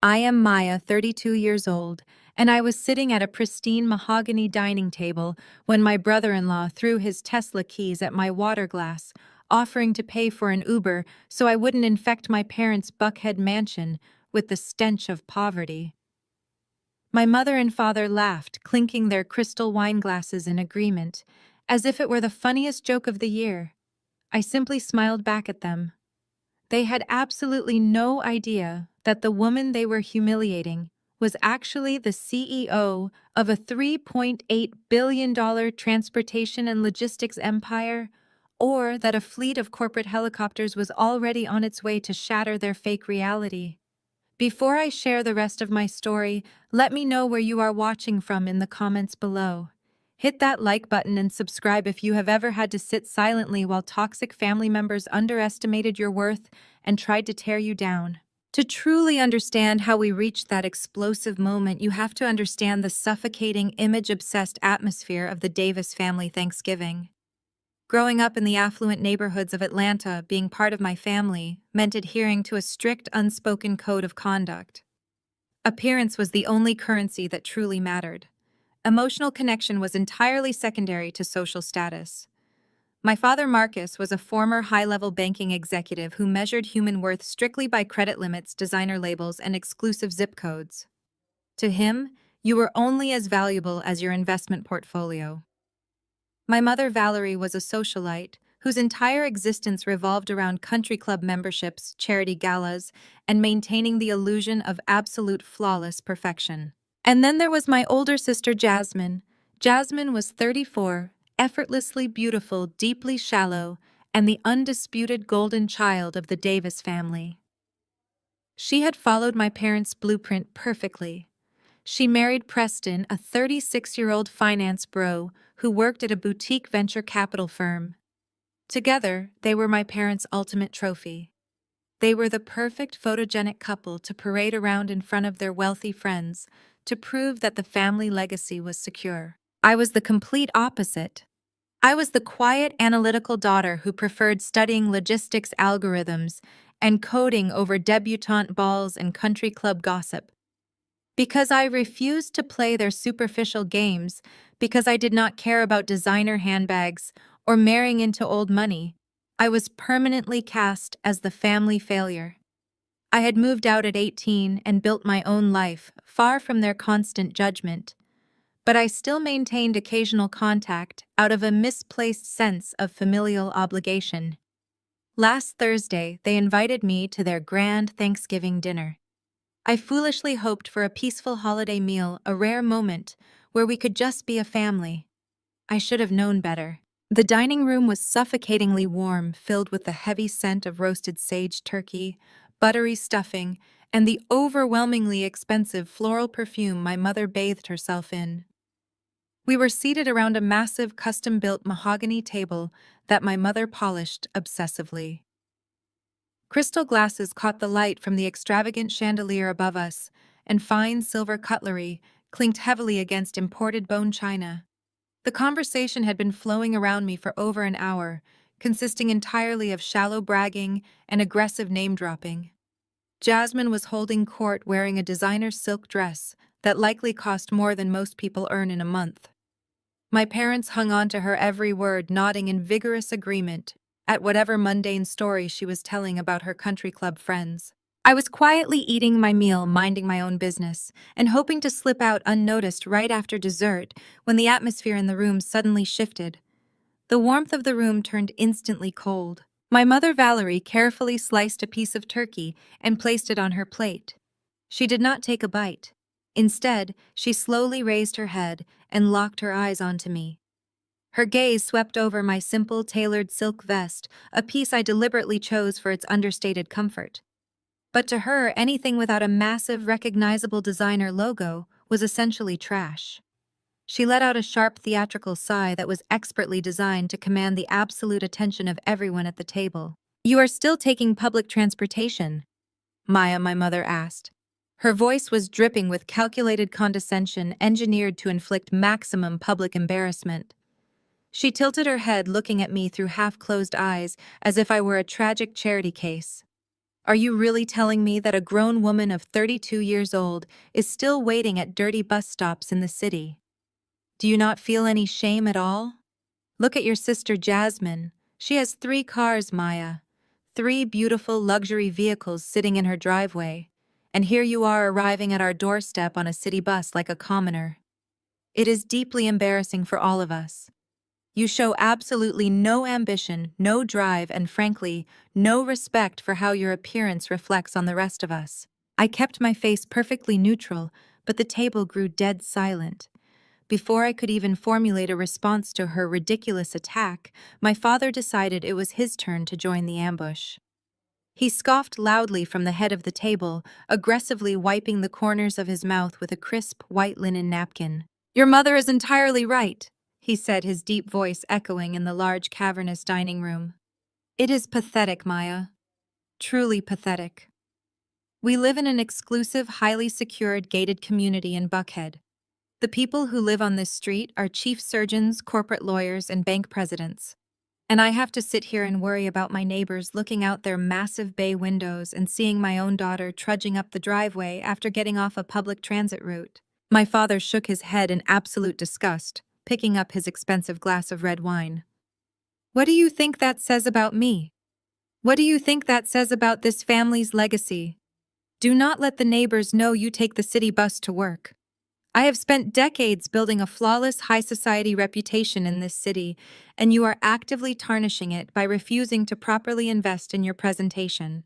I am Maya, 32 years old, and I was sitting at a pristine mahogany dining table when my brother-in-law threw his Tesla keys at my water glass, offering to pay for an Uber so I wouldn't infect my parents' Buckhead mansion with the stench of poverty. My mother and father laughed, clinking their crystal wine glasses in agreement, as if it were the funniest joke of the year. I simply smiled back at them. They had absolutely no idea that the woman they were humiliating was actually the CEO of a $3.8 billion transportation and logistics empire, or that a fleet of corporate helicopters was already on its way to shatter their fake reality. Before I share the rest of my story, let me know where you are watching from in the comments below. Hit that like button and subscribe if you have ever had to sit silently while toxic family members underestimated your worth and tried to tear you down. To truly understand how we reached that explosive moment, you have to understand the suffocating, image-obsessed atmosphere of the Davis family Thanksgiving. Growing up in the affluent neighborhoods of Atlanta, being part of my family meant adhering to a strict, unspoken code of conduct. Appearance was the only currency that truly mattered. Emotional connection was entirely secondary to social status. My father, Marcus, was a former high-level banking executive who measured human worth strictly by credit limits, designer labels, and exclusive zip codes. To him, you were only as valuable as your investment portfolio. My mother, Valerie, was a socialite whose entire existence revolved around country club memberships, charity galas, and maintaining the illusion of absolute flawless perfection. And then there was my older sister, Jasmine. Jasmine was 34, effortlessly beautiful, deeply shallow, and the undisputed golden child of the Davis family. She had followed my parents' blueprint perfectly. She married Preston, a 36-year-old finance bro who worked at a boutique venture capital firm. Together, they were my parents' ultimate trophy. They were the perfect photogenic couple to parade around in front of their wealthy friends to prove that the family legacy was secure. I was the complete opposite. I was the quiet, analytical daughter who preferred studying logistics algorithms and coding over debutante balls and country club gossip. Because I refused to play their superficial games, because I did not care about designer handbags or marrying into old money, I was permanently cast as the family failure. I had moved out at 18 and built my own life, far from their constant judgment. But I still maintained occasional contact out of a misplaced sense of familial obligation. Last Thursday, they invited me to their grand Thanksgiving dinner. I foolishly hoped for a peaceful holiday meal, a rare moment where we could just be a family. I should have known better. The dining room was suffocatingly warm, filled with the heavy scent of roasted sage turkey, buttery stuffing, and the overwhelmingly expensive floral perfume my mother bathed herself in. We were seated around a massive custom-built mahogany table that my mother polished obsessively. Crystal glasses caught the light from the extravagant chandelier above us, and fine silver cutlery clinked heavily against imported bone china. The conversation had been flowing around me for over an hour, consisting entirely of shallow bragging and aggressive name-dropping. Jasmine was holding court wearing a designer silk dress that likely cost more than most people earn in a month. My parents hung on to her every word, nodding in vigorous agreement at whatever mundane story she was telling about her country club friends. I was quietly eating my meal, minding my own business, and hoping to slip out unnoticed right after dessert when the atmosphere in the room suddenly shifted. The warmth of the room turned instantly cold. My mother, Valerie, carefully sliced a piece of turkey and placed it on her plate. She did not take a bite. Instead, she slowly raised her head and locked her eyes onto me. Her gaze swept over my simple, tailored silk vest, a piece I deliberately chose for its understated comfort. But to her, anything without a massive, recognizable designer logo was essentially trash. She let out a sharp, theatrical sigh that was expertly designed to command the absolute attention of everyone at the table. "You are still taking public transportation?" Maya, my mother, asked. Her voice was dripping with calculated condescension engineered to inflict maximum public embarrassment. She tilted her head, looking at me through half-closed eyes as if I were a tragic charity case. Are you really telling me that a grown woman of 32 years old is still waiting at dirty bus stops in the city? Do you not feel any shame at all? Look at your sister Jasmine. She has 3 cars, Maya. 3 beautiful luxury vehicles sitting in her driveway. And here you are arriving at our doorstep on a city bus like a commoner. It is deeply embarrassing for all of us. You show absolutely no ambition, no drive, and frankly, no respect for how your appearance reflects on the rest of us. I kept my face perfectly neutral, but the table grew dead silent. Before I could even formulate a response to her ridiculous attack, my father decided it was his turn to join the ambush. He scoffed loudly from the head of the table, aggressively wiping the corners of his mouth with a crisp white linen napkin. "Your mother is entirely right," he said, his deep voice echoing in the large cavernous dining room. "It is pathetic, Maya. Truly pathetic. We live in an exclusive, highly secured, gated community in Buckhead. The people who live on this street are chief surgeons, corporate lawyers, and bank presidents. And I have to sit here and worry about my neighbors looking out their massive bay windows and seeing my own daughter trudging up the driveway after getting off a public transit route." My father shook his head in absolute disgust, picking up his expensive glass of red wine. "What do you think that says about me? What do you think that says about this family's legacy? Do not let the neighbors know you take the city bus to work. I have spent decades building a flawless high society reputation in this city, and you are actively tarnishing it by refusing to properly invest in your presentation.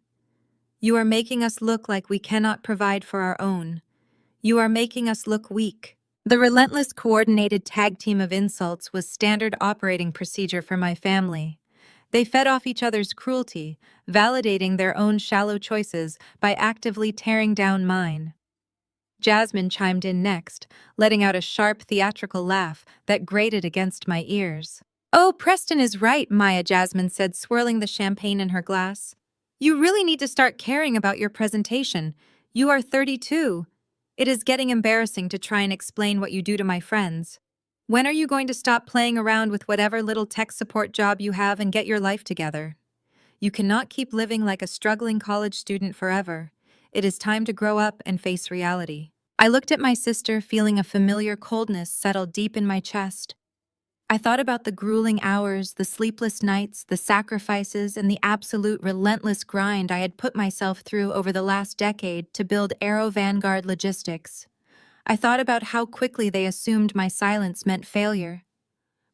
You are making us look like we cannot provide for our own. You are making us look weak." The relentless coordinated tag team of insults was standard operating procedure for my family. They fed off each other's cruelty, validating their own shallow choices by actively tearing down mine. Jasmine chimed in next, letting out a sharp theatrical laugh that grated against my ears. "Oh, Preston is right," Maya Jasmine said, swirling the champagne in her glass. "You really need to start caring about your presentation. You are 32. It is getting embarrassing to try and explain what you do to my friends. When are you going to stop playing around with whatever little tech support job you have and get your life together? You cannot keep living like a struggling college student forever. It is time to grow up and face reality." I looked at my sister, feeling a familiar coldness settle deep in my chest. I thought about the grueling hours, the sleepless nights, the sacrifices, and the absolute relentless grind I had put myself through over the last decade to build Aero Vanguard Logistics. I thought about how quickly they assumed my silence meant failure.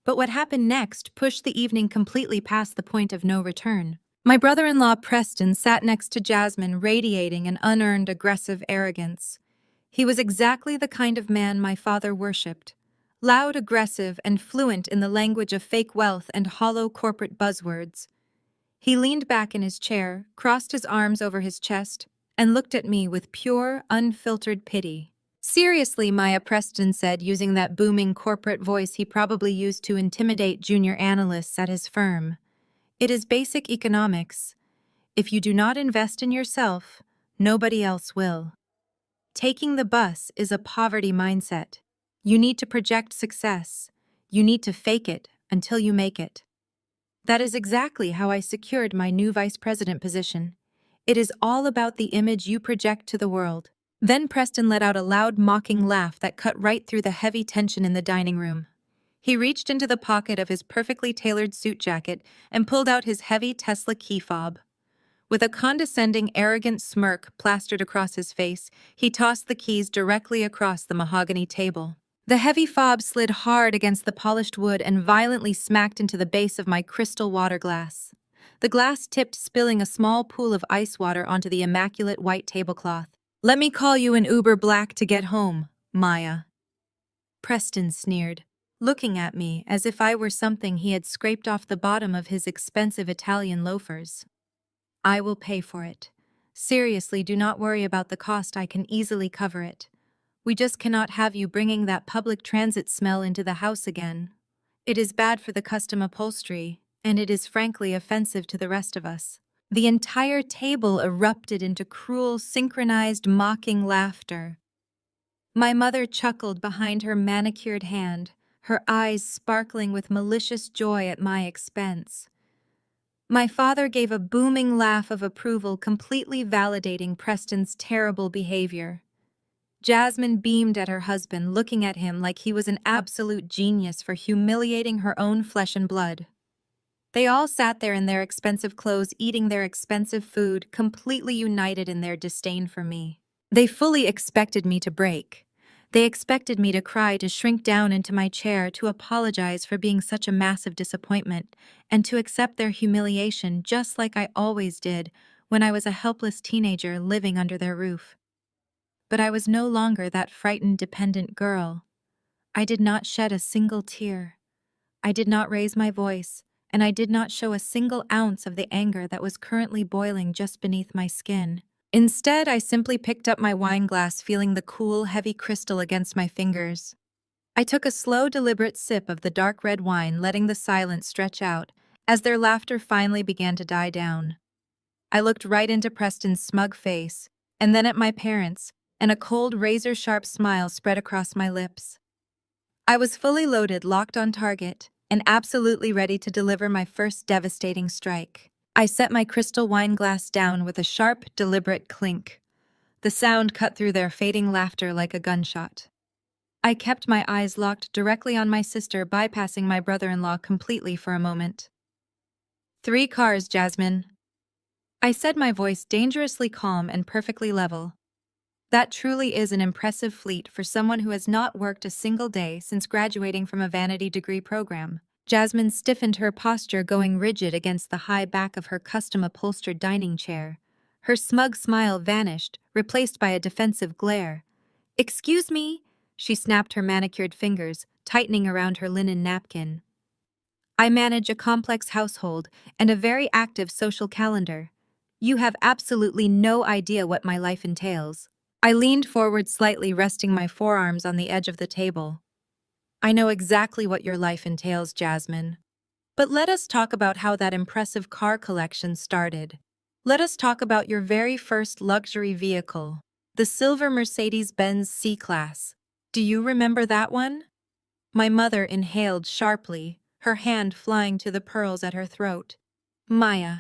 But what happened next pushed the evening completely past the point of no return. My brother-in-law Preston sat next to Jasmine, radiating an unearned aggressive arrogance. He was exactly the kind of man my father worshipped. Loud, aggressive, and fluent in the language of fake wealth and hollow corporate buzzwords. He leaned back in his chair, crossed his arms over his chest, and looked at me with pure, unfiltered pity. "Seriously," Maya Preston said, using that booming corporate voice he probably used to intimidate junior analysts at his firm. "It is basic economics. If you do not invest in yourself, nobody else will. Taking the bus is a poverty mindset. You need to project success. You need to fake it until you make it." That is exactly how I secured my new vice president position. It is all about the image you project to the world. Then Preston let out a loud, mocking laugh that cut right through the heavy tension in the dining room. He reached into the pocket of his perfectly tailored suit jacket and pulled out his heavy Tesla key fob. With a condescending, arrogant smirk plastered across his face, he tossed the keys directly across the mahogany table. The heavy fob slid hard against the polished wood and violently smacked into the base of my crystal water glass. The glass tipped, spilling a small pool of ice water onto the immaculate white tablecloth. "Let me call you an Uber Black to get home, Maya." Preston sneered, looking at me as if I were something he had scraped off the bottom of his expensive Italian loafers. "I will pay for it. Seriously, do not worry about the cost, I can easily cover it. We just cannot have you bringing that public transit smell into the house again. It is bad for the custom upholstery, and it is frankly offensive to the rest of us." The entire table erupted into cruel, synchronized, mocking laughter. My mother chuckled behind her manicured hand, her eyes sparkling with malicious joy at my expense. My father gave a booming laugh of approval, completely validating Preston's terrible behavior. Jasmine beamed at her husband, looking at him like he was an absolute genius for humiliating her own flesh and blood. They all sat there in their expensive clothes, eating their expensive food, completely united in their disdain for me. They fully expected me to break. They expected me to cry, to shrink down into my chair, to apologize for being such a massive disappointment, and to accept their humiliation just like I always did when I was a helpless teenager living under their roof. But I was no longer that frightened, dependent girl. I did not shed a single tear. I did not raise my voice, and I did not show a single ounce of the anger that was currently boiling just beneath my skin. Instead, I simply picked up my wine glass, feeling the cool, heavy crystal against my fingers. I took a slow, deliberate sip of the dark red wine, letting the silence stretch out as their laughter finally began to die down. I looked right into Preston's smug face, and then at my parents', and a cold, razor-sharp smile spread across my lips. I was fully loaded, locked on target, and absolutely ready to deliver my first devastating strike. I set my crystal wine glass down with a sharp, deliberate clink. The sound cut through their fading laughter like a gunshot. I kept my eyes locked directly on my sister, bypassing my brother-in-law completely for a moment. 3 cars, Jasmine. I said, my voice dangerously calm and perfectly level. That truly is an impressive fleet for someone who has not worked a single day since graduating from a vanity degree program. Jasmine stiffened her posture, going rigid against the high back of her custom-upholstered dining chair. Her smug smile vanished, replaced by a defensive glare. "Excuse me?" She snapped her manicured fingers, tightening around her linen napkin. "I manage a complex household and a very active social calendar. You have absolutely no idea what my life entails." I leaned forward slightly, resting my forearms on the edge of the table. "I know exactly what your life entails, Jasmine. But let us talk about how that impressive car collection started. Let us talk about your very first luxury vehicle, the silver Mercedes-Benz C-Class. Do you remember that one?" My mother inhaled sharply, her hand flying to the pearls at her throat. "Maya,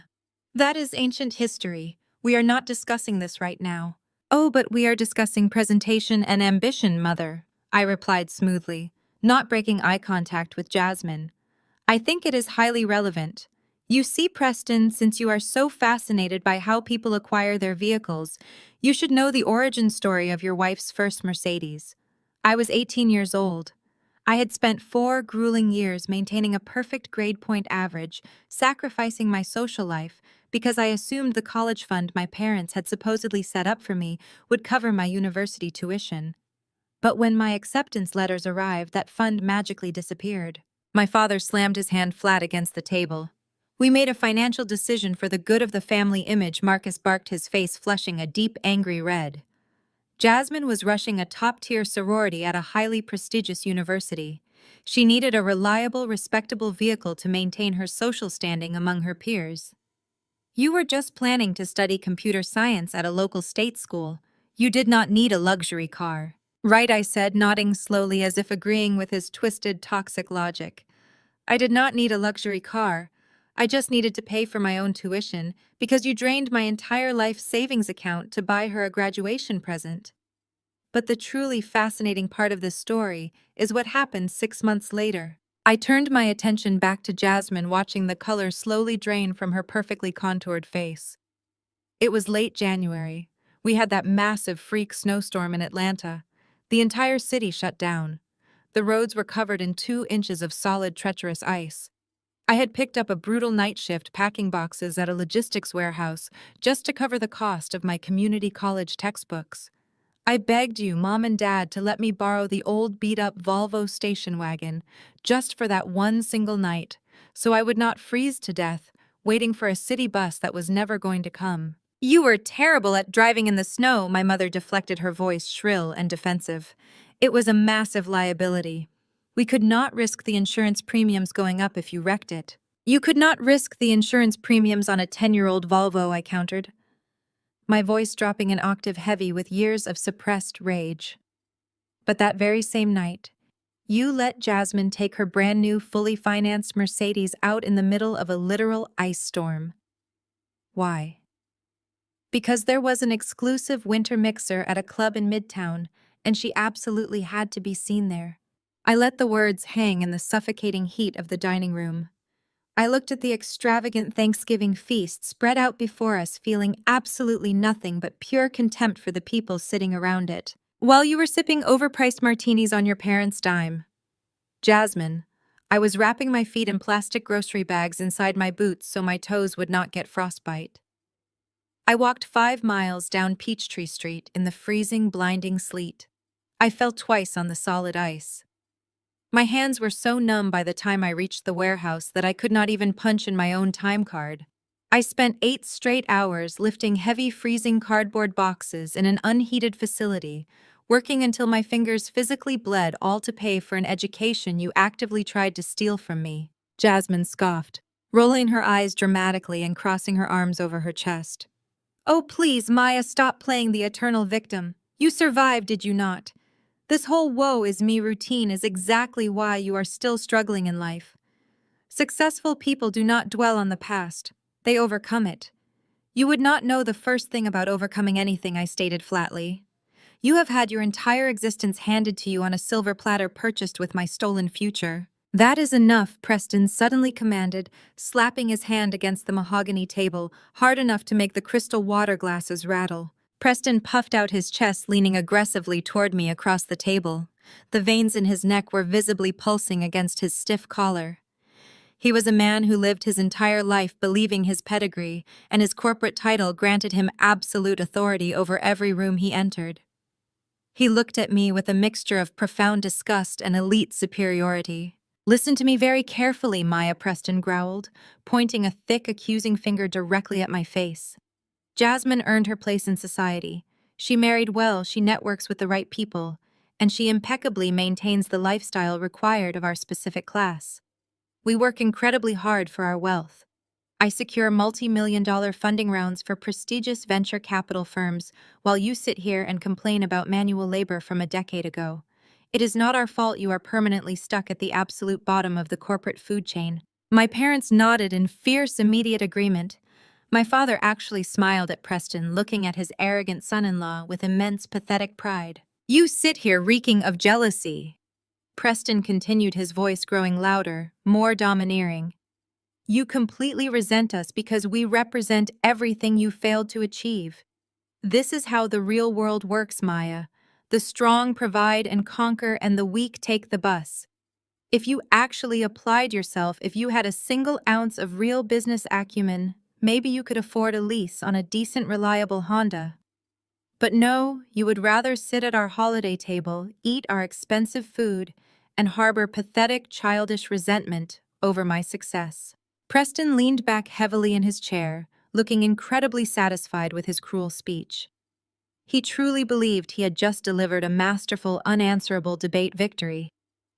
that is ancient history. We are not discussing this right now." "Oh, but we are discussing presentation and ambition, Mother," I replied smoothly, not breaking eye contact with Jasmine. "I think it is highly relevant. You see, Preston, since you are so fascinated by how people acquire their vehicles, you should know the origin story of your wife's first Mercedes. I was 18 years old. I had spent 4 grueling years maintaining a perfect grade point average, sacrificing my social life, because I assumed the college fund my parents had supposedly set up for me would cover my university tuition. But when my acceptance letters arrived, that fund magically disappeared. My father slammed his hand flat against the table. "We made a financial decision for the good of the family image," Marcus barked, his face flushing a deep, angry red. Jasmine was rushing a top-tier sorority at a highly prestigious university. She needed a reliable, respectable vehicle to maintain her social standing among her peers. "You were just planning to study computer science at a local state school. You did not need a luxury car." "Right," I said, nodding slowly as if agreeing with his twisted, toxic logic. "I did not need a luxury car. I just needed to pay for my own tuition because you drained my entire life savings account to buy her a graduation present." But the truly fascinating part of this story is what happened 6 months later. I turned my attention back to Jasmine, watching the color slowly drain from her perfectly contoured face. It was late January. We had that massive freak snowstorm in Atlanta. The entire city shut down. The roads were covered in 2 inches of solid, treacherous ice. I had picked up a brutal night shift packing boxes at a logistics warehouse just to cover the cost of my community college textbooks. I begged you, Mom and Dad, to let me borrow the old beat-up Volvo station wagon just for that one single night, so I would not freeze to death, waiting for a city bus that was never going to come. "You were terrible at driving in the snow," my mother deflected, her voice shrill and defensive. "It was a massive liability. We could not risk the insurance premiums going up if you wrecked it." "You could not risk the insurance premiums on a 10-year-old Volvo," I countered, my voice dropping an octave, heavy with years of suppressed rage. "But that very same night, You let Jasmine take her brand new, fully financed Mercedes out in the middle of a literal ice storm. Why? Because there was an exclusive winter mixer at a club in Midtown, and she absolutely had to be seen there. I let the words hang in the suffocating heat of the dining room. I looked at the extravagant Thanksgiving feast spread out before us, feeling absolutely nothing but pure contempt for the people sitting around it, while you were sipping overpriced martinis on your parents' dime. Jasmine, I was wrapping my feet in plastic grocery bags inside my boots so my toes would not get frostbite. I walked 5 miles down Peachtree Street in the freezing, blinding sleet. I fell twice on the solid ice. My hands were so numb by the time I reached the warehouse that I could not even punch in my own time card. I spent 8 straight hours lifting heavy freezing cardboard boxes in an unheated facility, working until my fingers physically bled, all to pay for an education you actively tried to steal from me. Jasmine scoffed, rolling her eyes dramatically and crossing her arms over her chest. Oh, please, Maya, stop playing the eternal victim. You survived, did you not? This whole woe is me routine is exactly why you are still struggling in life. Successful people do not dwell on the past. They overcome it. You would not know the first thing about overcoming anything, I stated flatly. You have had your entire existence handed to you on a silver platter purchased with my stolen future. That is enough, Preston suddenly commanded, slapping his hand against the mahogany table, hard enough to make the crystal water glasses rattle. Preston puffed out his chest, leaning aggressively toward me across the table. The veins in his neck were visibly pulsing against his stiff collar. He was a man who lived his entire life believing his pedigree, and his corporate title granted him absolute authority over every room he entered. He looked at me with a mixture of profound disgust and elite superiority. Listen to me very carefully, Maya, Preston growled, pointing a thick, accusing finger directly at my face. Jasmine earned her place in society. She married well, she networks with the right people, and she impeccably maintains the lifestyle required of our specific class. We work incredibly hard for our wealth. I secure multi-million-dollar funding rounds for prestigious venture capital firms, while you sit here and complain about manual labor from a decade ago. It is not our fault you are permanently stuck at the absolute bottom of the corporate food chain. My parents nodded in fierce, immediate agreement. My father actually smiled at Preston, looking at his arrogant son-in-law with immense, pathetic pride. You sit here reeking of jealousy. Preston continued, his voice growing louder, more domineering. You completely resent us because we represent everything you failed to achieve. This is how the real world works, Maya. The strong provide and conquer, and the weak take the bus. If you actually applied yourself, if you had a single ounce of real business acumen, maybe you could afford a lease on a decent, reliable Honda. But no, you would rather sit at our holiday table, eat our expensive food, and harbor pathetic, childish resentment over my success. Preston leaned back heavily in his chair, looking incredibly satisfied with his cruel speech. He truly believed he had just delivered a masterful, unanswerable debate victory.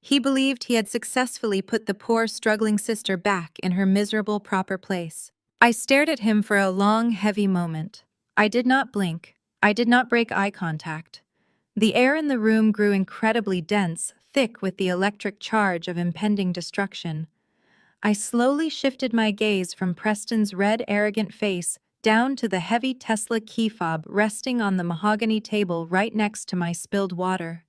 He believed he had successfully put the poor, struggling sister back in her miserable, proper place. I stared at him for a long, heavy moment. I did not blink. I did not break eye contact. The air in the room grew incredibly dense, thick with the electric charge of impending destruction. I slowly shifted my gaze from Preston's red, arrogant face down to the heavy Tesla key fob resting on the mahogany table right next to my spilled water.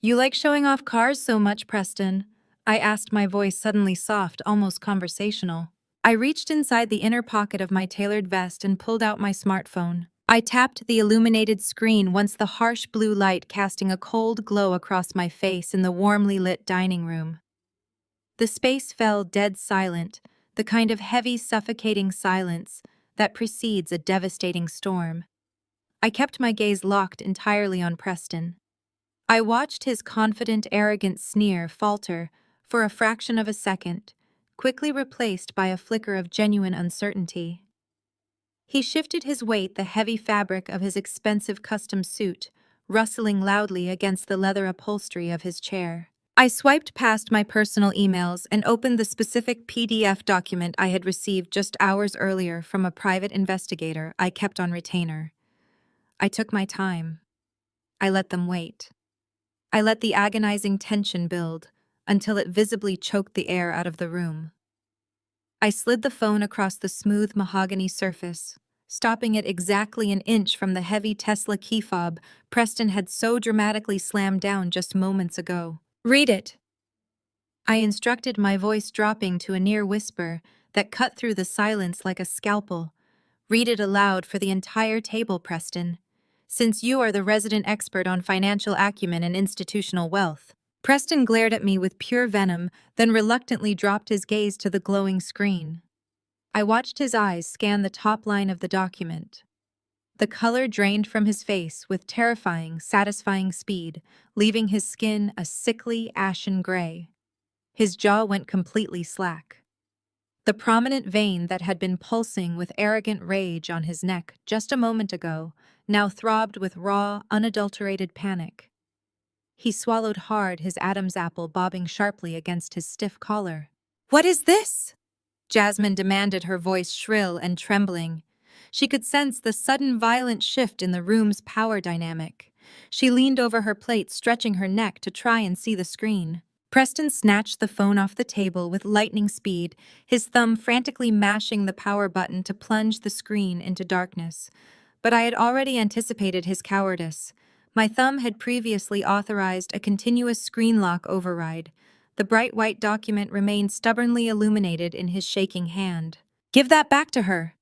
You like showing off cars so much, Preston? I asked, my voice suddenly soft, almost conversational. I reached inside the inner pocket of my tailored vest and pulled out my smartphone. I tapped the illuminated screen, once the harsh blue light casting a cold glow across my face in the warmly lit dining room. The space fell dead silent, the kind of heavy, suffocating silence that precedes a devastating storm. I kept my gaze locked entirely on Preston. I watched his confident, arrogant sneer falter for a fraction of a second, quickly replaced by a flicker of genuine uncertainty. He shifted his weight, the heavy fabric of his expensive custom suit, rustling loudly against the leather upholstery of his chair. I swiped past my personal emails and opened the specific PDF document I had received just hours earlier from a private investigator I kept on retainer. I took my time. I let them wait. I let the agonizing tension build until it visibly choked the air out of the room. I slid the phone across the smooth mahogany surface, stopping it exactly an inch from the heavy Tesla key fob Preston had so dramatically slammed down just moments ago. "Read it," I instructed, my voice dropping to a near whisper that cut through the silence like a scalpel. "Read it aloud for the entire table, Preston, since you are the resident expert on financial acumen and institutional wealth." Preston glared at me with pure venom, then reluctantly dropped his gaze to the glowing screen. I watched his eyes scan the top line of the document. The color drained from his face with terrifying, satisfying speed, leaving his skin a sickly, ashen gray. His jaw went completely slack. The prominent vein that had been pulsing with arrogant rage on his neck just a moment ago now throbbed with raw, unadulterated panic. He swallowed hard, his Adam's apple bobbing sharply against his stiff collar. "What is this?" Jasmine demanded, her voice shrill and trembling. She could sense the sudden violent shift in the room's power dynamic. She leaned over her plate, stretching her neck to try and see the screen. Preston snatched the phone off the table with lightning speed, his thumb frantically mashing the power button to plunge the screen into darkness. But I had already anticipated his cowardice. My thumb had previously authorized a continuous screen lock override. The bright white document remained stubbornly illuminated in his shaking hand. "Give that back to her!"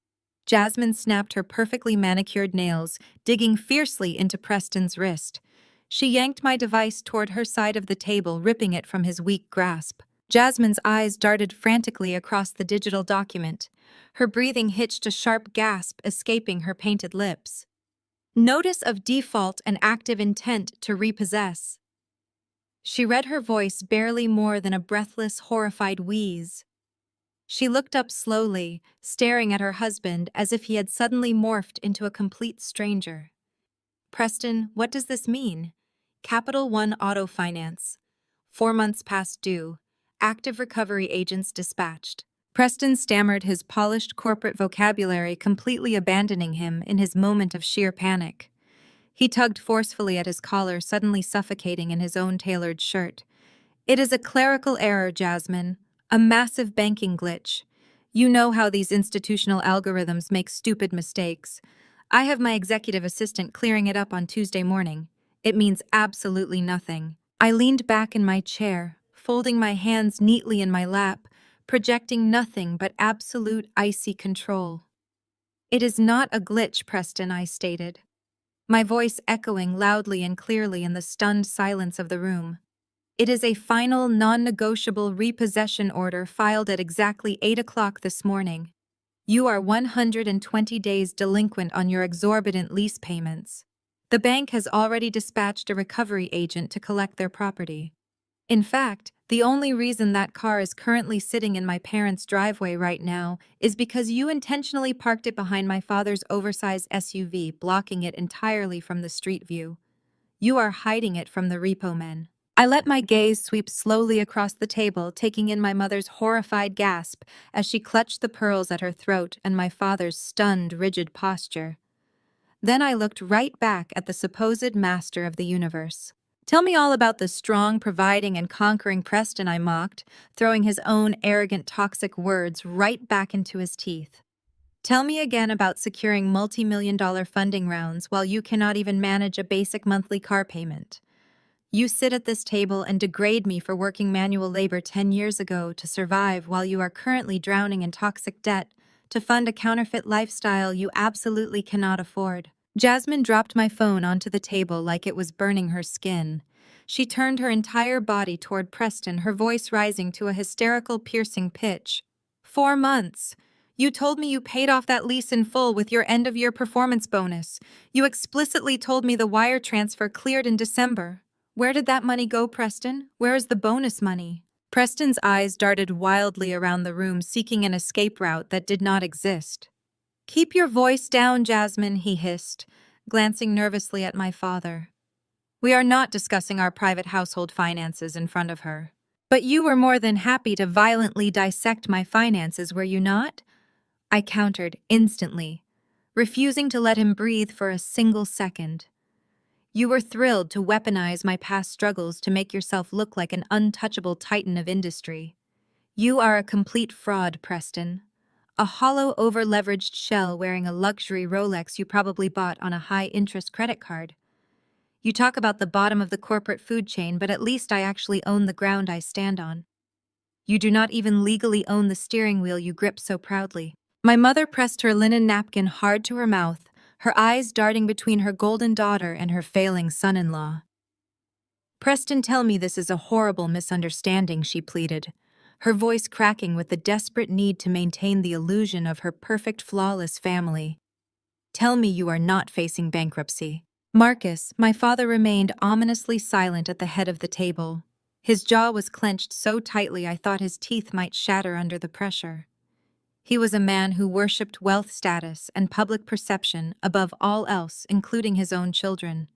Jasmine snapped her perfectly manicured nails, digging fiercely into Preston's wrist. She yanked my device toward her side of the table, ripping it from his weak grasp. Jasmine's eyes darted frantically across the digital document. Her breathing hitched a sharp gasp, escaping her painted lips. "Notice of default and active intent to repossess." She read, her voice barely more than a breathless, horrified wheeze. She looked up slowly, staring at her husband as if he had suddenly morphed into a complete stranger. "Preston, what does this mean?" "Capital One Auto Finance. 4 months past due. Active recovery agents dispatched." Preston stammered, his polished corporate vocabulary completely abandoning him in his moment of sheer panic. He tugged forcefully at his collar, suddenly suffocating in his own tailored shirt. "It is a clerical error, Jasmine. A massive banking glitch. You know how these institutional algorithms make stupid mistakes. I have my executive assistant clearing it up on Tuesday morning. It means absolutely nothing." I leaned back in my chair, folding my hands neatly in my lap, projecting nothing but absolute icy control. "It is not a glitch, Preston," I stated, my voice echoing loudly and clearly in the stunned silence of the room. "It is a final, non-negotiable repossession order filed at exactly 8 o'clock this morning. You are 120 days delinquent on your exorbitant lease payments. The bank has already dispatched a recovery agent to collect their property. In fact, the only reason that car is currently sitting in my parents' driveway right now is because you intentionally parked it behind my father's oversized SUV, blocking it entirely from the street view. You are hiding it from the repo men." I let my gaze sweep slowly across the table, taking in my mother's horrified gasp as she clutched the pearls at her throat and my father's stunned, rigid posture. Then I looked right back at the supposed master of the universe. "Tell me all about the strong, providing, and conquering Preston," I mocked, throwing his own arrogant, toxic words right back into his teeth. "Tell me again about securing multi-million-dollar funding rounds while you cannot even manage a basic monthly car payment. You sit at this table and degrade me for working manual labor 10 years ago to survive while you are currently drowning in toxic debt to fund a counterfeit lifestyle you absolutely cannot afford." Jasmine dropped my phone onto the table like it was burning her skin. She turned her entire body toward Preston, her voice rising to a hysterical, piercing pitch. 4 months. You told me you paid off that lease in full with your end-of-year performance bonus. You explicitly told me the wire transfer cleared in December. Where did that money go, Preston? Where is the bonus money?" Preston's eyes darted wildly around the room, seeking an escape route that did not exist. "Keep your voice down, Jasmine," he hissed, glancing nervously at my father. "We are not discussing our private household finances in front of her." "But you were more than happy to violently dissect my finances, were you not?" I countered instantly, refusing to let him breathe for a single second. You were thrilled to weaponize my past struggles to make yourself look like an untouchable titan of industry. You are a complete fraud, Preston. A hollow, over-leveraged shell wearing a luxury Rolex you probably bought on a high-interest credit card. You talk about the bottom of the corporate food chain, but at least I actually own the ground I stand on. You do not even legally own the steering wheel you grip so proudly. My mother pressed her linen napkin hard to her mouth, her eyes darting between her golden daughter and her failing son-in-law. Preston, tell me this is a horrible misunderstanding, she pleaded, her voice cracking with the desperate need to maintain the illusion of her perfect, flawless family. Tell me you are not facing bankruptcy. Marcus, my father, remained ominously silent at the head of the table. His jaw was clenched so tightly I thought his teeth might shatter under the pressure. He was a man who worshipped wealth status and public perception above all else, including his own children.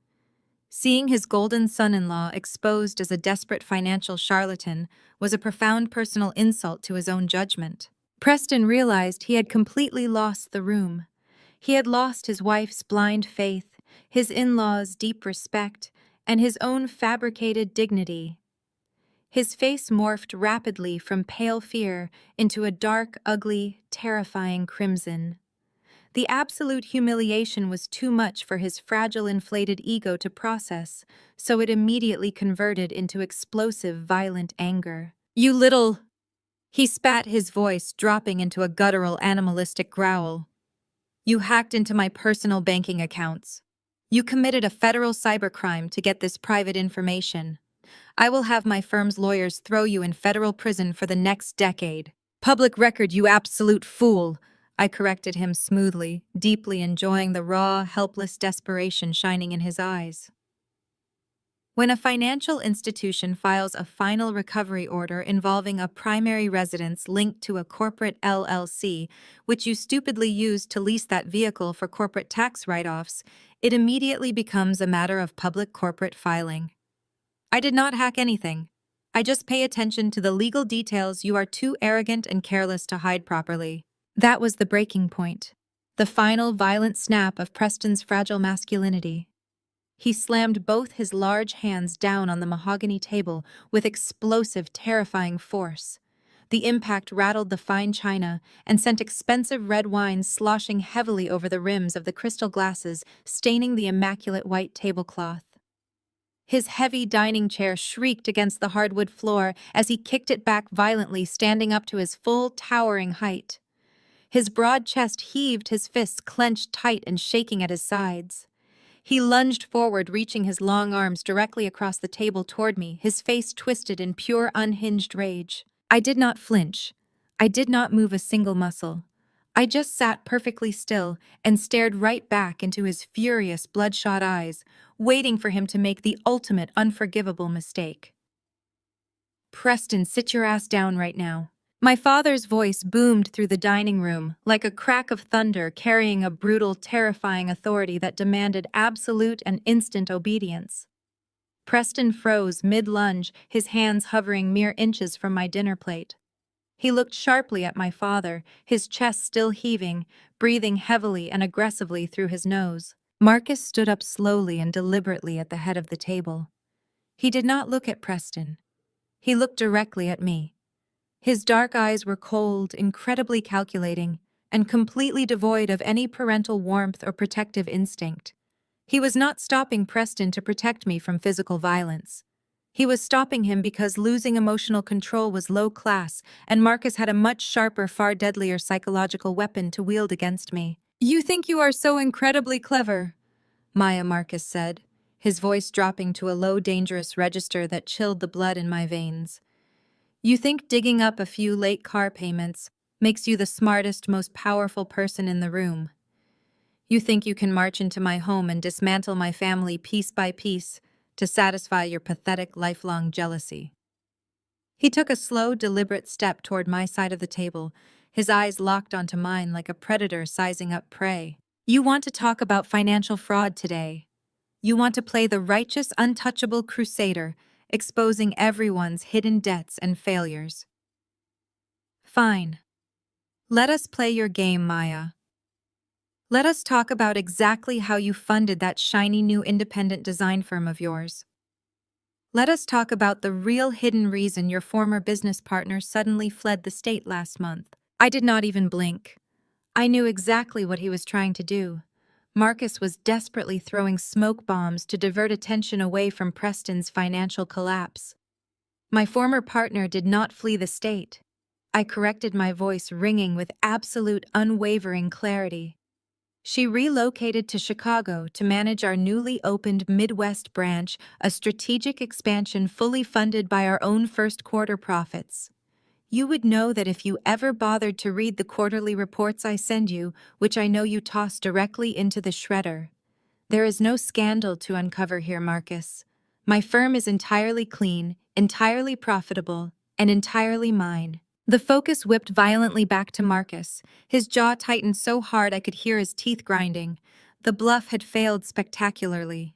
Seeing his golden son-in-law exposed as a desperate financial charlatan was a profound personal insult to his own judgment. Preston realized he had completely lost the room. He had lost his wife's blind faith, his in-laws' deep respect, and his own fabricated dignity. His face morphed rapidly from pale fear into a dark, ugly, terrifying crimson. The absolute humiliation was too much for his fragile, inflated ego to process, so it immediately converted into explosive, violent anger. "You little—" He spat, his voice dropping into a guttural, animalistic growl. "You hacked into my personal banking accounts. You committed a federal cybercrime to get this private information. I will have my firm's lawyers throw you in federal prison for the next decade." "Public record, you absolute fool," I corrected him smoothly, deeply enjoying the raw, helpless desperation shining in his eyes. When a financial institution files a final recovery order involving a primary residence linked to a corporate LLC, which you stupidly used to lease that vehicle for corporate tax write-offs, it immediately becomes a matter of public corporate filing. I did not hack anything. I just pay attention to the legal details you are too arrogant and careless to hide properly. That was the breaking point. The final violent snap of Preston's fragile masculinity. He slammed both his large hands down on the mahogany table with explosive, terrifying force. The impact rattled the fine china and sent expensive red wine sloshing heavily over the rims of the crystal glasses, staining the immaculate white tablecloth. His heavy dining chair shrieked against the hardwood floor as he kicked it back violently, standing up to his full, towering height. His broad chest heaved, his fists clenched tight and shaking at his sides. He lunged forward, reaching his long arms directly across the table toward me, his face twisted in pure, unhinged rage. I did not flinch. I did not move a single muscle. I just sat perfectly still and stared right back into his furious, bloodshot eyes, waiting for him to make the ultimate, unforgivable mistake. "Preston, sit your ass down right now." My father's voice boomed through the dining room, like a crack of thunder carrying a brutal, terrifying authority that demanded absolute and instant obedience. Preston froze mid-lunge, his hands hovering mere inches from my dinner plate. He looked sharply at my father, his chest still heaving, breathing heavily and aggressively through his nose. Marcus stood up slowly and deliberately at the head of the table. He did not look at Preston. He looked directly at me. His dark eyes were cold, incredibly calculating, and completely devoid of any parental warmth or protective instinct. He was not stopping Preston to protect me from physical violence. He was stopping him because losing emotional control was low class, and Marcus had a much sharper, far deadlier psychological weapon to wield against me. "You think you are so incredibly clever," Maya Marcus said, his voice dropping to a low, dangerous register that chilled the blood in my veins. "You think digging up a few late car payments makes you the smartest, most powerful person in the room. You think you can march into my home and dismantle my family piece by piece to satisfy your pathetic, lifelong jealousy." He took a slow, deliberate step toward my side of the table, his eyes locked onto mine like a predator sizing up prey. "You want to talk about financial fraud today. You want to play the righteous, untouchable crusader, exposing everyone's hidden debts and failures. Fine. Let us play your game, Maya. Let us talk about exactly how you funded that shiny new independent design firm of yours. Let us talk about the real hidden reason your former business partner suddenly fled the state last month. I did not even blink. I knew exactly what he was trying to do. Marcus was desperately throwing smoke bombs to divert attention away from Preston's financial collapse. My former partner did not flee the state. I corrected, my voice ringing with absolute unwavering clarity. She relocated to Chicago to manage our newly opened Midwest branch, a strategic expansion fully funded by our own first quarter profits. You would know that if you ever bothered to read the quarterly reports I send you, which I know you toss directly into the shredder. There is no scandal to uncover here, Marcus. My firm is entirely clean, entirely profitable, and entirely mine. The focus whipped violently back to Marcus. His jaw tightened so hard I could hear his teeth grinding. The bluff had failed spectacularly.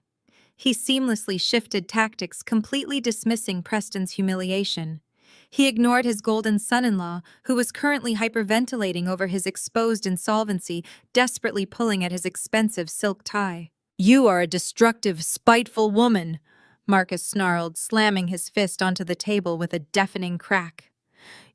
He seamlessly shifted tactics, completely dismissing Preston's humiliation. He ignored his golden son-in-law, who was currently hyperventilating over his exposed insolvency, desperately pulling at his expensive silk tie. "You are a destructive, spiteful woman," Marcus snarled, slamming his fist onto the table with a deafening crack.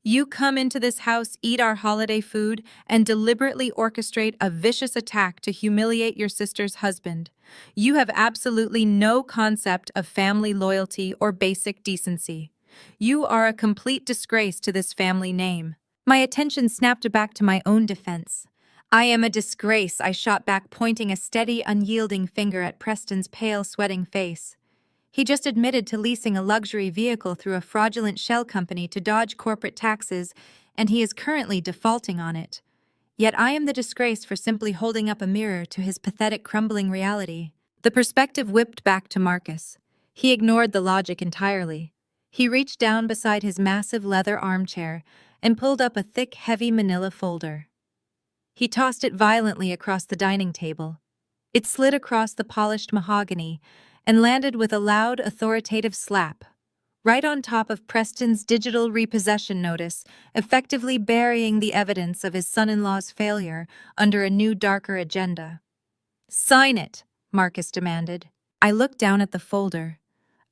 "You come into this house, eat our holiday food, and deliberately orchestrate a vicious attack to humiliate your sister's husband. You have absolutely no concept of family loyalty or basic decency. You are a complete disgrace to this family name." My attention snapped back to my own defense. "I am a disgrace," I shot back, pointing a steady, unyielding finger at Preston's pale, sweating face. He just admitted to leasing a luxury vehicle through a fraudulent shell company to dodge corporate taxes, and he is currently defaulting on it. Yet I am the disgrace for simply holding up a mirror to his pathetic, crumbling reality. The perspective whipped back to Marcus. He ignored the logic entirely. He reached down beside his massive leather armchair and pulled up a thick, heavy manila folder. He tossed it violently across the dining table. It slid across the polished mahogany and landed with a loud, authoritative slap, right on top of Preston's digital repossession notice, effectively burying the evidence of his son-in-law's failure under a new, darker agenda. "Sign it," Marcus demanded. I looked down at the folder.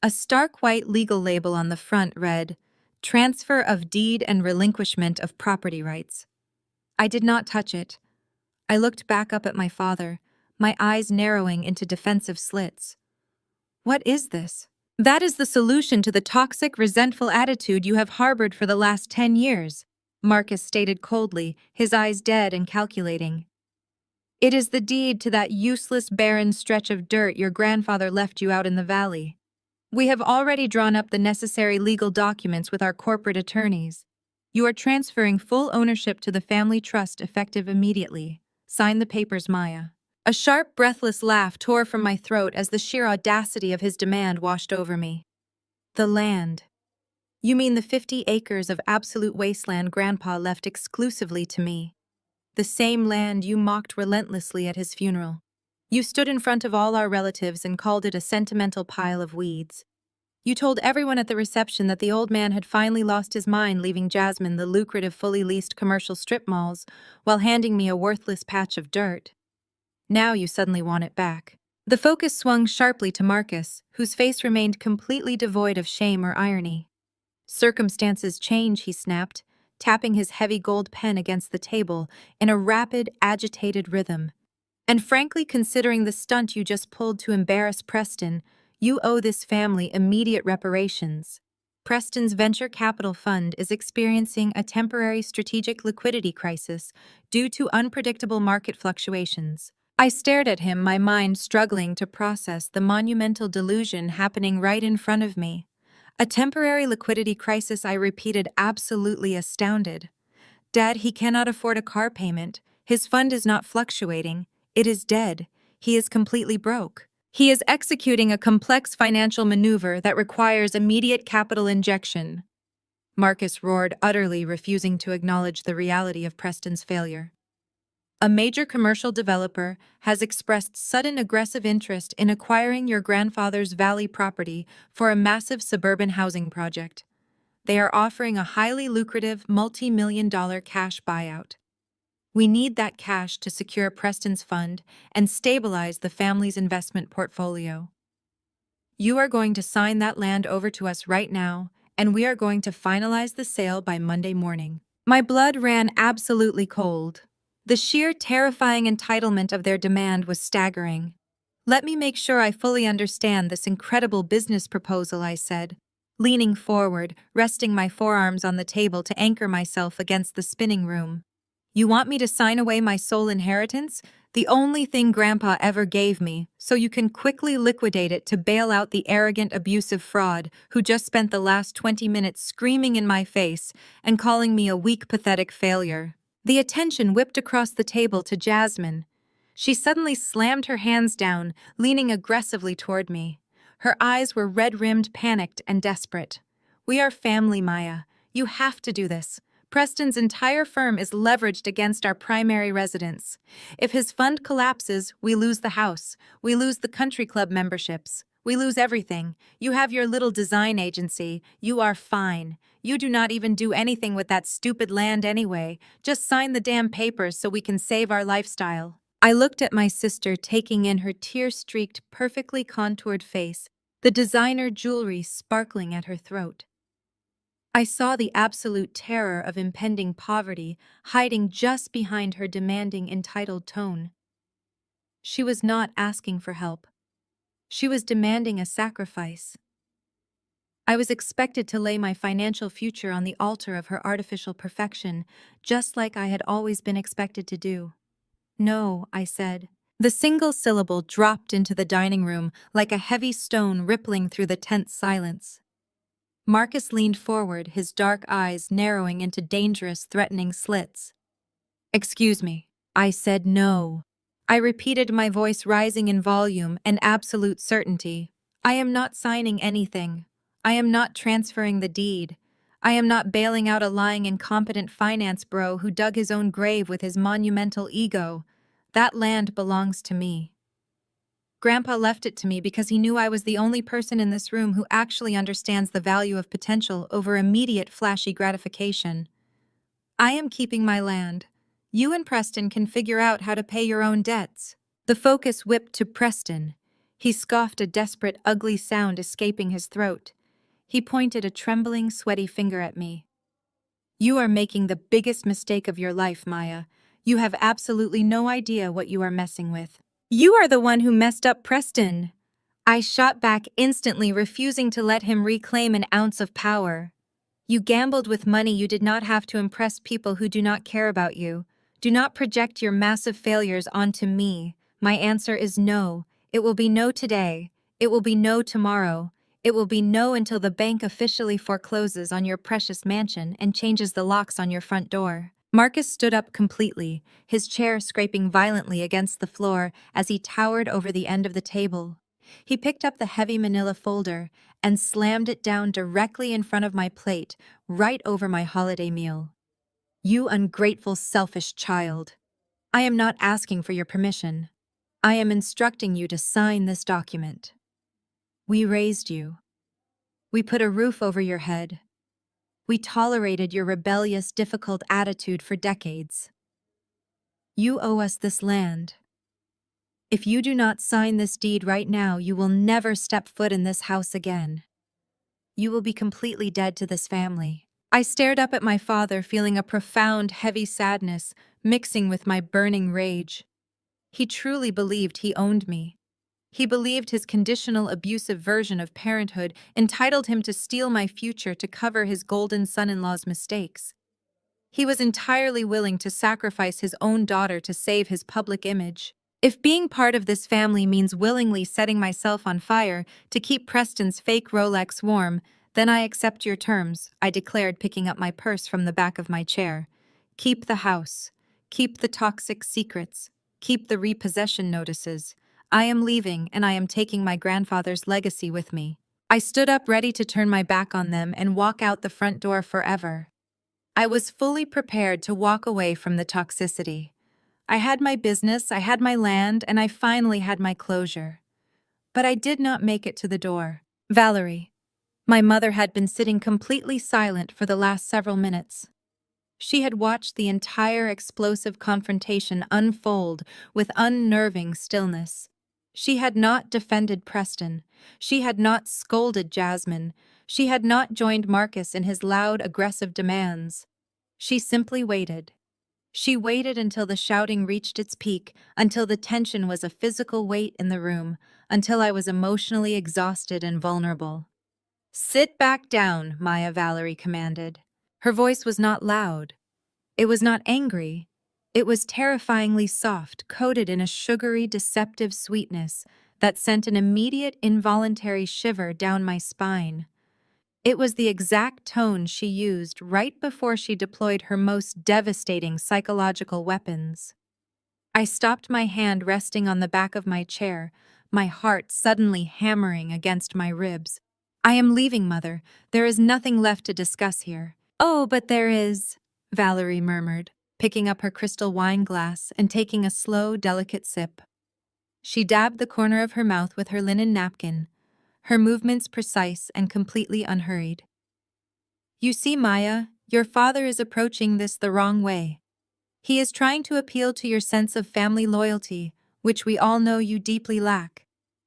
A stark white legal label on the front read, "Transfer of Deed and Relinquishment of Property Rights." I did not touch it. I looked back up at my father, my eyes narrowing into defensive slits. "What is this?" "That is the solution to the toxic, resentful attitude you have harbored for the last 10 years, Marcus stated coldly, his eyes dead and calculating. "It is the deed to that useless, barren stretch of dirt your grandfather left you out in the valley. We have already drawn up the necessary legal documents with our corporate attorneys. You are transferring full ownership to the family trust effective immediately. Sign the papers, Maya." A sharp, breathless laugh tore from my throat as the sheer audacity of his demand washed over me. "The land. You mean the 50 acres of absolute wasteland Grandpa left exclusively to me. The same land you mocked relentlessly at his funeral. You stood in front of all our relatives and called it a sentimental pile of weeds. You told everyone at the reception that the old man had finally lost his mind, leaving Jasmine the lucrative, fully leased commercial strip malls, while handing me a worthless patch of dirt. Now you suddenly want it back." The focus swung sharply to Marcus, whose face remained completely devoid of shame or irony. "Circumstances change," he snapped, tapping his heavy gold pen against the table in a rapid, agitated rhythm. "And frankly, considering the stunt you just pulled to embarrass Preston, you owe this family immediate reparations. Preston's venture capital fund is experiencing a temporary strategic liquidity crisis due to unpredictable market fluctuations." I stared at him, my mind struggling to process the monumental delusion happening right in front of me. "A temporary liquidity crisis," I repeated, absolutely astounded. "Dad, he cannot afford a car payment. His fund is not fluctuating. It is dead. He is completely broke. He is executing a complex financial maneuver that requires immediate capital injection." Marcus roared, utterly refusing to acknowledge the reality of Preston's failure. "A major commercial developer has expressed sudden aggressive interest in acquiring your grandfather's valley property for a massive suburban housing project. They are offering a highly lucrative, multi-million-dollar cash buyout." We need that cash to secure Preston's fund and stabilize the family's investment portfolio. You are going to sign that land over to us right now, and we are going to finalize the sale by Monday morning." My blood ran absolutely cold. The sheer terrifying entitlement of their demand was staggering. "Let me make sure I fully understand this incredible business proposal," I said, leaning forward, resting my forearms on the table to anchor myself against the spinning room. "You want me to sign away my sole inheritance, the only thing Grandpa ever gave me, so you can quickly liquidate it to bail out the arrogant, abusive fraud who just spent the last 20 minutes screaming in my face and calling me a weak, pathetic failure?" The attention whipped across the table to Jasmine. She suddenly slammed her hands down, leaning aggressively toward me. Her eyes were red-rimmed, panicked, and desperate. "We are family, Maya. You have to do this. Preston's entire firm is leveraged against our primary residence. If his fund collapses, we lose the house. We lose the country club memberships. We lose everything. You have your little design agency. You are fine. You do not even do anything with that stupid land anyway. Just sign the damn papers so we can save our lifestyle." I looked at my sister, taking in her tear-streaked, perfectly contoured face, the designer jewelry sparkling at her throat. I saw the absolute terror of impending poverty hiding just behind her demanding, entitled tone. She was not asking for help. She was demanding a sacrifice. I was expected to lay my financial future on the altar of her artificial perfection, just like I had always been expected to do. "No," I said. The single syllable dropped into the dining room like a heavy stone rippling through the tense silence. Marcus leaned forward, his dark eyes narrowing into dangerous, threatening slits. "Excuse me." I said no. I repeated, my voice rising in volume and absolute certainty. "I am not signing anything. I am not transferring the deed. I am not bailing out a lying, incompetent finance bro who dug his own grave with his monumental ego. That land belongs to me. Grandpa left it to me because he knew I was the only person in this room who actually understands the value of potential over immediate flashy gratification. I am keeping my land. You and Preston can figure out how to pay your own debts." The focus whipped to Preston. He scoffed, a desperate, ugly sound escaping his throat. He pointed a trembling, sweaty finger at me. "You are making the biggest mistake of your life, Maya. You have absolutely no idea what you are messing with." "You are the one who messed up Preston." I shot back instantly, refusing to let him reclaim an ounce of power. "You gambled with money you did not have to impress people who do not care about you. Do not project your massive failures onto me. My answer is no. It will be no today. It will be no tomorrow. It will be no until the bank officially forecloses on your precious mansion and changes the locks on your front door." Marcus stood up completely, his chair scraping violently against the floor as he towered over the end of the table. He picked up the heavy manila folder and slammed it down directly in front of my plate, right over my holiday meal. "You ungrateful, selfish child. I am not asking for your permission. I am instructing you to sign this document. We raised you. We put a roof over your head. We tolerated your rebellious, difficult attitude for decades. You owe us this land. If you do not sign this deed right now, you will never step foot in this house again. You will be completely dead to this family." I stared up at my father, feeling a profound, heavy sadness mixing with my burning rage. He truly believed he owned me. He believed his conditional, abusive version of parenthood entitled him to steal my future to cover his golden son-in-law's mistakes. He was entirely willing to sacrifice his own daughter to save his public image. If being part of this family means willingly setting myself on fire to keep Preston's fake Rolex warm, then I accept your terms, I declared, picking up my purse from the back of my chair. "Keep the house. Keep the toxic secrets. Keep the repossession notices. I am leaving, and I am taking my grandfather's legacy with me." I stood up, ready to turn my back on them and walk out the front door forever. I was fully prepared to walk away from the toxicity. I had my business, I had my land, and I finally had my closure. But I did not make it to the door. "Valerie." My mother had been sitting completely silent for the last several minutes. She had watched the entire explosive confrontation unfold with unnerving stillness. She had not defended Preston. She had not scolded Jasmine. She had not joined Marcus in his loud, aggressive demands. She simply waited. She waited until the shouting reached its peak, until the tension was a physical weight in the room, until I was emotionally exhausted and vulnerable. "Sit back down," Maya Valerie commanded. Her voice was not loud. It was not angry. It was terrifyingly soft, coated in a sugary, deceptive sweetness that sent an immediate, involuntary shiver down my spine. It was the exact tone she used right before she deployed her most devastating psychological weapons. I stopped, my hand resting on the back of my chair, my heart suddenly hammering against my ribs. "I am leaving, Mother. There is nothing left to discuss here." "Oh, but there is," Valerie murmured, picking up her crystal wine glass and taking a slow, delicate sip. She dabbed the corner of her mouth with her linen napkin, her movements precise and completely unhurried. "You see, Maya, your father is approaching this the wrong way. He is trying to appeal to your sense of family loyalty, which we all know you deeply lack.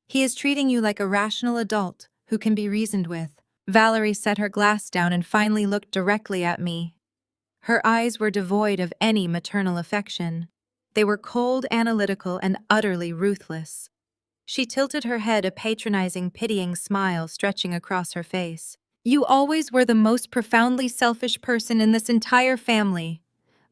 He is treating you like a rational adult who can be reasoned with." Valerie set her glass down and finally looked directly at me. Her eyes were devoid of any maternal affection. They were cold, analytical, and utterly ruthless. She tilted her head, a patronizing, pitying smile stretching across her face. "You always were the most profoundly selfish person in this entire family."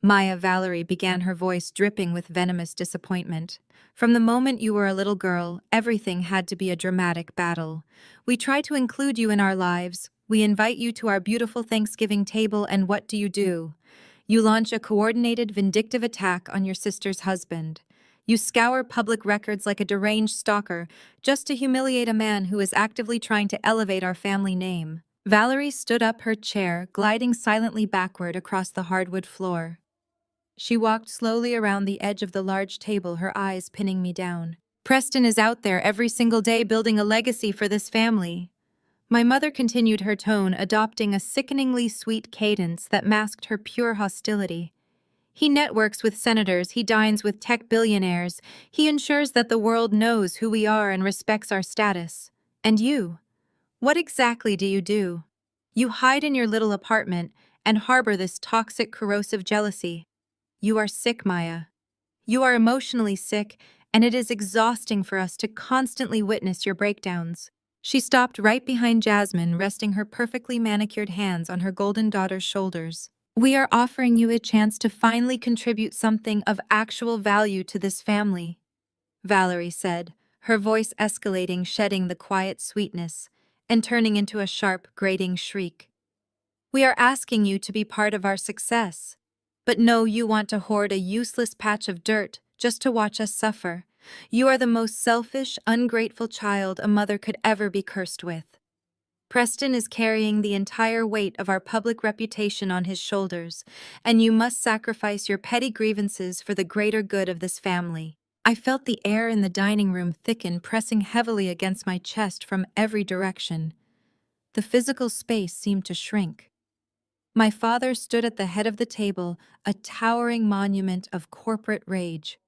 Maya Valerie began, her voice dripping with venomous disappointment. "From the moment you were a little girl, everything had to be a dramatic battle. We try to include you in our lives. We invite you to our beautiful Thanksgiving table, and what do? You launch a coordinated, vindictive attack on your sister's husband. You scour public records like a deranged stalker just to humiliate a man who is actively trying to elevate our family name." Valerie stood up, her chair gliding silently backward across the hardwood floor. She walked slowly around the edge of the large table, her eyes pinning me down. "Preston is out there every single day building a legacy for this family." My mother continued, her tone adopting a sickeningly sweet cadence that masked her pure hostility. "He networks with senators, he dines with tech billionaires, he ensures that the world knows who we are and respects our status. And you? What exactly do you do? You hide in your little apartment and harbor this toxic, corrosive jealousy. You are sick, Maya. You are emotionally sick, and it is exhausting for us to constantly witness your breakdowns." She stopped right behind Jasmine, resting her perfectly manicured hands on her golden daughter's shoulders. "We are offering you a chance to finally contribute something of actual value to this family," Valerie said, her voice escalating, shedding the quiet sweetness and turning into a sharp, grating shriek. "We are asking you to be part of our success. But no, you want to hoard a useless patch of dirt just to watch us suffer. You are the most selfish, ungrateful child a mother could ever be cursed with. Preston is carrying the entire weight of our public reputation on his shoulders, and you must sacrifice your petty grievances for the greater good of this family." I felt the air in the dining room thicken, pressing heavily against my chest from every direction. The physical space seemed to shrink. My father stood at the head of the table, a towering monument of corporate rage.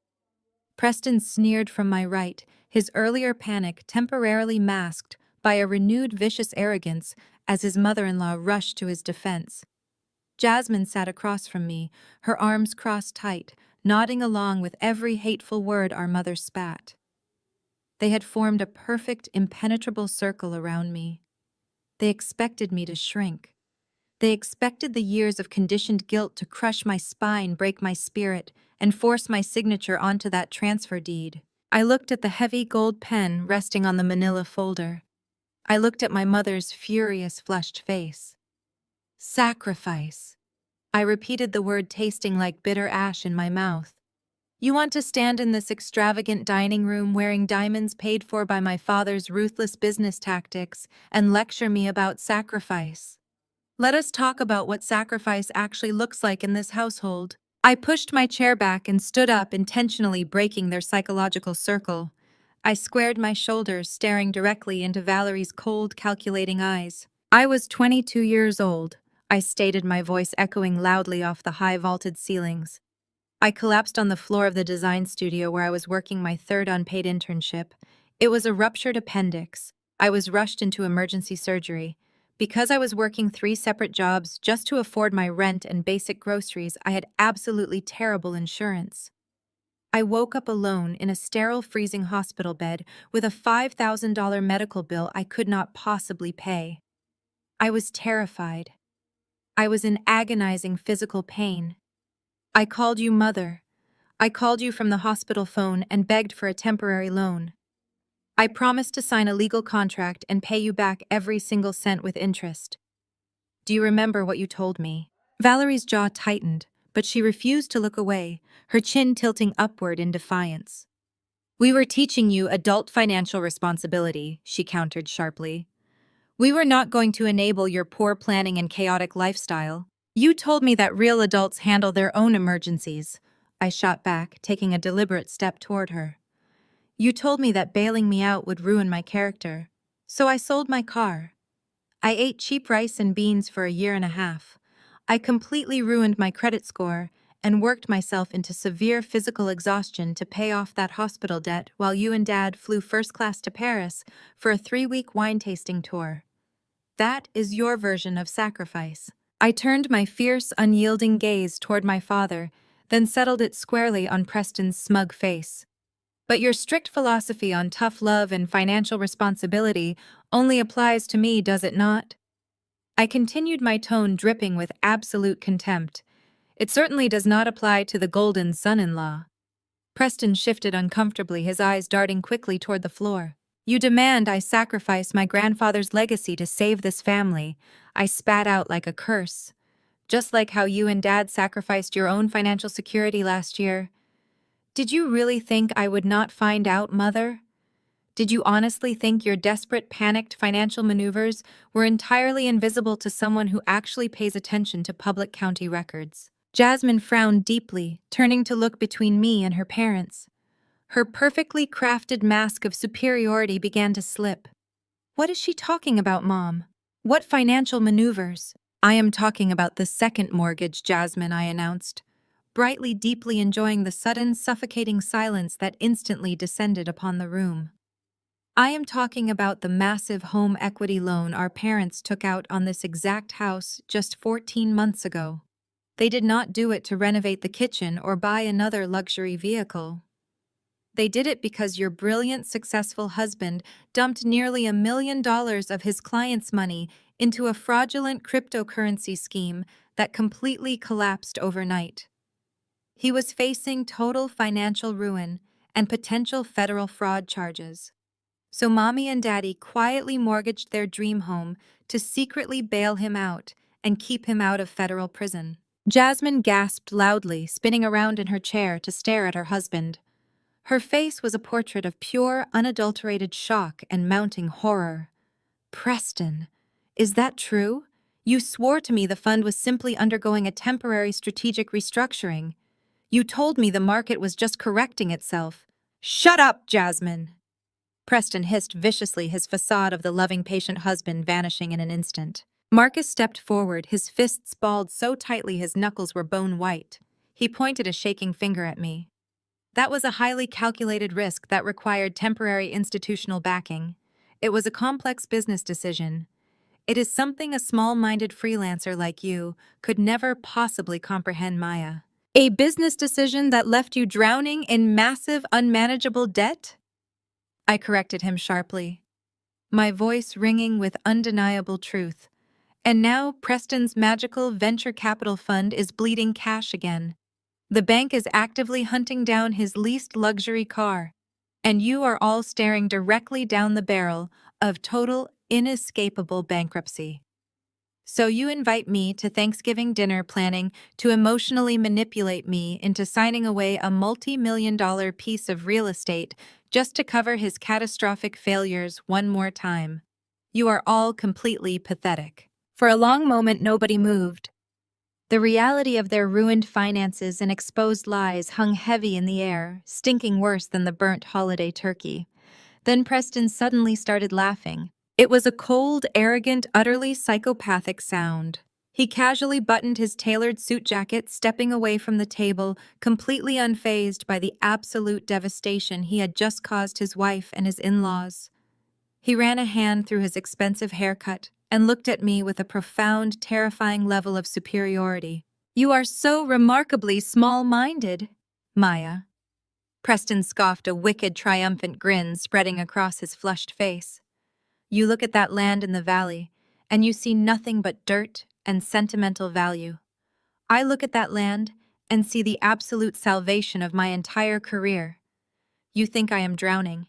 Preston sneered from my right, his earlier panic temporarily masked by a renewed vicious arrogance as his mother-in-law rushed to his defense. Jasmine sat across from me, her arms crossed tight, nodding along with every hateful word our mother spat. They had formed a perfect, impenetrable circle around me. They expected me to shrink. They expected the years of conditioned guilt to crush my spine, break my spirit, and force my signature onto that transfer deed. I looked at the heavy gold pen resting on the manila folder. I looked at my mother's furious, flushed face. "Sacrifice." I repeated the word, tasting like bitter ash in my mouth. "You want to stand in this extravagant dining room wearing diamonds paid for by my father's ruthless business tactics and lecture me about sacrifice. Let us talk about what sacrifice actually looks like in this household." I pushed my chair back and stood up, intentionally breaking their psychological circle. I squared my shoulders, staring directly into Valerie's cold, calculating eyes. I was 22 years old, I stated, my voice echoing loudly off the high vaulted ceilings. I collapsed on the floor of the design studio where I was working my third unpaid internship. It was a ruptured appendix. I was rushed into emergency surgery. Because I was working 3 separate jobs just to afford my rent and basic groceries, I had absolutely terrible insurance. I woke up alone in a sterile, freezing hospital bed with a $5,000 medical bill I could not possibly pay. I was terrified. I was in agonizing physical pain. I called you mother. I called you from the hospital phone and begged for a temporary loan. I promised to sign a legal contract and pay you back every single cent with interest. Do you remember what you told me? Valerie's jaw tightened, but she refused to look away, her chin tilting upward in defiance. We were teaching you adult financial responsibility, she countered sharply. We were not going to enable your poor planning and chaotic lifestyle. You told me that real adults handle their own emergencies. I shot back, taking a deliberate step toward her. You told me that bailing me out would ruin my character. So I sold my car. I ate cheap rice and beans for a year and a half. I completely ruined my credit score and worked myself into severe physical exhaustion to pay off that hospital debt while you and Dad flew first class to Paris for a 3-week wine tasting tour. That is your version of sacrifice. I turned my fierce, unyielding gaze toward my father, then settled it squarely on Preston's smug face. But your strict philosophy on tough love and financial responsibility only applies to me, does it not? I continued, my tone dripping with absolute contempt. It certainly does not apply to the golden son-in-law. Preston shifted uncomfortably, his eyes darting quickly toward the floor. You demand I sacrifice my grandfather's legacy to save this family. I spat out like a curse. Just like how you and Dad sacrificed your own financial security last year. Did you really think I would not find out, Mother? Did you honestly think your desperate, panicked financial maneuvers were entirely invisible to someone who actually pays attention to public county records? Jasmine frowned deeply, turning to look between me and her parents. Her perfectly crafted mask of superiority began to slip. What is she talking about, Mom? What financial maneuvers? I am talking about the second mortgage, Jasmine, I announced, brightly, deeply enjoying the sudden, suffocating silence that instantly descended upon the room. I am talking about the massive home equity loan our parents took out on this exact house just 14 months ago. They did not do it to renovate the kitchen or buy another luxury vehicle. They did it because your brilliant, successful husband dumped nearly $1 million of his client's money into a fraudulent cryptocurrency scheme that completely collapsed overnight. He was facing total financial ruin and potential federal fraud charges. So Mommy and Daddy quietly mortgaged their dream home to secretly bail him out and keep him out of federal prison. Jasmine gasped loudly, spinning around in her chair to stare at her husband. Her face was a portrait of pure, unadulterated shock and mounting horror. Preston, is that true? You swore to me the fund was simply undergoing a temporary strategic restructuring. You told me the market was just correcting itself. Shut up, Jasmine! Preston hissed viciously, his facade of the loving, patient husband vanishing in an instant. Marcus stepped forward, his fists balled so tightly his knuckles were bone white. He pointed a shaking finger at me. That was a highly calculated risk that required temporary institutional backing. It was a complex business decision. It is something a small-minded freelancer like you could never possibly comprehend, Maya. A business decision that left you drowning in massive, unmanageable debt? I corrected him sharply, my voice ringing with undeniable truth. And now Preston's magical venture capital fund is bleeding cash again. The bank is actively hunting down his leased luxury car, and you are all staring directly down the barrel of total, inescapable bankruptcy. So you invite me to Thanksgiving dinner planning to emotionally manipulate me into signing away a multi-million-dollar piece of real estate just to cover his catastrophic failures one more time. You are all completely pathetic. For a long moment, nobody moved. The reality of their ruined finances and exposed lies hung heavy in the air, stinking worse than the burnt holiday turkey. Then Preston suddenly started laughing. It was a cold, arrogant, utterly psychopathic sound. He casually buttoned his tailored suit jacket, stepping away from the table, completely unfazed by the absolute devastation he had just caused his wife and his in-laws. He ran a hand through his expensive haircut and looked at me with a profound, terrifying level of superiority. "You are so remarkably small-minded, Maya." Preston scoffed, a wicked, triumphant grin spreading across his flushed face. "You look at that land in the valley, and you see nothing but dirt and sentimental value. I look at that land and see the absolute salvation of my entire career. You think I am drowning.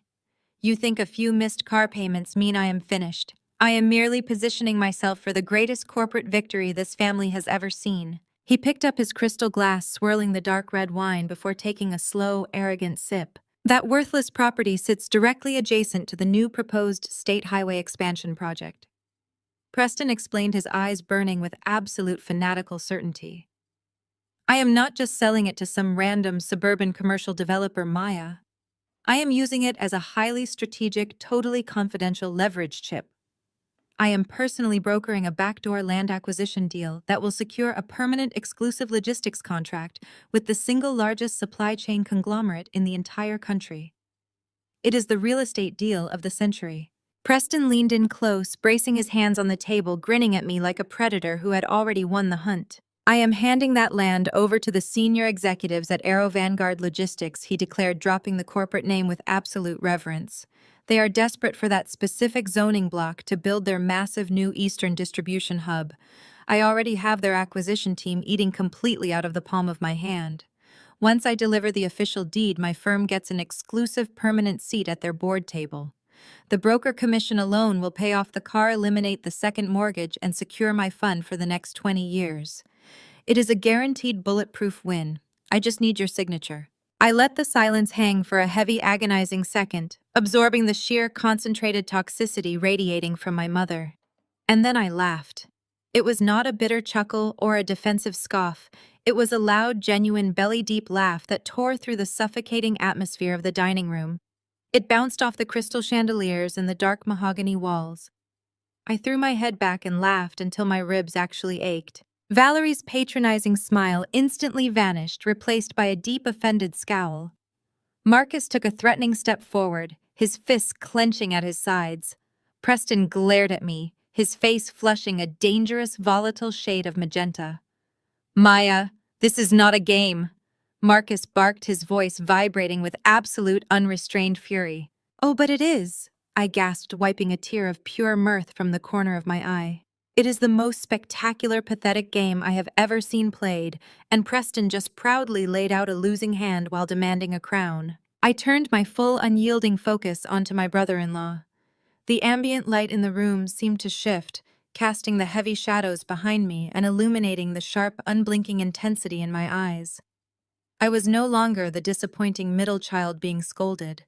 You think a few missed car payments mean I am finished. I am merely positioning myself for the greatest corporate victory this family has ever seen." He picked up his crystal glass, swirling the dark red wine before taking a slow, arrogant sip. "That worthless property sits directly adjacent to the new proposed state highway expansion project." Preston explained, his eyes burning with absolute fanatical certainty. "I am not just selling it to some random suburban commercial developer, Maya. I am using it as a highly strategic, totally confidential leverage chip. I am personally brokering a backdoor land acquisition deal that will secure a permanent exclusive logistics contract with the single largest supply chain conglomerate in the entire country. It is the real estate deal of the century." Preston leaned in close, bracing his hands on the table, grinning at me like a predator who had already won the hunt. "I am handing that land over to the senior executives at Aero Vanguard Logistics," he declared, dropping the corporate name with absolute reverence. "They are desperate for that specific zoning block to build their massive new Eastern distribution hub. I already have their acquisition team eating completely out of the palm of my hand. Once I deliver the official deed, my firm gets an exclusive permanent seat at their board table. The broker commission alone will pay off the car, eliminate the second mortgage, and secure my fund for the next 20 years. It is a guaranteed bulletproof win. I just need your signature." I let the silence hang for a heavy, agonizing second, absorbing the sheer, concentrated toxicity radiating from my mother. And then I laughed. It was not a bitter chuckle or a defensive scoff. It was a loud, genuine, belly-deep laugh that tore through the suffocating atmosphere of the dining room. It bounced off the crystal chandeliers and the dark mahogany walls. I threw my head back and laughed until my ribs actually ached. Valerie's patronizing smile instantly vanished, replaced by a deep, offended scowl. Marcus took a threatening step forward, his fists clenching at his sides. Preston glared at me, his face flushing a dangerous, volatile shade of magenta. "Maya, this is not a game." Marcus barked, his voice vibrating with absolute, unrestrained fury. "Oh, but it is," I gasped, wiping a tear of pure mirth from the corner of my eye. "It is the most spectacular, pathetic game I have ever seen played," and Preston just proudly laid out a losing hand while demanding a crown. I turned my full, unyielding focus onto my brother-in-law. The ambient light in the room seemed to shift, casting the heavy shadows behind me and illuminating the sharp, unblinking intensity in my eyes. I was no longer the disappointing middle child being scolded.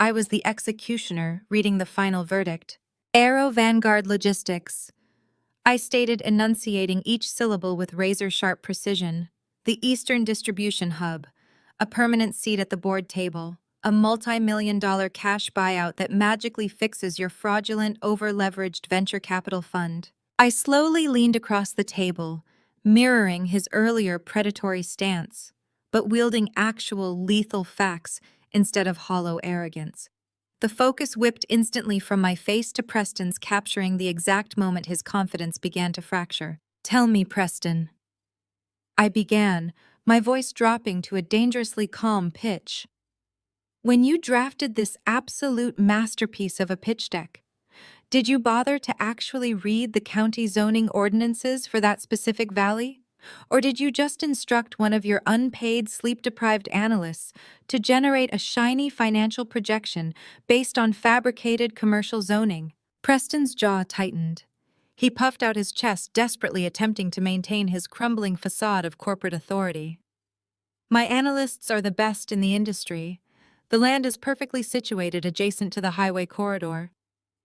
I was the executioner reading the final verdict. "Aero Vanguard Logistics," I stated, enunciating each syllable with razor-sharp precision. "The Eastern Distribution Hub, a permanent seat at the board table, a multi-million-dollar cash buyout that magically fixes your fraudulent, over-leveraged venture capital fund." I slowly leaned across the table, mirroring his earlier predatory stance, but wielding actual lethal facts instead of hollow arrogance. The focus whipped instantly from my face to Preston's, capturing the exact moment his confidence began to fracture. "Tell me, Preston," I began, my voice dropping to a dangerously calm pitch. "When you drafted this absolute masterpiece of a pitch deck, did you bother to actually read the county zoning ordinances for that specific valley? Or did you just instruct one of your unpaid, sleep-deprived analysts to generate a shiny financial projection based on fabricated commercial zoning?" Preston's jaw tightened. He puffed out his chest, desperately attempting to maintain his crumbling facade of corporate authority. "My analysts are the best in the industry. The land is perfectly situated adjacent to the highway corridor.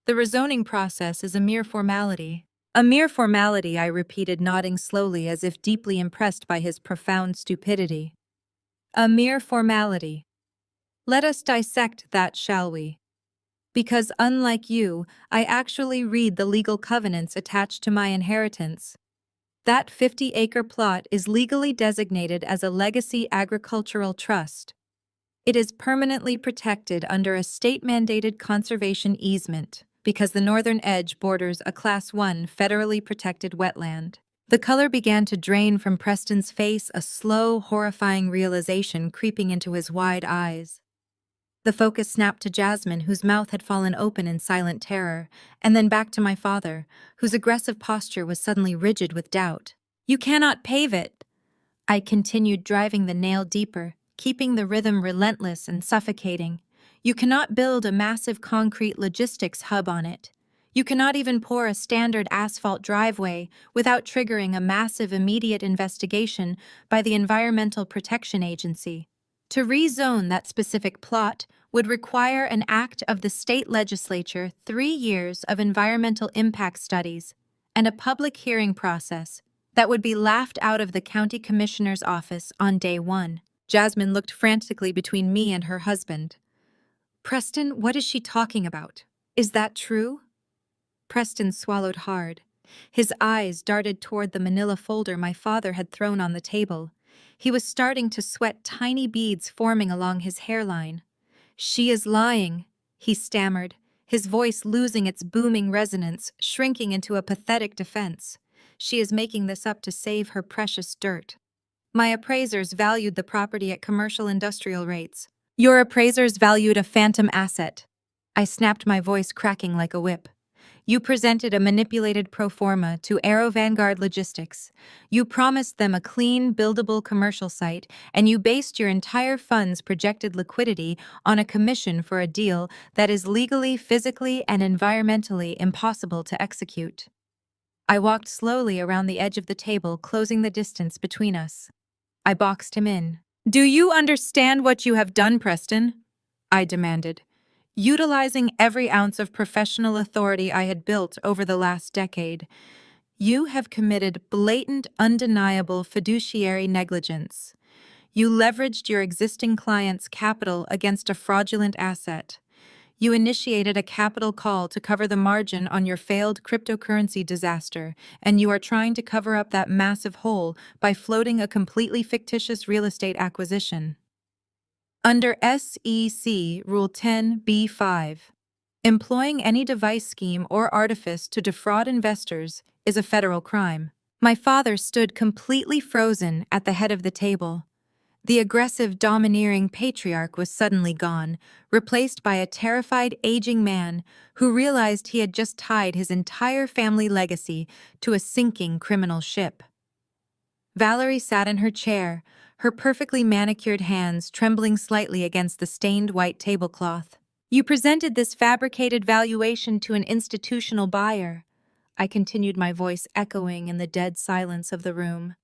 The rezoning process is a mere formality." "A mere formality," I repeated, nodding slowly as if deeply impressed by his profound stupidity. "A mere formality. Let us dissect that, shall we? Because unlike you, I actually read the legal covenants attached to my inheritance." That 50-acre plot is legally designated as a legacy agricultural trust. It is permanently protected under a state-mandated conservation easement because the northern edge borders a Class 1 federally protected wetland. The color began to drain from Preston's face, a slow, horrifying realization creeping into his wide eyes. The focus snapped to Jasmine, whose mouth had fallen open in silent terror, and then back to my father, whose aggressive posture was suddenly rigid with doubt. "You cannot pave it!" I continued, driving the nail deeper, keeping the rhythm relentless and suffocating. "You cannot build a massive concrete logistics hub on it. You cannot even pour a standard asphalt driveway without triggering a massive immediate investigation by the Environmental Protection Agency. To rezone that specific plot would require an act of the state legislature, 3 years of environmental impact studies, and a public hearing process that would be laughed out of the county commissioner's office on day 1. Jasmine looked frantically between me and her husband. "Preston, what is she talking about? Is that true?" Preston swallowed hard. His eyes darted toward the manila folder my father had thrown on the table. He was starting to sweat, tiny beads forming along his hairline. "She is lying," he stammered, his voice losing its booming resonance, shrinking into a pathetic defense. "She is making this up to save her precious dirt. My appraisers valued the property at commercial industrial rates. Your appraisers valued a phantom asset." I snapped, my voice cracking like a whip. "You presented a manipulated pro forma to Aero Vanguard Logistics. You promised them a clean, buildable commercial site, and you based your entire fund's projected liquidity on a commission for a deal that is legally, physically, and environmentally impossible to execute." I walked slowly around the edge of the table, closing the distance between us. I boxed him in. "Do you understand what you have done, Preston?" I demanded. Utilizing every ounce of professional authority I had built over the last decade, you have committed blatant, undeniable fiduciary negligence. You leveraged your existing client's capital against a fraudulent asset. You initiated a capital call to cover the margin on your failed cryptocurrency disaster, and you are trying to cover up that massive hole by floating a completely fictitious real estate acquisition. Under SEC Rule 10b-5, employing any device, scheme, or artifice to defraud investors is a federal crime. My father stood completely frozen at the head of the table. The aggressive, domineering patriarch was suddenly gone, replaced by a terrified, aging man who realized he had just tied his entire family legacy to a sinking criminal ship. Valerie sat in her chair, her perfectly manicured hands trembling slightly against the stained white tablecloth. "You presented this fabricated valuation to an institutional buyer," I continued, my voice echoing in the dead silence of the room.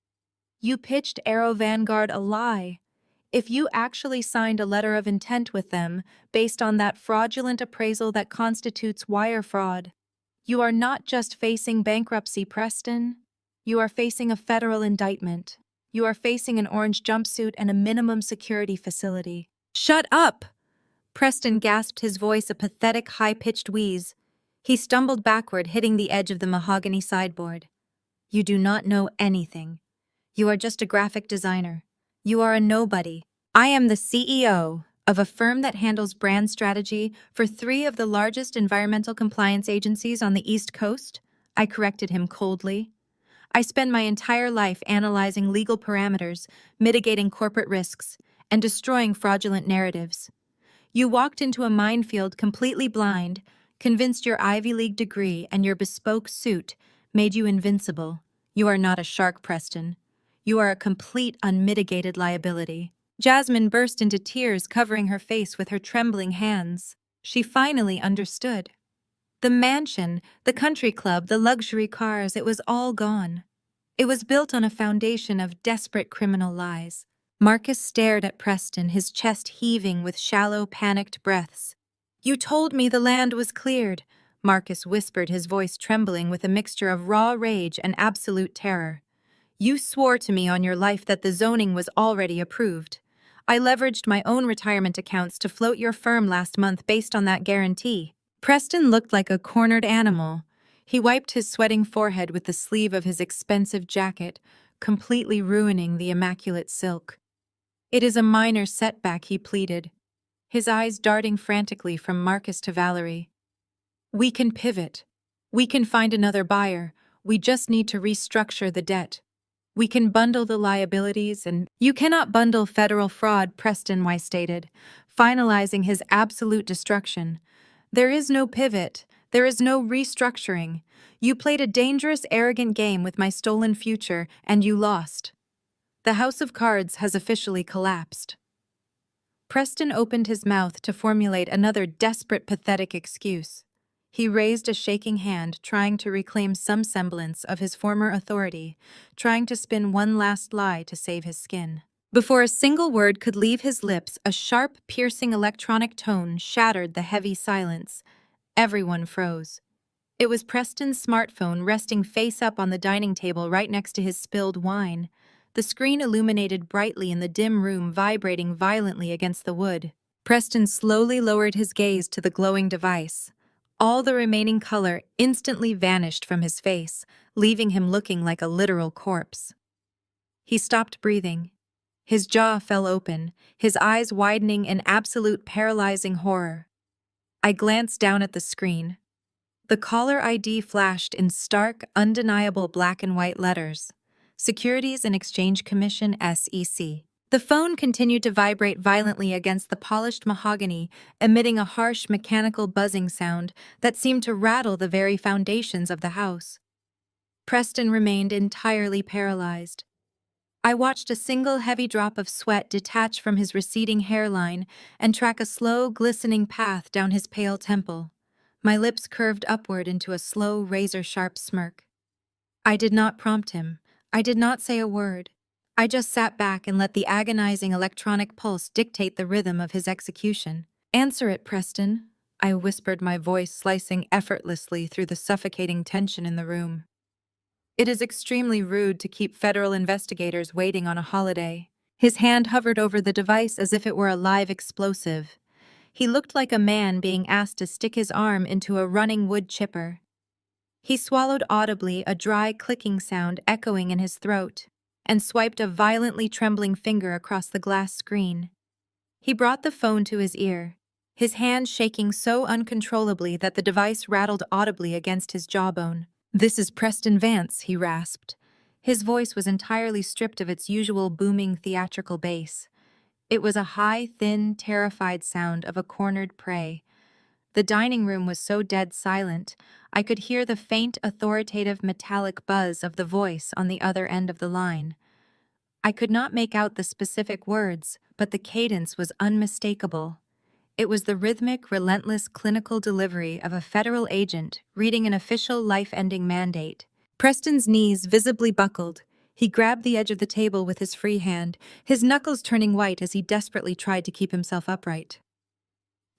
"You pitched Aero Vanguard a lie. If you actually signed a letter of intent with them based on that fraudulent appraisal that constitutes wire fraud, you are not just facing bankruptcy, Preston. You are facing a federal indictment. You are facing an orange jumpsuit and a minimum security facility." "Shut up!" Preston gasped, his voice a pathetic, high-pitched wheeze. He stumbled backward, hitting the edge of the mahogany sideboard. "You do not know anything. You are just a graphic designer. You are a nobody. I am the CEO of a firm that handles brand strategy for 3 of the largest environmental compliance agencies on the East Coast," I corrected him coldly. "I spend my entire life analyzing legal parameters, mitigating corporate risks, and destroying fraudulent narratives. You walked into a minefield completely blind, convinced your Ivy League degree and your bespoke suit made you invincible. You are not a shark, Preston. You are a complete, unmitigated liability." Jasmine burst into tears, covering her face with her trembling hands. She finally understood. The mansion, the country club, the luxury cars, it was all gone. It was built on a foundation of desperate criminal lies. Marcus stared at Preston, his chest heaving with shallow, panicked breaths. "You told me the land was cleared," Marcus whispered, his voice trembling with a mixture of raw rage and absolute terror. "You swore to me on your life that the zoning was already approved. I leveraged my own retirement accounts to float your firm last month based on that guarantee." Preston looked like a cornered animal. He wiped his sweating forehead with the sleeve of his expensive jacket, completely ruining the immaculate silk. "It is a minor setback," he pleaded, his eyes darting frantically from Marcus to Valerie. "We can pivot. We can find another buyer. We just need to restructure the debt. We can bundle the liabilities and—" "You cannot bundle federal fraud," Preston Weiss stated, finalizing his absolute destruction. "There is no pivot. There is no restructuring. You played a dangerous, arrogant game with my stolen future, and you lost. The house of cards has officially collapsed." Preston opened his mouth to formulate another desperate, pathetic excuse. He raised a shaking hand, trying to reclaim some semblance of his former authority, trying to spin one last lie to save his skin. Before a single word could leave his lips, a sharp, piercing electronic tone shattered the heavy silence. Everyone froze. It was Preston's smartphone resting face up on the dining table right next to his spilled wine. The screen illuminated brightly in the dim room, vibrating violently against the wood. Preston slowly lowered his gaze to the glowing device. All the remaining color instantly vanished from his face, leaving him looking like a literal corpse. He stopped breathing. His jaw fell open, his eyes widening in absolute paralyzing horror. I glanced down at the screen. The caller ID flashed in stark, undeniable black and white letters. Securities and Exchange Commission, SEC. The phone continued to vibrate violently against the polished mahogany, emitting a harsh, mechanical buzzing sound that seemed to rattle the very foundations of the house. Preston remained entirely paralyzed. I watched a single heavy drop of sweat detach from his receding hairline and track a slow, glistening path down his pale temple. My lips curved upward into a slow, razor-sharp smirk. I did not prompt him. I did not say a word. I just sat back and let the agonizing electronic pulse dictate the rhythm of his execution. "Answer it, Preston," I whispered, my voice slicing effortlessly through the suffocating tension in the room. "It is extremely rude to keep federal investigators waiting on a holiday." His hand hovered over the device as if it were a live explosive. He looked like a man being asked to stick his arm into a running wood chipper. He swallowed audibly, a dry clicking sound echoing in his throat, and swiped a violently trembling finger across the glass screen. He brought the phone to his ear, his hand shaking so uncontrollably that the device rattled audibly against his jawbone. "This is Preston Vance," he rasped. His voice was entirely stripped of its usual booming theatrical bass. It was a high, thin, terrified sound of a cornered prey. The dining room was so dead silent, I could hear the faint, authoritative, metallic buzz of the voice on the other end of the line. I could not make out the specific words, but the cadence was unmistakable. It was the rhythmic, relentless, clinical delivery of a federal agent reading an official life-ending mandate. Preston's knees visibly buckled. He grabbed the edge of the table with his free hand, his knuckles turning white as he desperately tried to keep himself upright.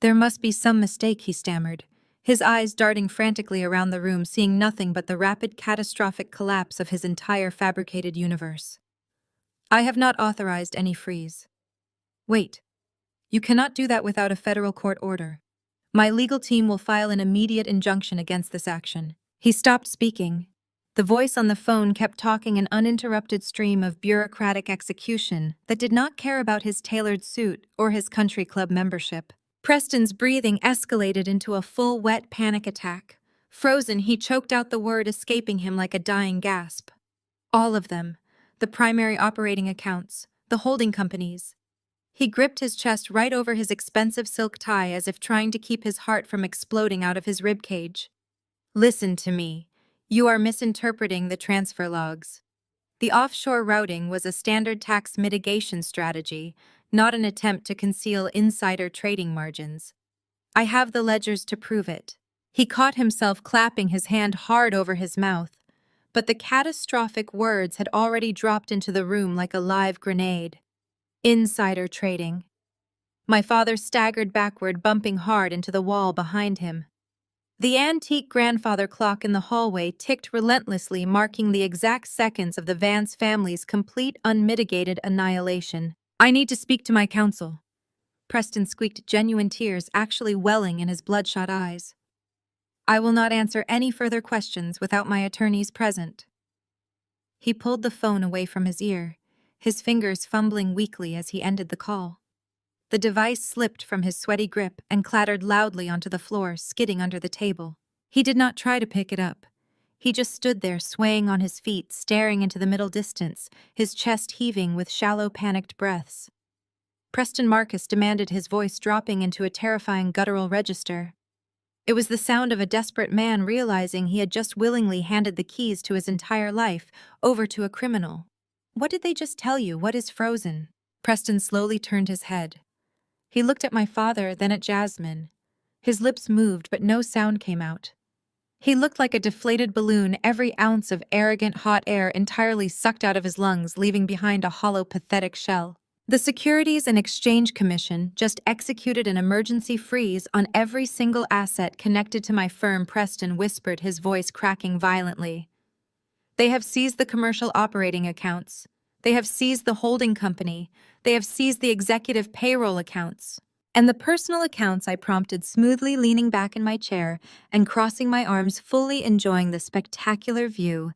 "There must be some mistake," he stammered, his eyes darting frantically around the room, seeing nothing but the rapid, catastrophic collapse of his entire fabricated universe. "I have not authorized any freeze." "Wait. You cannot do that without a federal court order. My legal team will file an immediate injunction against this action." He stopped speaking. The voice on the phone kept talking, an uninterrupted stream of bureaucratic execution that did not care about his tailored suit or his country club membership. Preston's breathing escalated into a full, wet panic attack. Frozen, he choked out the word, escaping him like a dying gasp. "All of them. The primary operating accounts. The holding companies." He gripped his chest right over his expensive silk tie as if trying to keep his heart from exploding out of his ribcage. "Listen to me. You are misinterpreting the transfer logs. The offshore routing was a standard tax mitigation strategy, not an attempt to conceal insider trading margins. I have the ledgers to prove it." He caught himself clapping his hand hard over his mouth, but the catastrophic words had already dropped into the room like a live grenade. Insider trading. My father staggered backward, bumping hard into the wall behind him. The antique grandfather clock in the hallway ticked relentlessly, marking the exact seconds of the Vance family's complete, unmitigated annihilation. "I need to speak to my counsel." Preston squeaked, genuine tears actually welling in his bloodshot eyes. I will not answer any further questions without my attorneys present. He pulled the phone away from his ear, his fingers fumbling weakly as he ended the call. The device slipped from his sweaty grip and clattered loudly onto the floor, skidding under the table. He did not try to pick it up. He just stood there, swaying on his feet, staring into the middle distance, his chest heaving with shallow, panicked breaths. Preston Marcus demanded, his voice dropping into a terrifying guttural register. It was the sound of a desperate man realizing he had just willingly handed the keys to his entire life over to a criminal. What did they just tell you? What is frozen? Preston slowly turned his head. He looked at my father, then at Jasmine. His lips moved, but no sound came out. He looked like a deflated balloon, every ounce of arrogant hot air entirely sucked out of his lungs, leaving behind a hollow, pathetic shell. The Securities and Exchange Commission just executed an emergency freeze on every single asset connected to my firm, Preston whispered, his voice cracking violently. They have seized the commercial operating accounts. They have seized the holding company. They have seized the executive payroll accounts. And the personal accounts, I prompted, smoothly leaning back in my chair and crossing my arms, fully enjoying the spectacular view.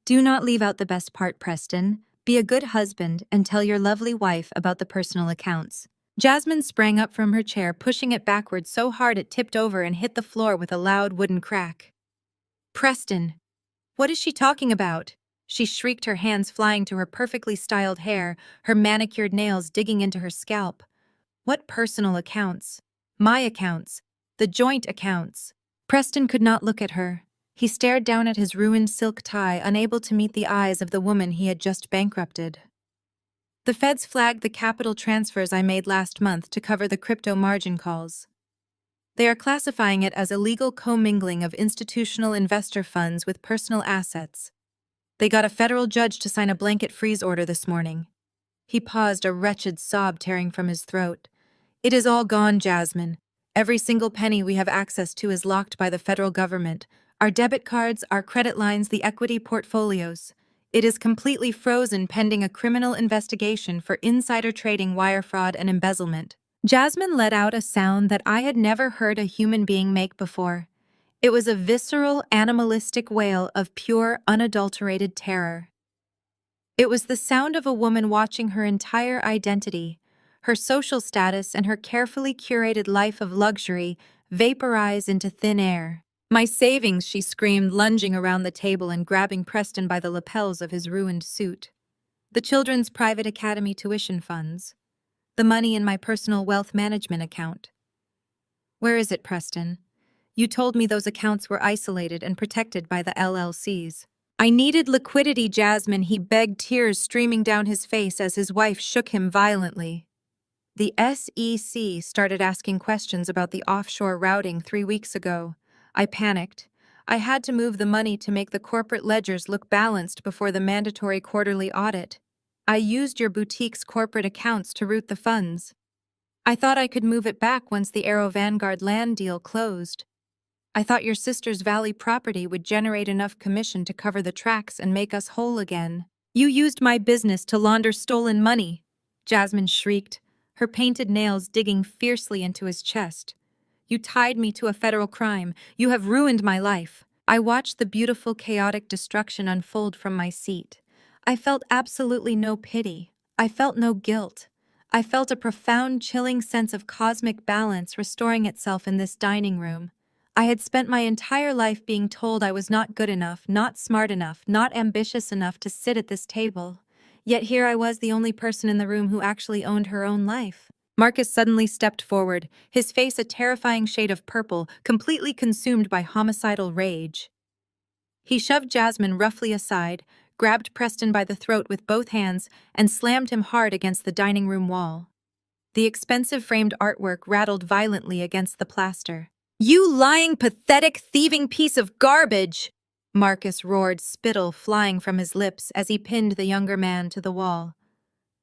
Do not leave out the best part, Preston. Be a good husband and tell your lovely wife about the personal accounts. Jasmine sprang up from her chair, pushing it backward so hard it tipped over and hit the floor with a loud wooden crack. Preston, what is she talking about? She shrieked, her hands flying to her perfectly styled hair, her manicured nails digging into her scalp. What personal accounts? My accounts. The joint accounts. Preston could not look at her. He stared down at his ruined silk tie, unable to meet the eyes of the woman he had just bankrupted. The feds flagged the capital transfers I made last month to cover the crypto margin calls. They are classifying it as illegal commingling of institutional investor funds with personal assets. They got a federal judge to sign a blanket freeze order this morning. He paused, a wretched sob tearing from his throat. It is all gone, Jasmine. Every single penny we have access to is locked by the federal government. Our debit cards, our credit lines, the equity portfolios. It is completely frozen pending a criminal investigation for insider trading, wire fraud, and embezzlement. Jasmine let out a sound that I had never heard a human being make before. It was a visceral, animalistic wail of pure, unadulterated terror. It was the sound of a woman watching her entire identity, her social status, and her carefully curated life of luxury vaporize into thin air. My savings, she screamed, lunging around the table and grabbing Preston by the lapels of his ruined suit. The children's private academy tuition funds. The money in my personal wealth management account. Where is it, Preston? You told me those accounts were isolated and protected by the LLCs. I needed liquidity, Jasmine, he begged, tears streaming down his face as his wife shook him violently. The SEC started asking questions about the offshore routing 3 weeks ago. I panicked. I had to move the money to make the corporate ledgers look balanced before the mandatory quarterly audit. I used your boutique's corporate accounts to route the funds. I thought I could move it back once the Aero Vanguard land deal closed. I thought your sister's Valley property would generate enough commission to cover the tracks and make us whole again. You used my business to launder stolen money, Jasmine shrieked, her painted nails digging fiercely into his chest. You tied me to a federal crime. You have ruined my life. I watched the beautiful, chaotic destruction unfold from my seat. I felt absolutely no pity. I felt no guilt. I felt a profound, chilling sense of cosmic balance restoring itself in this dining room. I had spent my entire life being told I was not good enough, not smart enough, not ambitious enough to sit at this table. Yet here I was, the only person in the room who actually owned her own life. Marcus suddenly stepped forward, his face a terrifying shade of purple, completely consumed by homicidal rage. He shoved Jasmine roughly aside, grabbed Preston by the throat with both hands, and slammed him hard against the dining room wall. The expensive framed artwork rattled violently against the plaster. You lying, pathetic, thieving piece of garbage! Marcus roared, spittle flying from his lips as he pinned the younger man to the wall.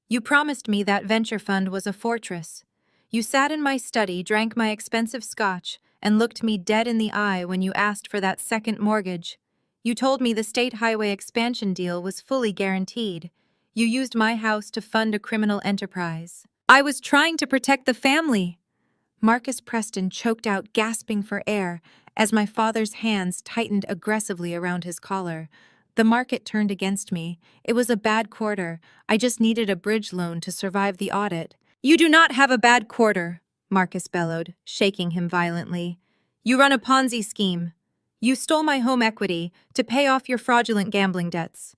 You promised me that venture fund was a fortress. You sat in my study, drank my expensive scotch, and looked me dead in the eye when you asked for that second mortgage. You told me the state highway expansion deal was fully guaranteed. You used my house to fund a criminal enterprise. I was trying to protect the family. Marcus Preston choked out, gasping for air, as my father's hands tightened aggressively around his collar. The market turned against me. It was a bad quarter. I just needed a bridge loan to survive the audit. "You do not have a bad quarter," Marcus bellowed, shaking him violently. "You run a Ponzi scheme. You stole my home equity to pay off your fraudulent gambling debts.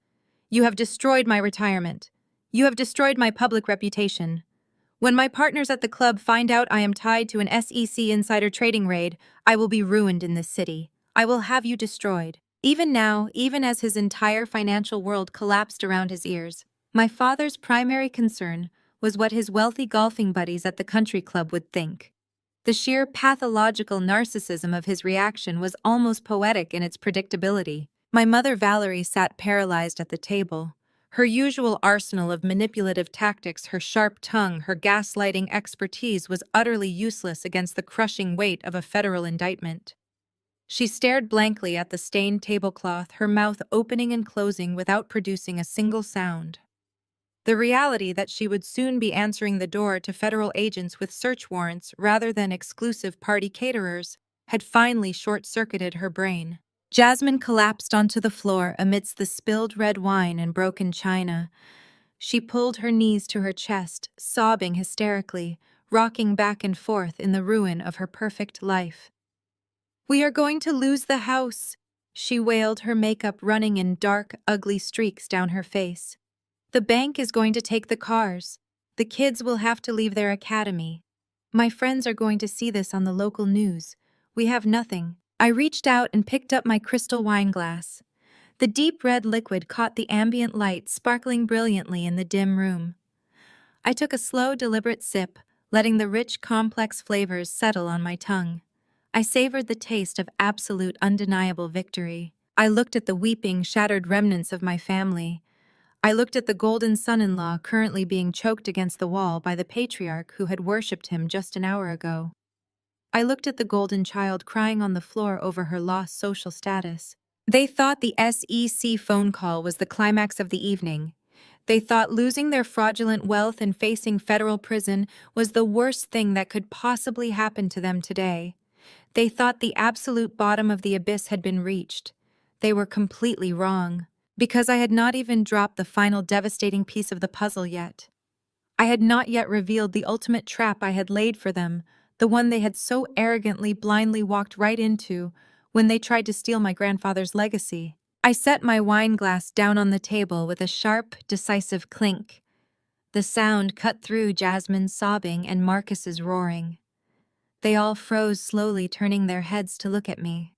You have destroyed my retirement. You have destroyed my public reputation. When my partners at the club find out I am tied to an SEC insider trading raid, I will be ruined in this city. I will have you destroyed." Even now, even as his entire financial world collapsed around his ears, my father's primary concern was what his wealthy golfing buddies at the country club would think. The sheer pathological narcissism of his reaction was almost poetic in its predictability. My mother Valerie sat paralyzed at the table. Her usual arsenal of manipulative tactics, her sharp tongue, her gaslighting expertise was utterly useless against the crushing weight of a federal indictment. She stared blankly at the stained tablecloth, her mouth opening and closing without producing a single sound. The reality that she would soon be answering the door to federal agents with search warrants rather than exclusive party caterers had finally short-circuited her brain. Jasmine collapsed onto the floor amidst the spilled red wine and broken china. She pulled her knees to her chest, sobbing hysterically, rocking back and forth in the ruin of her perfect life. "We are going to lose the house," she wailed, her makeup running in dark, ugly streaks down her face. "The bank is going to take the cars. The kids will have to leave their academy. My friends are going to see this on the local news. We have nothing." I reached out and picked up my crystal wine glass. The deep red liquid caught the ambient light, sparkling brilliantly in the dim room. I took a slow, deliberate sip, letting the rich, complex flavors settle on my tongue. I savored the taste of absolute, undeniable victory. I looked at the weeping, shattered remnants of my family. I looked at the golden son-in-law currently being choked against the wall by the patriarch who had worshipped him just an hour ago. I looked at the golden child crying on the floor over her lost social status. They thought the SEC phone call was the climax of the evening. They thought losing their fraudulent wealth and facing federal prison was the worst thing that could possibly happen to them today. They thought the absolute bottom of the abyss had been reached. They were completely wrong, because I had not even dropped the final devastating piece of the puzzle yet. I had not yet revealed the ultimate trap I had laid for them, the one they had so arrogantly, blindly walked right into when they tried to steal my grandfather's legacy. I set my wine glass down on the table with a sharp, decisive clink. The sound cut through Jasmine's sobbing and Marcus's roaring. They all froze, slowly turning their heads to look at me.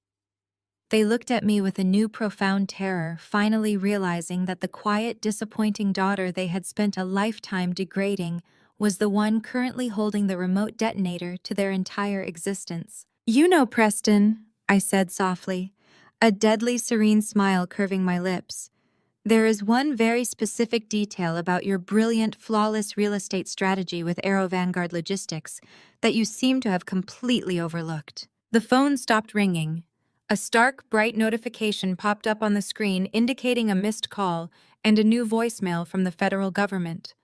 They looked at me with a new profound terror, finally realizing that the quiet, disappointing daughter they had spent a lifetime degrading was the one currently holding the remote detonator to their entire existence. "You know, Preston," I said softly, a deadly serene smile curving my lips. "There is one very specific detail about your brilliant, flawless real estate strategy with Aero Vanguard Logistics that you seem to have completely overlooked." The phone stopped ringing. A stark, bright notification popped up on the screen indicating a missed call and a new voicemail from the federal government.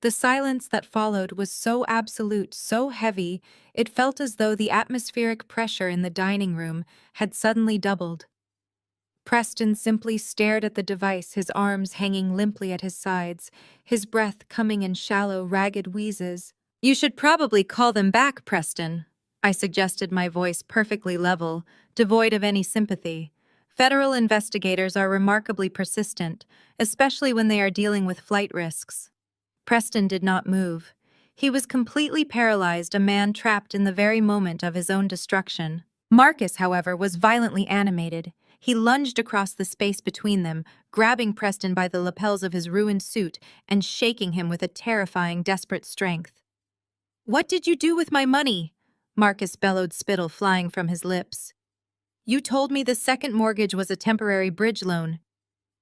The silence that followed was so absolute, so heavy, it felt as though the atmospheric pressure in the dining room had suddenly doubled. Preston simply stared at the device, his arms hanging limply at his sides, his breath coming in shallow, ragged wheezes. "You should probably call them back, Preston," I suggested, my voice perfectly level, devoid of any sympathy. Federal investigators are remarkably persistent, especially when they are dealing with flight risks. Preston did not move. He was completely paralyzed, a man trapped in the very moment of his own destruction. Marcus, however, was violently animated. He lunged across the space between them, grabbing Preston by the lapels of his ruined suit and shaking him with a terrifying, desperate strength. "What did you do with my money?" Marcus bellowed, spittle flying from his lips. "You told me the second mortgage was a temporary bridge loan.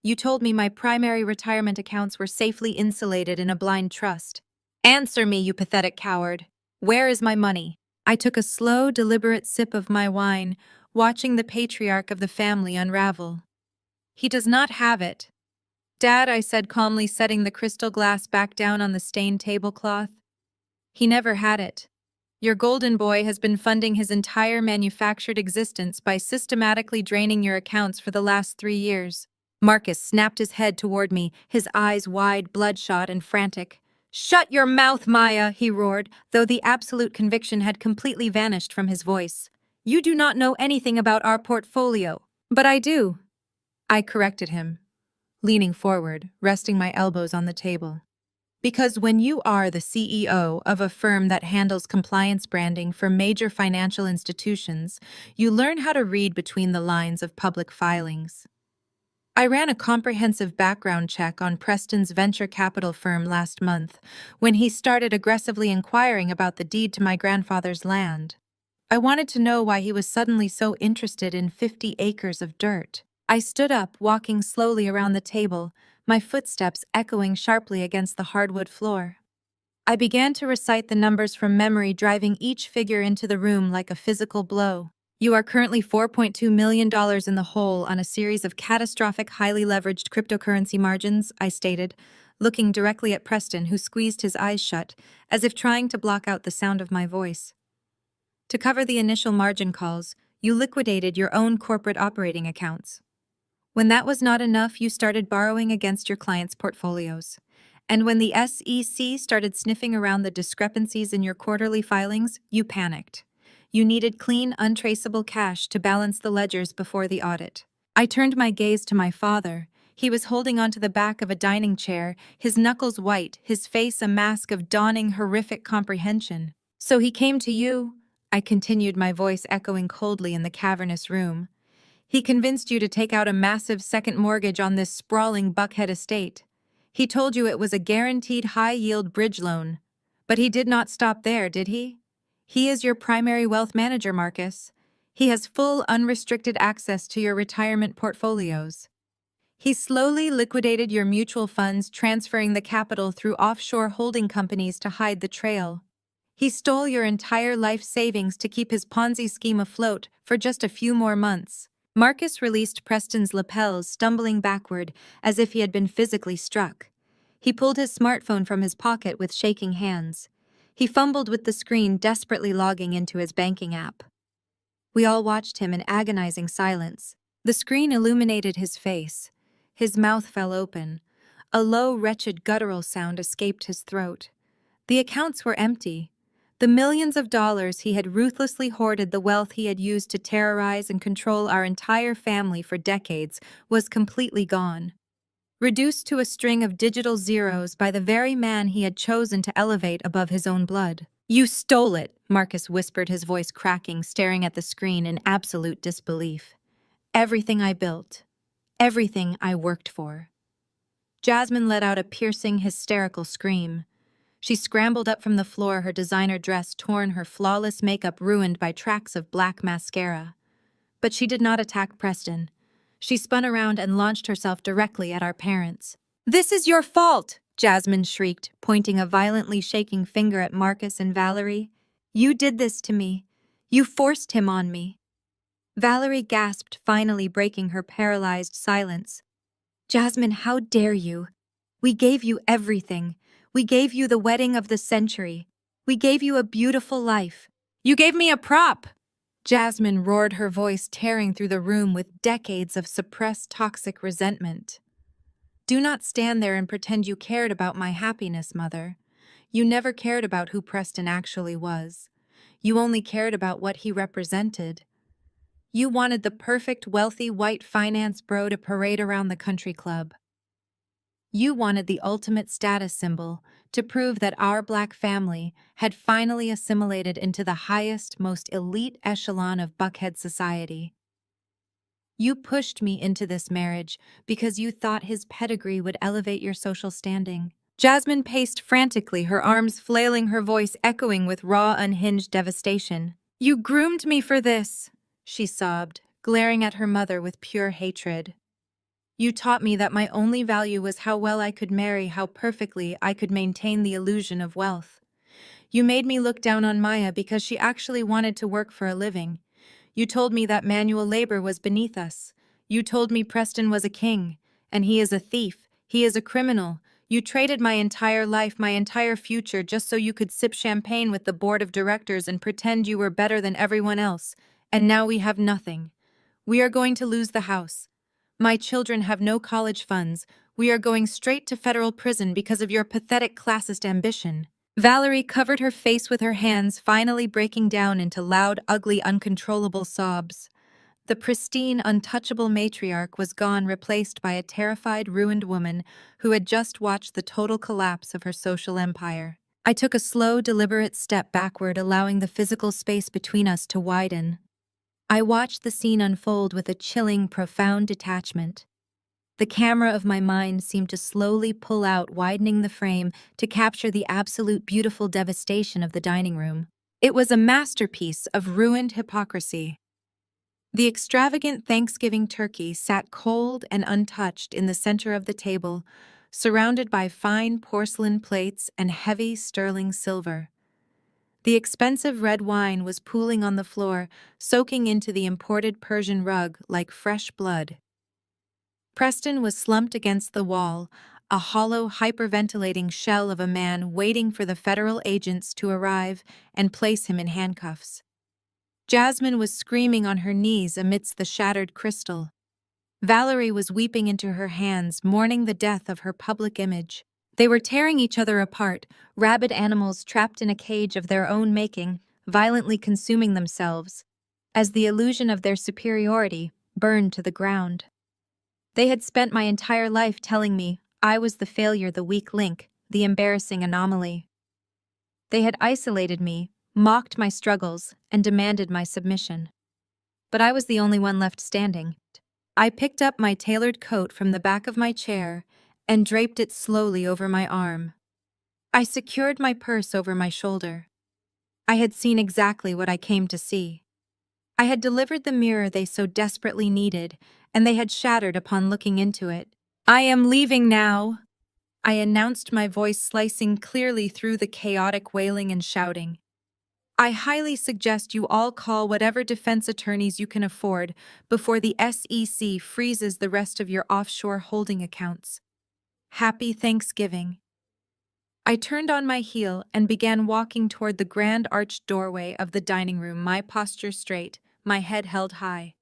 You told me my primary retirement accounts were safely insulated in a blind trust. Answer me, you pathetic coward. Where is my money?" I took a slow, deliberate sip of my wine, watching the patriarch of the family unravel. "He does not have it." "Dad," I said calmly, setting the crystal glass back down on the stained tablecloth. "He never had it. Your golden boy has been funding his entire manufactured existence by systematically draining your accounts for the last 3 years. Marcus snapped his head toward me, his eyes wide, bloodshot, and frantic. "Shut your mouth, Maya," he roared, though the absolute conviction had completely vanished from his voice. "You do not know anything about our portfolio." "But I do," I corrected him, leaning forward, resting my elbows on the table. "Because when you are the CEO of a firm that handles compliance branding for major financial institutions, you learn how to read between the lines of public filings. I ran a comprehensive background check on Preston's venture capital firm last month when he started aggressively inquiring about the deed to my grandfather's land. I wanted to know why he was suddenly so interested in 50 acres of dirt." I stood up, walking slowly around the table, my footsteps echoing sharply against the hardwood floor. I began to recite the numbers from memory, driving each figure into the room like a physical blow. "You are currently $4.2 million in the hole on a series of catastrophic, highly leveraged cryptocurrency margins," I stated, looking directly at Preston, who squeezed his eyes shut, as if trying to block out the sound of my voice. "To cover the initial margin calls, you liquidated your own corporate operating accounts. When that was not enough, you started borrowing against your clients' portfolios. And when the SEC started sniffing around the discrepancies in your quarterly filings, you panicked. You needed clean, untraceable cash to balance the ledgers before the audit." I turned my gaze to my father. He was holding onto the back of a dining chair, his knuckles white, his face a mask of dawning horrific comprehension. "So he came to you," I continued, my voice echoing coldly in the cavernous room. "He convinced you to take out a massive second mortgage on this sprawling Buckhead estate. He told you it was a guaranteed high-yield bridge loan. But he did not stop there, did he? He is your primary wealth manager, Marcus. He has full, unrestricted access to your retirement portfolios. He slowly liquidated your mutual funds, transferring the capital through offshore holding companies to hide the trail. He stole your entire life savings to keep his Ponzi scheme afloat for just a few more months." Marcus released Preston's lapels, stumbling backward as if he had been physically struck. He pulled his smartphone from his pocket with shaking hands. He fumbled with the screen, desperately logging into his banking app. We all watched him in agonizing silence. The screen illuminated his face. His mouth fell open. A low, wretched guttural sound escaped his throat. The accounts were empty. The millions of dollars he had ruthlessly hoarded, the wealth he had used to terrorize and control our entire family for decades, was completely gone. Reduced to a string of digital zeros by the very man he had chosen to elevate above his own blood. "You stole it," Marcus whispered, his voice cracking, staring at the screen in absolute disbelief. "Everything I built. Everything I worked for." Jasmine let out a piercing, hysterical scream. She scrambled up from the floor, her designer dress torn, her flawless makeup ruined by tracks of black mascara. But she did not attack Preston. She spun around and launched herself directly at our parents. "This is your fault!" Jasmine shrieked, pointing a violently shaking finger at Marcus and Valerie. "You did this to me. You forced him on me." Valerie gasped, finally breaking her paralyzed silence. "Jasmine, how dare you? We gave you everything. We gave you the wedding of the century. We gave you a beautiful life. You gave me a prop!" Jasmine roared, her voice tearing through the room with decades of suppressed toxic resentment. "Do not stand there and pretend you cared about my happiness, Mother. You never cared about who Preston actually was. You only cared about what he represented. You wanted the perfect, wealthy, white finance bro to parade around the country club. You wanted the ultimate status symbol to prove that our Black family had finally assimilated into the highest, most elite echelon of Buckhead society. You pushed me into this marriage because you thought his pedigree would elevate your social standing." Jasmine paced frantically, her arms flailing, her voice echoing with raw, unhinged devastation. "You groomed me for this," she sobbed, glaring at her mother with pure hatred. "You taught me that my only value was how well I could marry, how perfectly I could maintain the illusion of wealth. You made me look down on Maya because she actually wanted to work for a living. You told me that manual labor was beneath us. You told me Preston was a king, and he is a thief, he is a criminal. You traded my entire life, my entire future, just so you could sip champagne with the board of directors and pretend you were better than everyone else. And now we have nothing. We are going to lose the house. My children have no college funds. We are going straight to federal prison because of your pathetic classist ambition. Valerie covered her face with her hands, finally breaking down into loud, ugly, uncontrollable sobs. The pristine, untouchable matriarch was gone, replaced by a terrified, ruined woman who had just watched the total collapse of her social empire. I took a slow, deliberate step backward, allowing the physical space between us to widen. I watched the scene unfold with a chilling, profound detachment. The camera of my mind seemed to slowly pull out, widening the frame to capture the absolute beautiful devastation of the dining room. It was a masterpiece of ruined hypocrisy. The extravagant Thanksgiving turkey sat cold and untouched in the center of the table, surrounded by fine porcelain plates and heavy sterling silver. The expensive red wine was pooling on the floor, soaking into the imported Persian rug like fresh blood. Preston was slumped against the wall, a hollow, hyperventilating shell of a man waiting for the federal agents to arrive and place him in handcuffs. Jasmine was screaming on her knees amidst the shattered crystal. Valerie was weeping into her hands, mourning the death of her public image. They were tearing each other apart, rabid animals trapped in a cage of their own making, violently consuming themselves, as the illusion of their superiority burned to the ground. They had spent my entire life telling me I was the failure, the weak link, the embarrassing anomaly. They had isolated me, mocked my struggles, and demanded my submission. But I was the only one left standing. I picked up my tailored coat from the back of my chair and draped it slowly over my arm. I secured my purse over my shoulder. I had seen exactly what I came to see. I had delivered the mirror they so desperately needed, and they had shattered upon looking into it. "I am leaving now," I announced, my voice slicing clearly through the chaotic wailing and shouting. "I highly suggest you all call whatever defense attorneys you can afford before the SEC freezes the rest of your offshore holding accounts. Happy Thanksgiving." I turned on my heel and began walking toward the grand arched doorway of the dining room, my posture straight, my head held high.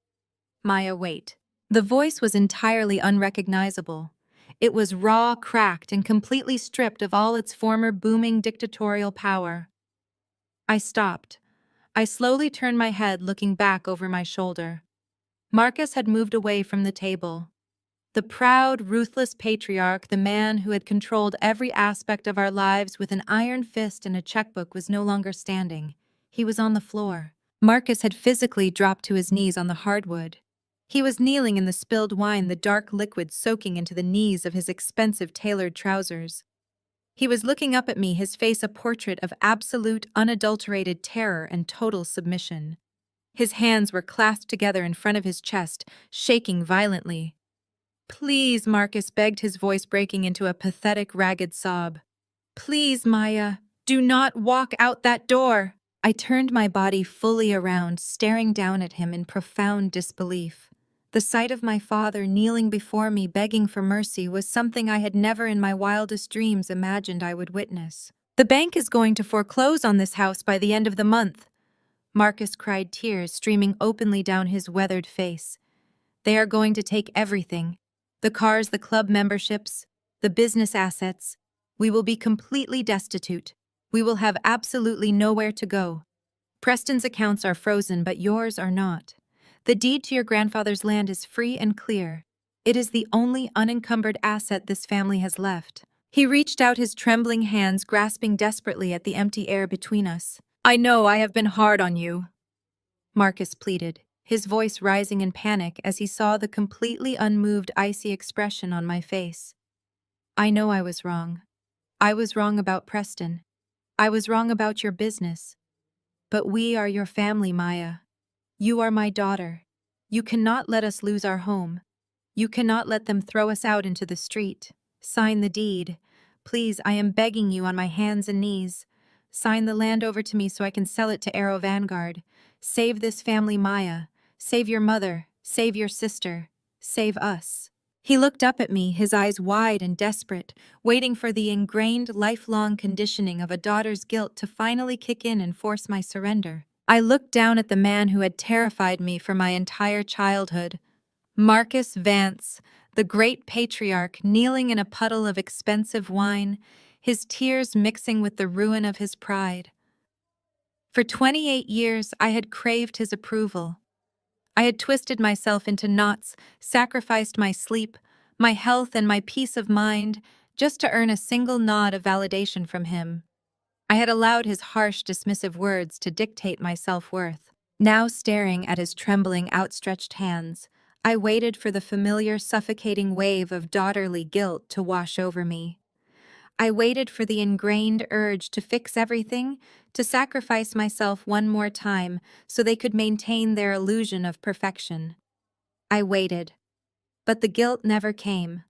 "Maya, wait." The voice was entirely unrecognizable. It was raw, cracked, and completely stripped of all its former booming dictatorial power. I stopped. I slowly turned my head, looking back over my shoulder. Marcus had moved away from the table. The proud, ruthless patriarch, the man who had controlled every aspect of our lives with an iron fist and a checkbook, was no longer standing. He was on the floor. Marcus had physically dropped to his knees on the hardwood. He was kneeling in the spilled wine, the dark liquid soaking into the knees of his expensive tailored trousers. He was looking up at me, his face a portrait of absolute, unadulterated terror and total submission. His hands were clasped together in front of his chest, shaking violently. "Please," Marcus begged, his voice breaking into a pathetic, ragged sob. "Please, Maya, do not walk out that door." I turned my body fully around, staring down at him in profound disbelief. The sight of my father kneeling before me, begging for mercy, was something I had never in my wildest dreams imagined I would witness. "The bank is going to foreclose on this house by the end of the month," Marcus cried, tears streaming openly down his weathered face. "They are going to take everything. The cars, the club memberships, the business assets. We will be completely destitute. We will have absolutely nowhere to go. Preston's accounts are frozen, but yours are not. The deed to your grandfather's land is free and clear. It is the only unencumbered asset this family has left." He reached out his trembling hands, grasping desperately at the empty air between us. "I know I have been hard on you," Marcus pleaded, his voice rising in panic as he saw the completely unmoved, icy expression on my face. "I know I was wrong. I was wrong about Preston. I was wrong about your business. But we are your family, Maya. You are my daughter. You cannot let us lose our home. You cannot let them throw us out into the street. Sign the deed. Please, I am begging you on my hands and knees. Sign the land over to me so I can sell it to Arrow Vanguard. Save this family, Maya. Save your mother. Save your sister. Save us." He looked up at me, his eyes wide and desperate, waiting for the ingrained lifelong conditioning of a daughter's guilt to finally kick in and force my surrender. I looked down at the man who had terrified me for my entire childhood. Marcus Vance, the great patriarch, kneeling in a puddle of expensive wine, his tears mixing with the ruin of his pride. For 28 years, I had craved his approval. I had twisted myself into knots, sacrificed my sleep, my health, and my peace of mind just to earn a single nod of validation from him. I had allowed his harsh, dismissive words to dictate my self-worth. Now, staring at his trembling, outstretched hands, I waited for the familiar, suffocating wave of daughterly guilt to wash over me. I waited for the ingrained urge to fix everything, to sacrifice myself one more time so they could maintain their illusion of perfection. I waited, but the guilt never came.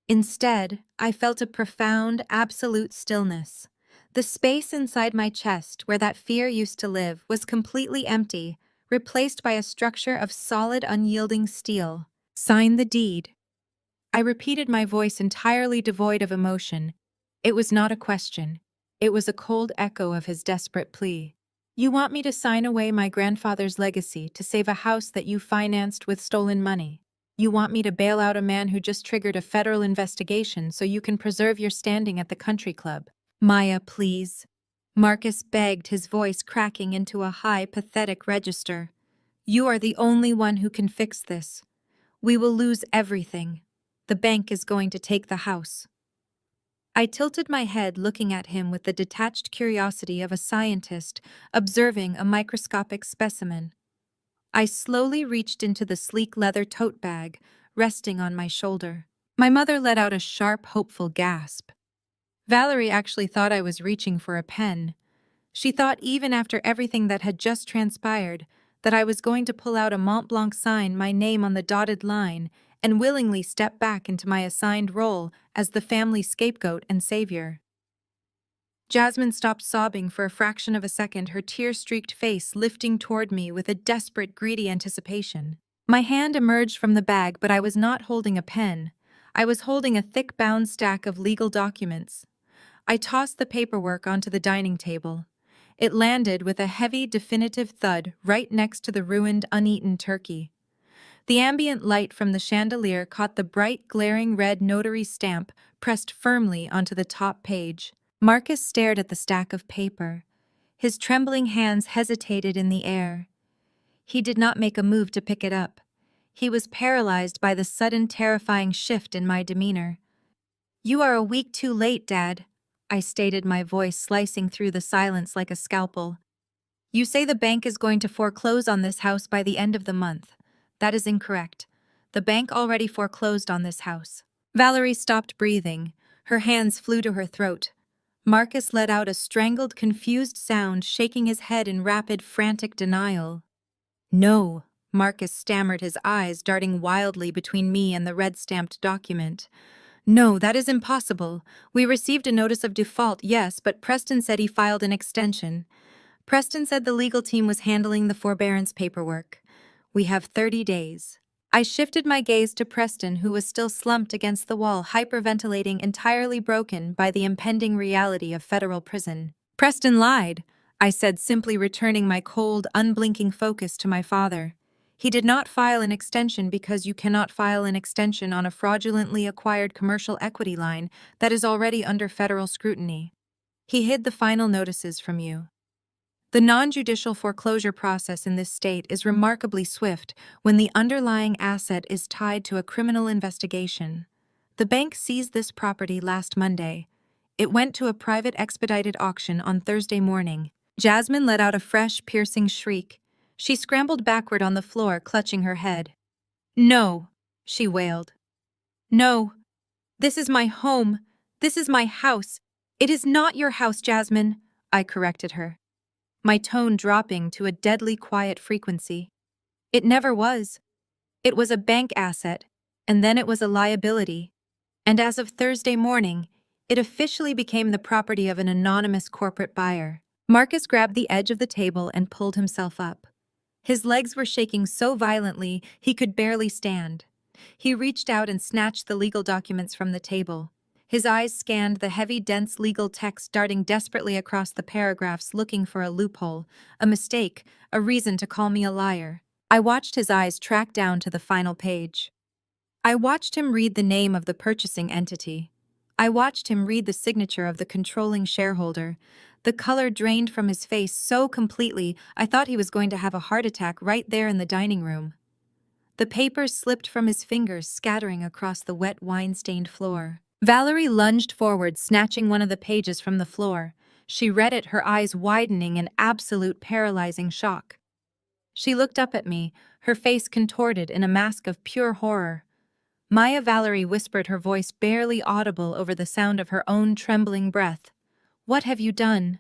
Instead, I felt a profound, absolute stillness. The space inside my chest where that fear used to live was completely empty, replaced by a structure of solid, unyielding steel. Sign the deed. I repeated, my voice entirely devoid of emotion. It was not a question. It was a cold echo of his desperate plea. You want me to sign away my grandfather's legacy to save a house that you financed with stolen money. You want me to bail out a man who just triggered a federal investigation so you can preserve your standing at the country club. Maya, please. Marcus begged, his voice cracking into a high, pathetic register. You are the only one who can fix this. We will lose everything. The bank is going to take the house. I tilted my head, looking at him with the detached curiosity of a scientist observing a microscopic specimen. I slowly reached into the sleek leather tote bag, resting on my shoulder. My mother let out a sharp, hopeful gasp. Valerie actually thought I was reaching for a pen. She thought, even after everything that had just transpired, that I was going to pull out a Mont Blanc sign, my name on the dotted line, and willingly step back into my assigned role as the family scapegoat and savior. Jasmine stopped sobbing for a fraction of a second, her tear-streaked face lifting toward me with a desperate, greedy anticipation. My hand emerged from the bag, but I was not holding a pen. I was holding a thick-bound stack of legal documents. I tossed the paperwork onto the dining table. It landed with a heavy, definitive thud right next to the ruined, uneaten turkey. The ambient light from the chandelier caught the bright, glaring red notary stamp pressed firmly onto the top page. Marcus stared at the stack of paper. His trembling hands hesitated in the air. He did not make a move to pick it up. He was paralyzed by the sudden, terrifying shift in my demeanor. You are a week too late, Dad, I stated, my voice slicing through the silence like a scalpel. You say the bank is going to foreclose on this house by the end of the month. That is incorrect. The bank already foreclosed on this house. Valerie stopped breathing. Her hands flew to her throat. Marcus let out a strangled, confused sound, shaking his head in rapid, frantic denial. No, Marcus stammered, his eyes darting wildly between me and the red-stamped document. No, that is impossible. We received a notice of default, yes, but Preston said he filed an extension. Preston said the legal team was handling the forbearance paperwork. We have 30 days. I shifted my gaze to Preston, who was still slumped against the wall, hyperventilating, entirely broken by the impending reality of federal prison. Preston lied, I said, simply returning my cold, unblinking focus to my father. He did not file an extension because you cannot file an extension on a fraudulently acquired commercial equity line that is already under federal scrutiny. He hid the final notices from you. The non-judicial foreclosure process in this state is remarkably swift when the underlying asset is tied to a criminal investigation. The bank seized this property last Monday. It went to a private expedited auction on Thursday morning. Jasmine let out a fresh, piercing shriek. She scrambled backward on the floor, clutching her head. No, she wailed. No. This is my home. This is my house. It is not your house, Jasmine, I corrected her, my tone dropping to a deadly quiet frequency. It never was. It was a bank asset, and then it was a liability. And as of Thursday morning, it officially became the property of an anonymous corporate buyer. Marcus grabbed the edge of the table and pulled himself up. His legs were shaking so violently he could barely stand. He reached out and snatched the legal documents from the table. His eyes scanned the heavy, dense legal text, darting desperately across the paragraphs, looking for a loophole, a mistake, a reason to call me a liar. I watched his eyes track down to the final page. I watched him read the name of the purchasing entity. I watched him read the signature of the controlling shareholder. The color drained from his face so completely, I thought he was going to have a heart attack right there in the dining room. The papers slipped from his fingers, scattering across the wet, wine-stained floor. Valerie lunged forward, snatching one of the pages from the floor. She read it, her eyes widening in absolute paralyzing shock. She looked up at me, her face contorted in a mask of pure horror. Maya Valerie whispered, her voice barely audible over the sound of her own trembling breath. "What have you done?"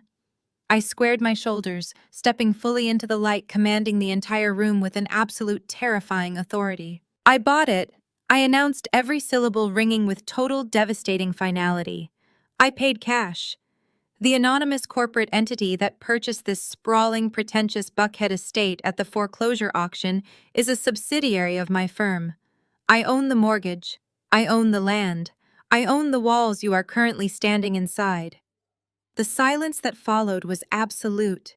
I squared my shoulders, stepping fully into the light, commanding the entire room with an absolute terrifying authority. "I bought it," I announced, every syllable ringing with total devastating finality. "I paid cash. The anonymous corporate entity that purchased this sprawling, pretentious Buckhead estate at the foreclosure auction is a subsidiary of my firm. I own the mortgage. I own the land. I own the walls you are currently standing inside." The silence that followed was absolute.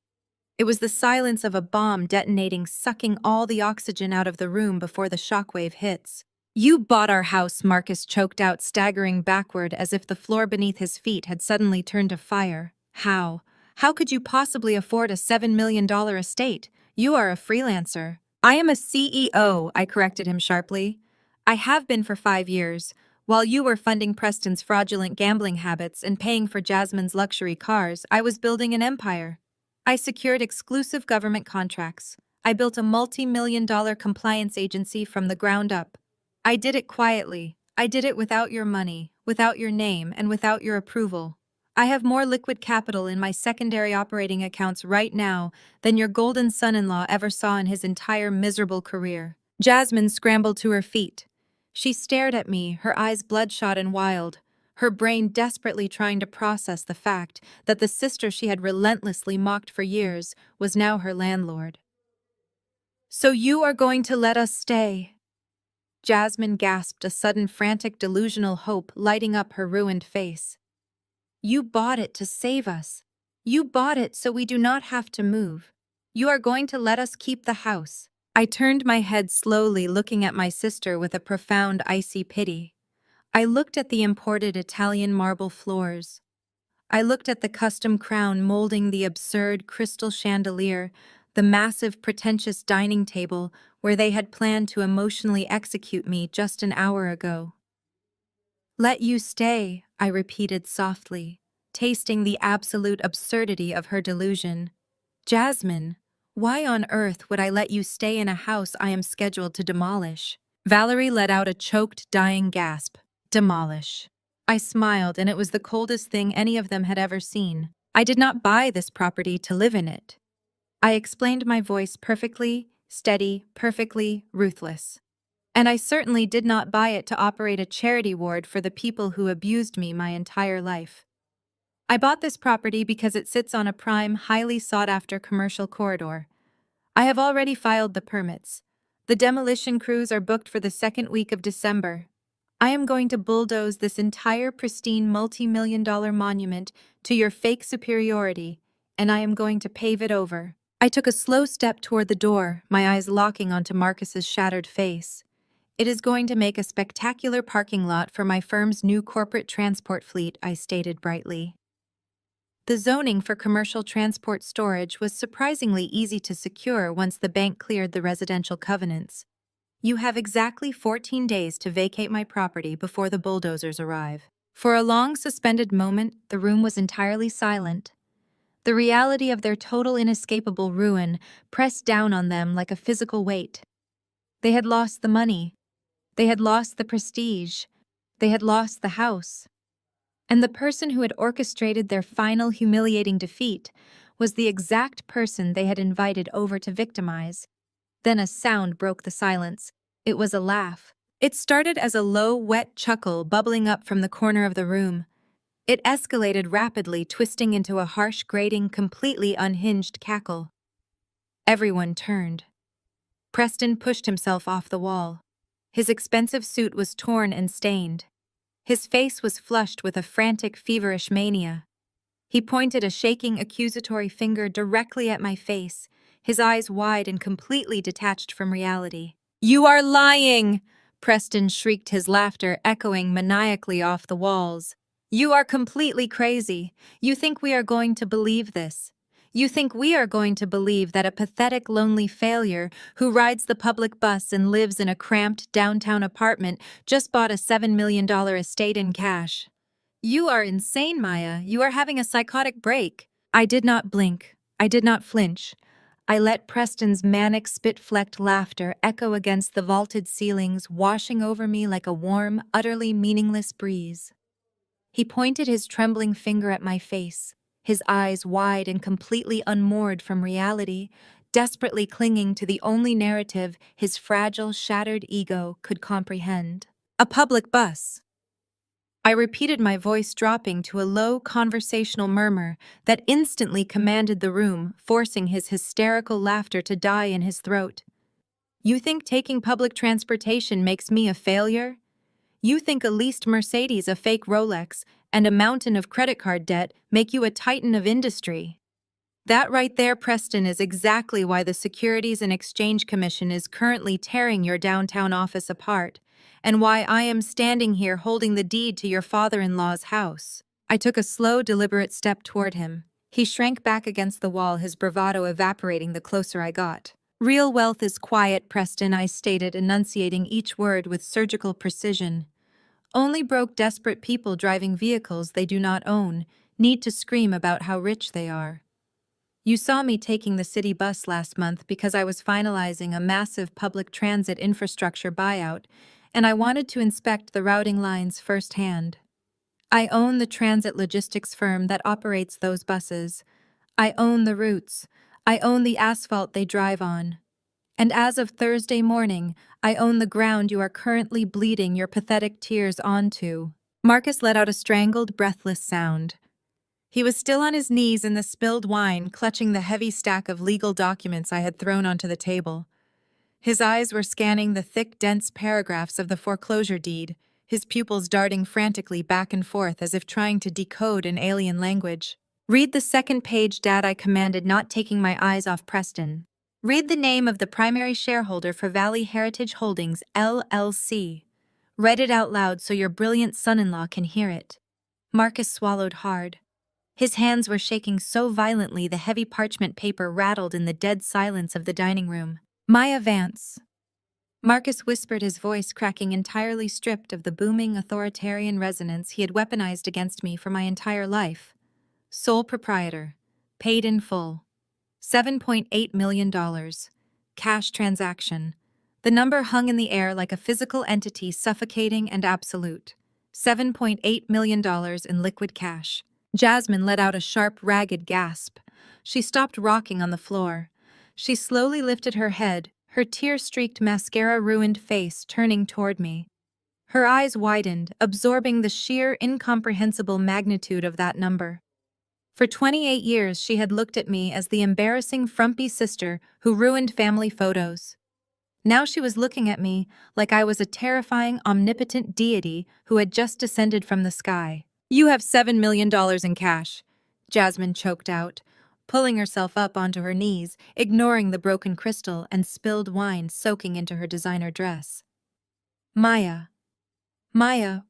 It was the silence of a bomb detonating, sucking all the oxygen out of the room before the shockwave hits. "You bought our house," Marcus choked out, staggering backward as if the floor beneath his feet had suddenly turned to fire. "How? How could you possibly afford a $7 million estate? You are a freelancer." "I am a CEO," I corrected him sharply. "I have been for 5 years. While you were funding Preston's fraudulent gambling habits and paying for Jasmine's luxury cars, I was building an empire. I secured exclusive government contracts. I built a multi-million-dollar compliance agency from the ground up. I did it quietly. I did it without your money, without your name, and without your approval. I have more liquid capital in my secondary operating accounts right now than your golden son-in-law ever saw in his entire miserable career." Jasmine scrambled to her feet. She stared at me, her eyes bloodshot and wild, her brain desperately trying to process the fact that the sister she had relentlessly mocked for years was now her landlord. "So you are going to let us stay?" Jasmine gasped, a sudden frantic delusional hope lighting up her ruined face. "You bought it to save us. You bought it so we do not have to move. You are going to let us keep the house." I turned my head slowly, looking at my sister with a profound, icy pity. I looked at the imported Italian marble floors. I looked at the custom crown molding the absurd crystal chandelier, the massive, pretentious dining table where they had planned to emotionally execute me just an hour ago. "Let you stay," I repeated softly, tasting the absolute absurdity of her delusion. "Jasmine, why on earth would I let you stay in a house I am scheduled to demolish?" Valerie let out a choked, dying gasp. "Demolish." I smiled, and it was the coldest thing any of them had ever seen. "I did not buy this property to live in it." I explained, my voice perfectly steady, perfectly ruthless. "And I certainly did not buy it to operate a charity ward for the people who abused me my entire life. I bought this property because it sits on a prime, highly sought-after commercial corridor. I have already filed the permits. The demolition crews are booked for the second week of December. I am going to bulldoze this entire pristine multi-million-dollar monument to your fake superiority, and I am going to pave it over." I took a slow step toward the door, my eyes locking onto Marcus's shattered face. "It is going to make a spectacular parking lot for my firm's new corporate transport fleet," I stated brightly. The zoning for commercial transport storage was surprisingly easy to secure once the bank cleared the residential covenants. "You have exactly 14 days to vacate my property before the bulldozers arrive." For a long, suspended moment, the room was entirely silent. The reality of their total, inescapable ruin pressed down on them like a physical weight. They had lost the money. They had lost the prestige. They had lost the house. And the person who had orchestrated their final humiliating defeat was the exact person they had invited over to victimize. Then a sound broke the silence. It was a laugh. It started as a low, wet chuckle bubbling up from the corner of the room. It escalated rapidly, twisting into a harsh, grating, completely unhinged cackle. Everyone turned. Preston pushed himself off the wall. His expensive suit was torn and stained. His face was flushed with a frantic, feverish mania. He pointed a shaking, accusatory finger directly at my face, his eyes wide and completely detached from reality. "You are lying!" Preston shrieked, his laughter echoing maniacally off the walls. "You are completely crazy. You think we are going to believe this. You think we are going to believe that a pathetic, lonely failure who rides the public bus and lives in a cramped downtown apartment just bought a $7 million estate in cash. You are insane, Maya. You are having a psychotic break." I did not blink. I did not flinch. I let Preston's manic, spit-flecked laughter echo against the vaulted ceilings, washing over me like a warm, utterly meaningless breeze. He pointed his trembling finger at my face, his eyes wide and completely unmoored from reality, desperately clinging to the only narrative his fragile, shattered ego could comprehend. "A public bus." I repeated, my voice dropping to a low conversational murmur that instantly commanded the room, forcing his hysterical laughter to die in his throat. "You think taking public transportation makes me a failure? You think a leased Mercedes, a fake Rolex, and a mountain of credit card debt make you a titan of industry? That right there, Preston, is exactly why the Securities and Exchange Commission is currently tearing your downtown office apart, and why I am standing here holding the deed to your father-in-law's house." I took a slow, deliberate step toward him. He shrank back against the wall, his bravado evaporating the closer I got. "Real wealth is quiet, Preston," I stated, enunciating each word with surgical precision. "Only broke, desperate people driving vehicles they do not own need to scream about how rich they are. You saw me taking the city bus last month because I was finalizing a massive public transit infrastructure buyout, and I wanted to inspect the routing lines firsthand. I own the transit logistics firm that operates those buses. I own the routes. I own the asphalt they drive on. And as of Thursday morning, I own the ground you are currently bleeding your pathetic tears onto." Marcus let out a strangled, breathless sound. He was still on his knees in the spilled wine, clutching the heavy stack of legal documents I had thrown onto the table. His eyes were scanning the thick, dense paragraphs of the foreclosure deed, his pupils darting frantically back and forth as if trying to decode an alien language. "Read the second page, Dad," I commanded, not taking my eyes off Preston. "Read the name of the primary shareholder for Valley Heritage Holdings, LLC. Read it out loud so your brilliant son-in-law can hear it." Marcus swallowed hard. His hands were shaking so violently the heavy parchment paper rattled in the dead silence of the dining room. "Maya Vance." Marcus whispered, his voice cracking, entirely stripped of the booming authoritarian resonance he had weaponized against me for my entire life. "Sole proprietor. Paid in full. $7.8 million. Cash transaction." The number hung in the air like a physical entity, suffocating and absolute. $7.8 million in liquid cash. Jasmine let out a sharp, ragged gasp. She stopped rocking on the floor. She slowly lifted her head, her tear-streaked, mascara-ruined face turning toward me. Her eyes widened, absorbing the sheer, incomprehensible magnitude of that number. For 28 years, she had looked at me as the embarrassing, frumpy sister who ruined family photos. Now she was looking at me like I was a terrifying, omnipotent deity who had just descended from the sky. "You have $7 million in cash," Jasmine choked out, pulling herself up onto her knees, ignoring the broken crystal and spilled wine soaking into her designer dress. Maya,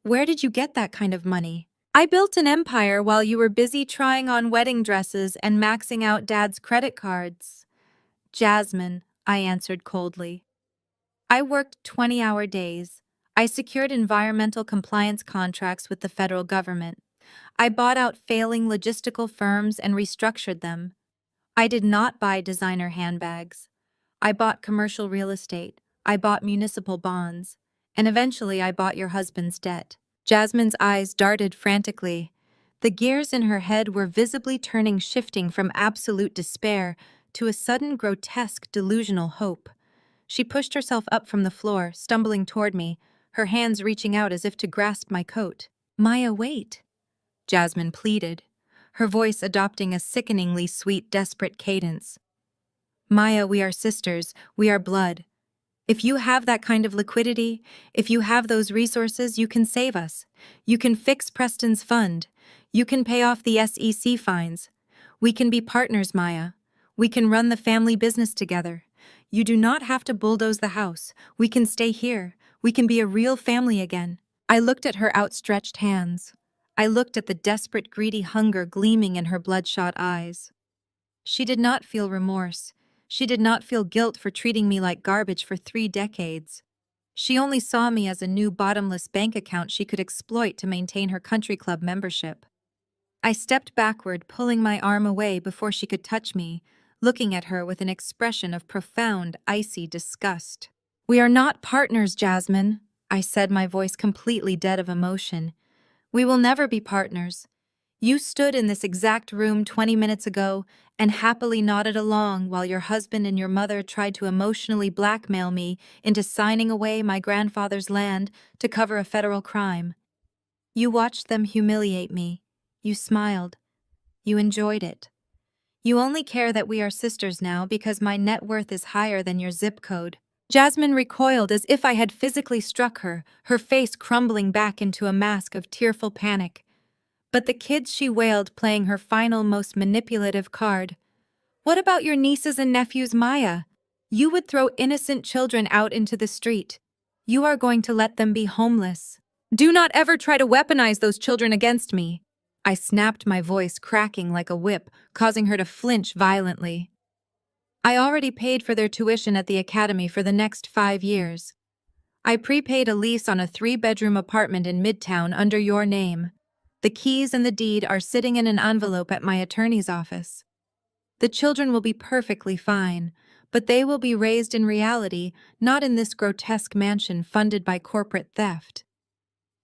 where did you get that kind of money?" "I built an empire while you were busy trying on wedding dresses and maxing out Dad's credit cards." "Jasmine," I answered coldly. "I worked 20-hour days. I secured environmental compliance contracts with the federal government. I bought out failing logistical firms and restructured them. I did not buy designer handbags. I bought commercial real estate. I bought municipal bonds. And eventually I bought your husband's debt." Jasmine's eyes darted frantically. The gears in her head were visibly turning, shifting from absolute despair to a sudden, grotesque, delusional hope. She pushed herself up from the floor, stumbling toward me, her hands reaching out as if to grasp my coat. "Maya, wait," Jasmine pleaded, her voice adopting a sickeningly sweet, desperate cadence. "Maya, we are sisters, we are blood. If you have that kind of liquidity, if you have those resources, you can save us. You can fix Preston's fund. You can pay off the SEC fines. We can be partners, Maya. We can run the family business together. You do not have to bulldoze the house. We can stay here. We can be a real family again. I looked at her outstretched hands. I looked at the desperate, greedy hunger gleaming in her bloodshot eyes. She did not feel remorse. She did not feel guilt for treating me like garbage for 3 decades. She only saw me as a new bottomless bank account she could exploit to maintain her country club membership. I stepped backward, pulling my arm away before she could touch me, looking at her with an expression of profound, icy disgust. "We are not partners, Jasmine," I said, my voice completely dead of emotion. "We will never be partners. You stood in this exact room 20 minutes ago and happily nodded along while your husband and your mother tried to emotionally blackmail me into signing away my grandfather's land to cover a federal crime. You watched them humiliate me. You smiled. You enjoyed it. You only care that we are sisters now because my net worth is higher than your zip code." Jasmine recoiled as if I had physically struck her, her face crumbling back into a mask of tearful panic. But the kids, she wailed, playing her final, most manipulative card. "What about your nieces and nephews, Maya? You would throw innocent children out into the street. You are going to let them be homeless. Do not ever try to weaponize those children against me." I snapped, my voice cracking like a whip, causing her to flinch violently. "I already paid for their tuition at the academy for the next 5 years. I prepaid a lease on a 3-bedroom apartment in Midtown under your name. The keys and the deed are sitting in an envelope at my attorney's office. The children will be perfectly fine, but they will be raised in reality, not in this grotesque mansion funded by corporate theft.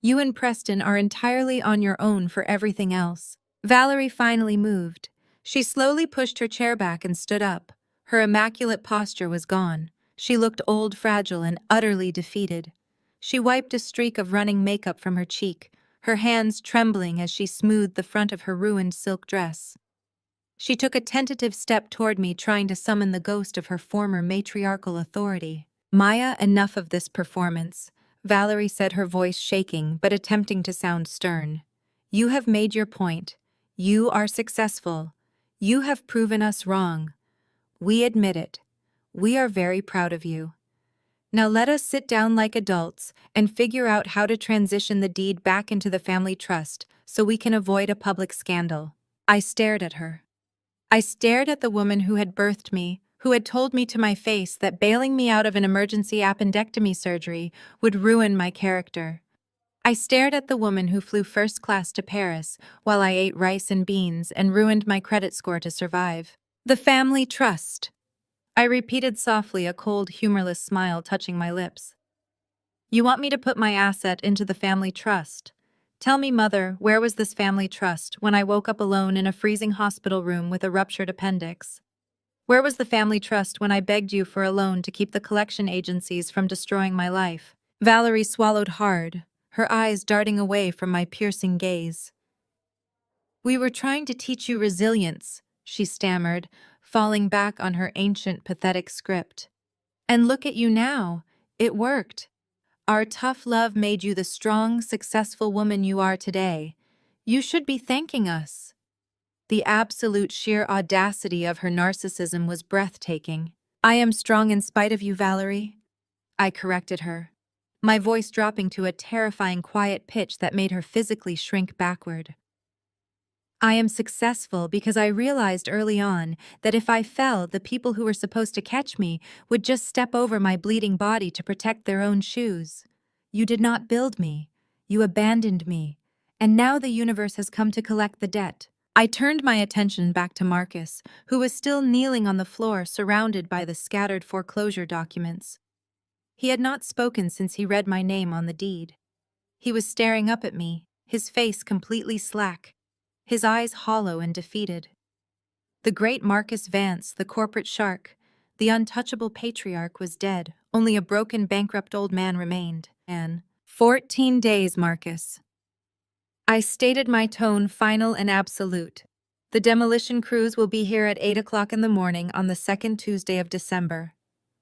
You and Preston are entirely on your own for everything else." Valerie finally moved. She slowly pushed her chair back and stood up. Her immaculate posture was gone. She looked old, fragile, and utterly defeated. She wiped a streak of running makeup from her cheek, her hands trembling as she smoothed the front of her ruined silk dress. She took a tentative step toward me, trying to summon the ghost of her former matriarchal authority. "Maya, enough of this performance," Valerie said, her voice shaking but attempting to sound stern. "You have made your point. You are successful. You have proven us wrong. We admit it. We are very proud of you. Now let us sit down like adults and figure out how to transition the deed back into the family trust so we can avoid a public scandal." I stared at her. I stared at the woman who had birthed me, who had told me to my face that bailing me out of an emergency appendectomy surgery would ruin my character. I stared at the woman who flew first class to Paris while I ate rice and beans and ruined my credit score to survive. "The family trust," I repeated softly, a cold, humorless smile touching my lips. "You want me to put my asset into the family trust? Tell me, Mother, where was this family trust when I woke up alone in a freezing hospital room with a ruptured appendix? Where was the family trust when I begged you for a loan to keep the collection agencies from destroying my life?" Valerie swallowed hard, her eyes darting away from my piercing gaze. "We were trying to teach you resilience," she stammered, falling back on her ancient, pathetic script. "And look at you now. It worked. Our tough love made you the strong, successful woman you are today. You should be thanking us." The absolute sheer audacity of her narcissism was breathtaking. "I am strong in spite of you, Valerie," I corrected her, my voice dropping to a terrifying quiet pitch that made her physically shrink backward. "I am successful because I realized early on that if I fell, the people who were supposed to catch me would just step over my bleeding body to protect their own shoes. You did not build me. You abandoned me. And now the universe has come to collect the debt." I turned my attention back to Marcus, who was still kneeling on the floor surrounded by the scattered foreclosure documents. He had not spoken since he read my name on the deed. He was staring up at me, his face completely slack, his eyes hollow and defeated. The great Marcus Vance, the corporate shark, the untouchable patriarch, was dead. Only a broken, bankrupt old man remained. 14 days, Marcus. I stated, my tone final and absolute. The demolition crews will be here at 8 o'clock in the morning on the second Tuesday of December.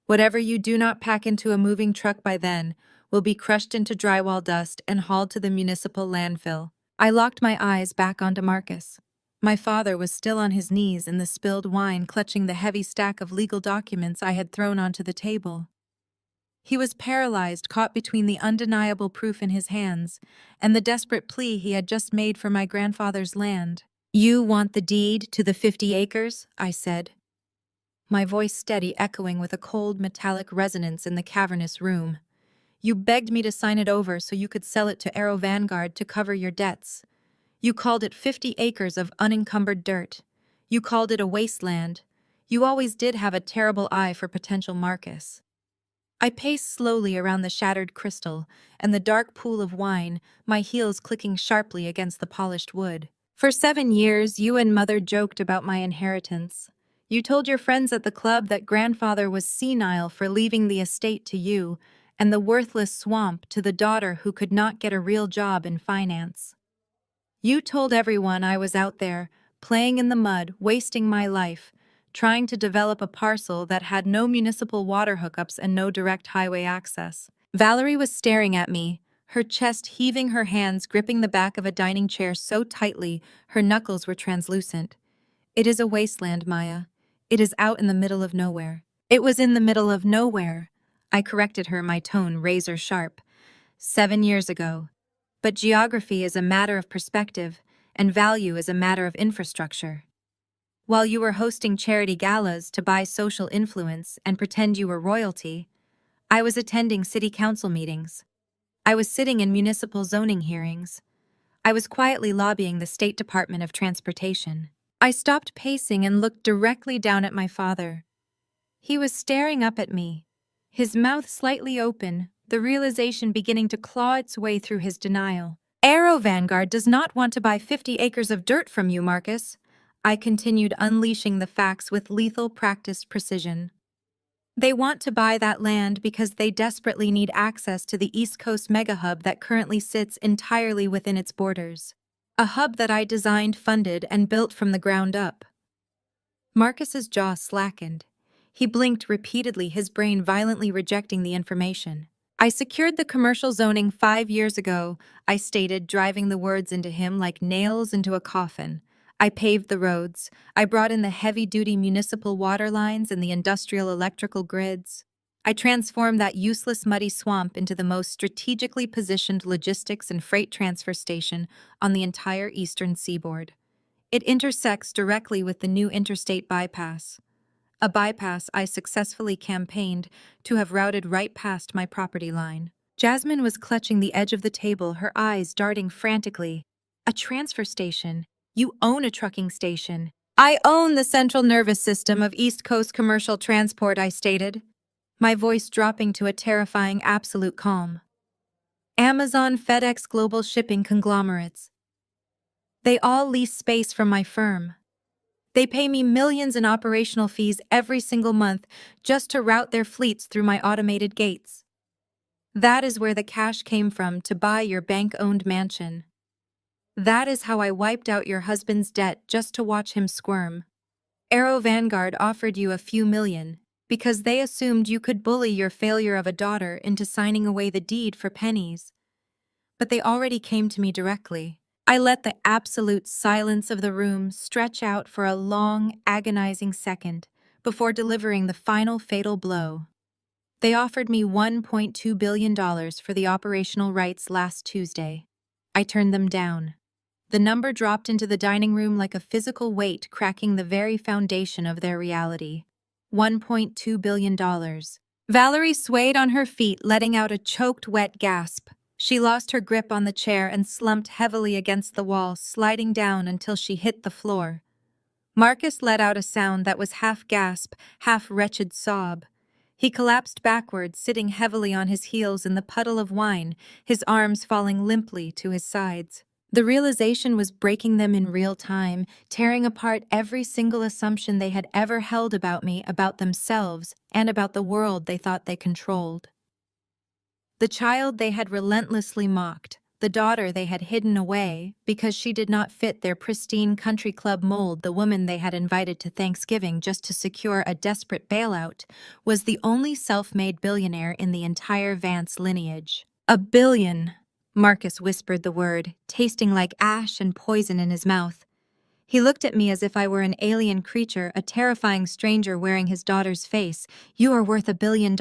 Whatever you do not pack into a moving truck by then will be crushed into drywall dust and hauled to the municipal landfill. I locked my eyes back onto Marcus. My father was still on his knees in the spilled wine, clutching the heavy stack of legal documents I had thrown onto the table. He was paralyzed, caught between the undeniable proof in his hands and the desperate plea he had just made for my grandfather's land. "You want the deed to the 50 acres?" I said, my voice steady, echoing with a cold metallic resonance in the cavernous room. "You begged me to sign it over so you could sell it to Arrow Vanguard to cover your debts. You called it 50 acres of unencumbered dirt. You called it a wasteland. You always did have a terrible eye for potential Marcus." I paced slowly around the shattered crystal and the dark pool of wine, my heels clicking sharply against the polished wood. "For 7 years, you and Mother joked about my inheritance. You told your friends at the club that grandfather was senile for leaving the estate to you and the worthless swamp to the daughter who could not get a real job in finance. You told everyone I was out there, playing in the mud, wasting my life, trying to develop a parcel that had no municipal water hookups and no direct highway access." Valerie was staring at me, her chest heaving, her hands gripping the back of a dining chair so tightly her knuckles were translucent. "It is a wasteland, Maya. It is out in the middle of nowhere." "It was in the middle of nowhere," I corrected her, my tone razor sharp. "7 years ago. But geography is a matter of perspective, and value is a matter of infrastructure. While you were hosting charity galas to buy social influence and pretend you were royalty, I was attending city council meetings. I was sitting in municipal zoning hearings. I was quietly lobbying the State Department of Transportation." I stopped pacing and looked directly down at my father. He was staring up at me, his mouth slightly open, the realization beginning to claw its way through his denial. "Arrow Vanguard does not want to buy 50 acres of dirt from you, Marcus," I continued, unleashing the facts with lethal practiced precision. "They want to buy that land because they desperately need access to the East Coast megahub that currently sits entirely within its borders. A hub that I designed, funded, and built from the ground up." Marcus's jaw slackened. He blinked repeatedly, his brain violently rejecting the information. "I secured the commercial zoning 5 years ago," I stated, driving the words into him like nails into a coffin. "I paved the roads. I brought in the heavy-duty municipal water lines and the industrial electrical grids. I transformed that useless muddy swamp into the most strategically positioned logistics and freight transfer station on the entire eastern seaboard. It intersects directly with the new interstate bypass, a bypass I successfully campaigned to have routed right past my property line." Jasmine was clutching the edge of the table, her eyes darting frantically. "A transfer station? You own a trucking station." "I own the central nervous system of East Coast commercial transport," I stated, my voice dropping to a terrifying absolute calm. "Amazon, FedEx, global shipping conglomerates. They all lease space from my firm. They pay me millions in operational fees every single month just to route their fleets through my automated gates. That is where the cash came from to buy your bank-owned mansion. That is how I wiped out your husband's debt just to watch him squirm. Arrow Vanguard offered you a few million because they assumed you could bully your failure of a daughter into signing away the deed for pennies. But they already came to me directly." I let the absolute silence of the room stretch out for a long, agonizing second before delivering the final fatal blow. "They offered me $1.2 billion for the operational rights last Tuesday. I turned them down." The number dropped into the dining room like a physical weight, cracking the very foundation of their reality. $1.2 billion. Valerie swayed on her feet, letting out a choked, wet gasp. She lost her grip on the chair and slumped heavily against the wall, sliding down until she hit the floor. Marcus let out a sound that was half gasp, half wretched sob. He collapsed backwards, sitting heavily on his heels in the puddle of wine, his arms falling limply to his sides. The realization was breaking them in real time, tearing apart every single assumption they had ever held about me, about themselves, and about the world they thought they controlled. The child they had relentlessly mocked, the daughter they had hidden away because she did not fit their pristine country club mold, the woman they had invited to Thanksgiving just to secure a desperate bailout, was the only self-made billionaire in the entire Vance lineage. "A billion," Marcus whispered the word, tasting like ash and poison in his mouth. He looked at me as if I were an alien creature, a terrifying stranger wearing his daughter's face. "You are worth $1 billion.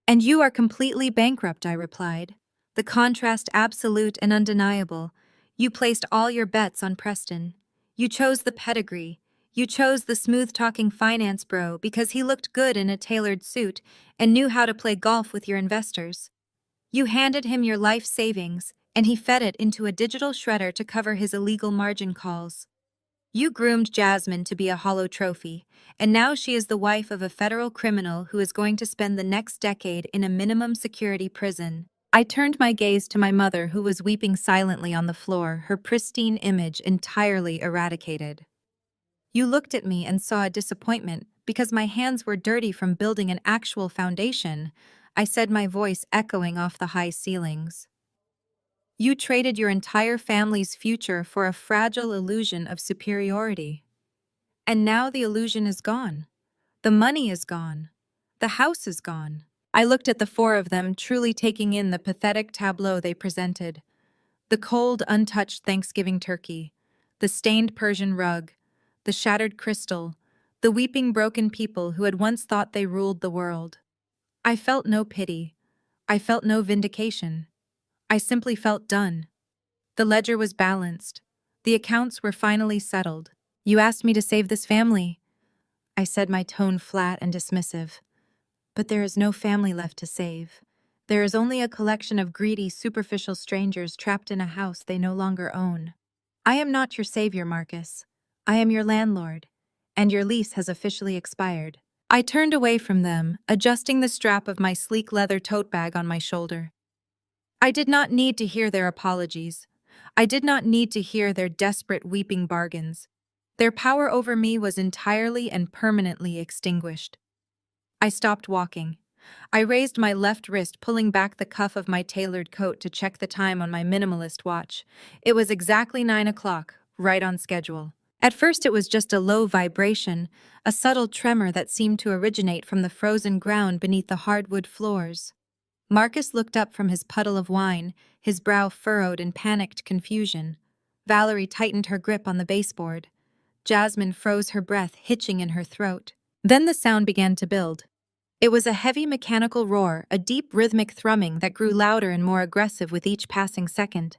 And you are completely bankrupt," I replied. The contrast absolute and undeniable. You placed all your bets on Preston. You chose the pedigree. You chose the smooth-talking finance bro because he looked good in a tailored suit and knew how to play golf with your investors. You handed him your life savings, and he fed it into a digital shredder to cover his illegal margin calls. You groomed Jasmine to be a hollow trophy, and now she is the wife of a federal criminal who is going to spend the next decade in a minimum security prison. I turned my gaze to my mother, who was weeping silently on the floor, her pristine image entirely eradicated. You looked at me and saw a disappointment because my hands were dirty from building an actual foundation, I said, my voice echoing off the high ceilings. You traded your entire family's future for a fragile illusion of superiority. And now the illusion is gone. The money is gone. The house is gone. I looked at the four of them, truly taking in the pathetic tableau they presented. The cold, untouched Thanksgiving turkey, the stained Persian rug, the shattered crystal, the weeping, broken people who had once thought they ruled the world. I felt no pity. I felt no vindication. I simply felt done. The ledger was balanced. The accounts were finally settled. "You asked me to save this family," I said, my tone flat and dismissive. "But there is no family left to save. There is only a collection of greedy, superficial strangers trapped in a house they no longer own. I am not your savior, Marcus. I am your landlord, and your lease has officially expired." I turned away from them, adjusting the strap of my sleek leather tote bag on my shoulder. I did not need to hear their apologies. I did not need to hear their desperate weeping bargains. Their power over me was entirely and permanently extinguished. I stopped walking. I raised my left wrist, pulling back the cuff of my tailored coat to check the time on my minimalist watch. It was exactly 9 o'clock, right on schedule. At first it was just a low vibration, a subtle tremor that seemed to originate from the frozen ground beneath the hardwood floors. Marcus looked up from his puddle of wine, his brow furrowed in panicked confusion. Valerie tightened her grip on the baseboard. Jasmine froze her breath, hitching in her throat. Then the sound began to build. It was a heavy mechanical roar, a deep rhythmic thrumming that grew louder and more aggressive with each passing second.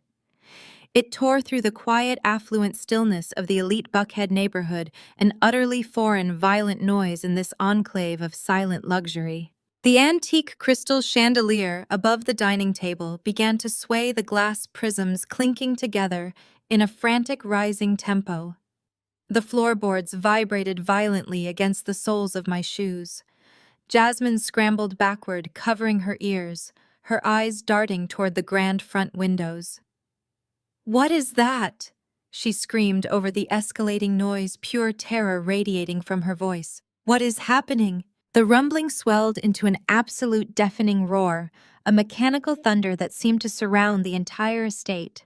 It tore through the quiet, affluent stillness of the elite Buckhead neighborhood, an utterly foreign, violent noise in this enclave of silent luxury. The antique crystal chandelier above the dining table began to sway, the glass prisms clinking together in a frantic rising tempo. The floorboards vibrated violently against the soles of my shoes. Jasmine scrambled backward, covering her ears, her eyes darting toward the grand front windows. "What is that?" she screamed over the escalating noise, pure terror radiating from her voice. "What is happening?" The rumbling swelled into an absolute deafening roar, a mechanical thunder that seemed to surround the entire estate.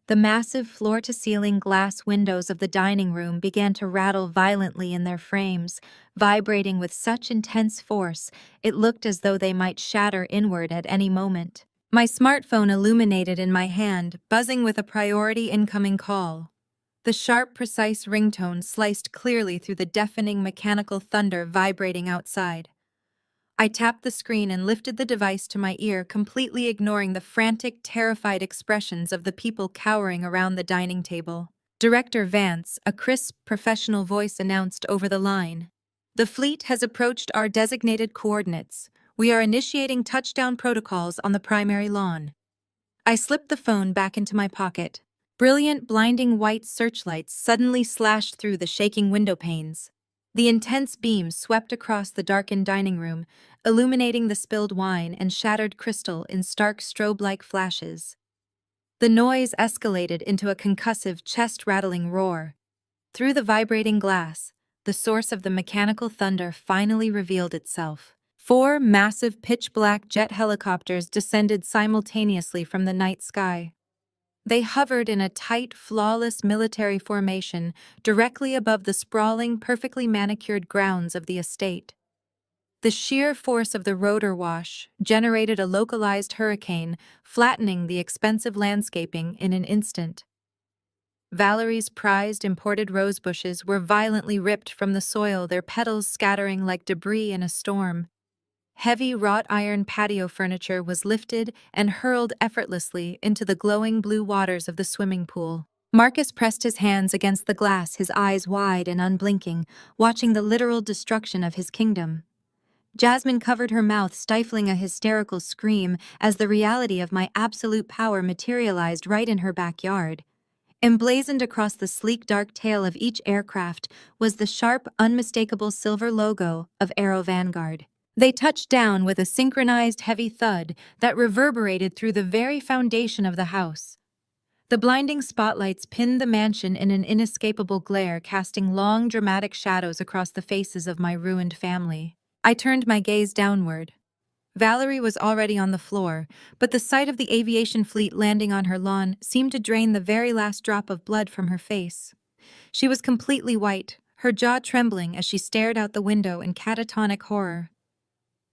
The massive floor-to-ceiling glass windows of the dining room began to rattle violently in their frames, vibrating with such intense force it looked as though they might shatter inward at any moment. My smartphone illuminated in my hand, buzzing with a priority incoming call. The sharp, precise ringtone sliced clearly through the deafening mechanical thunder vibrating outside. I tapped the screen and lifted the device to my ear, completely ignoring the frantic, terrified expressions of the people cowering around the dining table. Director Vance, a crisp, professional voice announced over the line. "The fleet has approached our designated coordinates. We are initiating touchdown protocols on the primary lawn." I slipped the phone back into my pocket. Brilliant, blinding white searchlights suddenly slashed through the shaking window panes. The intense beams swept across the darkened dining room, illuminating the spilled wine and shattered crystal in stark strobe-like flashes. The noise escalated into a concussive, chest-rattling roar. Through the vibrating glass, the source of the mechanical thunder finally revealed itself. 4 massive pitch-black jet helicopters descended simultaneously from the night sky. They hovered in a tight, flawless military formation directly above the sprawling, perfectly manicured grounds of the estate. The sheer force of the rotor wash generated a localized hurricane, flattening the expensive landscaping in an instant. Valerie's prized imported rose bushes were violently ripped from the soil, their petals scattering like debris in a storm. Heavy wrought iron patio furniture was lifted and hurled effortlessly into the glowing blue waters of the swimming pool. Marcus pressed his hands against the glass, his eyes wide and unblinking, watching the literal destruction of his kingdom. Jasmine covered her mouth, stifling a hysterical scream as the reality of my absolute power materialized right in her backyard. Emblazoned across the sleek dark tail of each aircraft was the sharp, unmistakable silver logo of Aero Vanguard. They touched down with a synchronized heavy thud that reverberated through the very foundation of the house. The blinding spotlights pinned the mansion in an inescapable glare, casting long, dramatic shadows across the faces of my ruined family. I turned my gaze downward. Valerie was already on the floor, but the sight of the aviation fleet landing on her lawn seemed to drain the very last drop of blood from her face. She was completely white, her jaw trembling as she stared out the window in catatonic horror.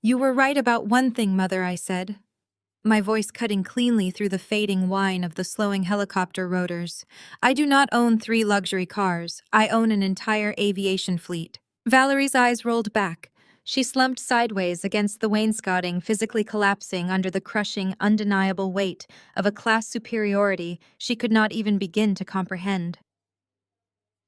"You were right about one thing, Mother," I said, my voice cutting cleanly through the fading whine of the slowing helicopter rotors. "I do not own 3 luxury cars. I own an entire aviation fleet." Valerie's eyes rolled back. She slumped sideways against the wainscoting, physically collapsing under the crushing, undeniable weight of a class superiority she could not even begin to comprehend.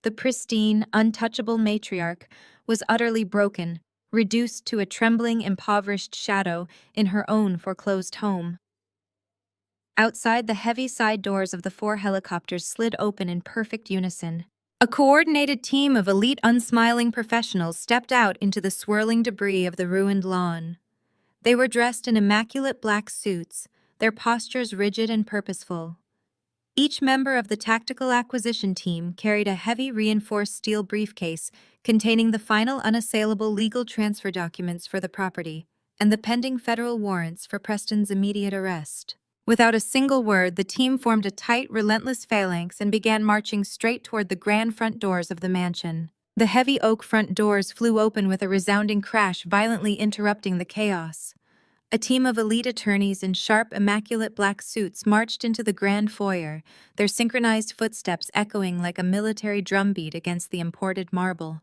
The pristine, untouchable matriarch was utterly broken, reduced to a trembling, impoverished shadow in her own foreclosed home. Outside, the heavy side doors of the 4 helicopters slid open in perfect unison. A coordinated team of elite, unsmiling professionals stepped out into the swirling debris of the ruined lawn. They were dressed in immaculate black suits, their postures rigid and purposeful. Each member of the tactical acquisition team carried a heavy reinforced steel briefcase containing the final unassailable legal transfer documents for the property and the pending federal warrants for Preston's immediate arrest. Without a single word, the team formed a tight, relentless phalanx and began marching straight toward the grand front doors of the mansion. The heavy oak front doors flew open with a resounding crash, violently interrupting the chaos. A team of elite attorneys in sharp, immaculate black suits marched into the grand foyer, their synchronized footsteps echoing like a military drumbeat against the imported marble.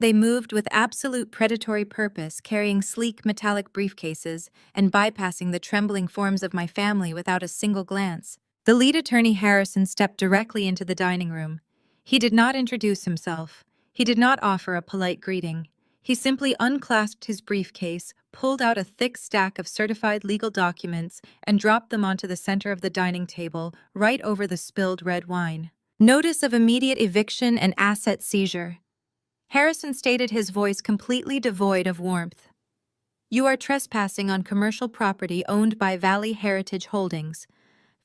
They moved with absolute predatory purpose, carrying sleek metallic briefcases and bypassing the trembling forms of my family without a single glance. The lead attorney, Harrison, stepped directly into the dining room. He did not introduce himself. He did not offer a polite greeting. He simply unclasped his briefcase, pulled out a thick stack of certified legal documents, and dropped them onto the center of the dining table, right over the spilled red wine. "Notice of immediate eviction and asset seizure." Harrison stated, his voice completely devoid of warmth. "You are trespassing on commercial property owned by Valley Heritage Holdings.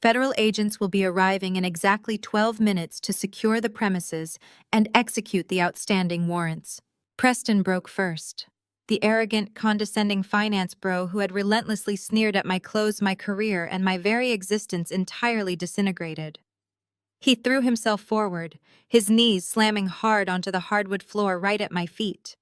Federal agents will be arriving in exactly 12 minutes to secure the premises and execute the outstanding warrants." Preston broke first. The arrogant, condescending finance bro who had relentlessly sneered at my clothes, my career, and my very existence entirely disintegrated. He threw himself forward, his knees slamming hard onto the hardwood floor right at my feet.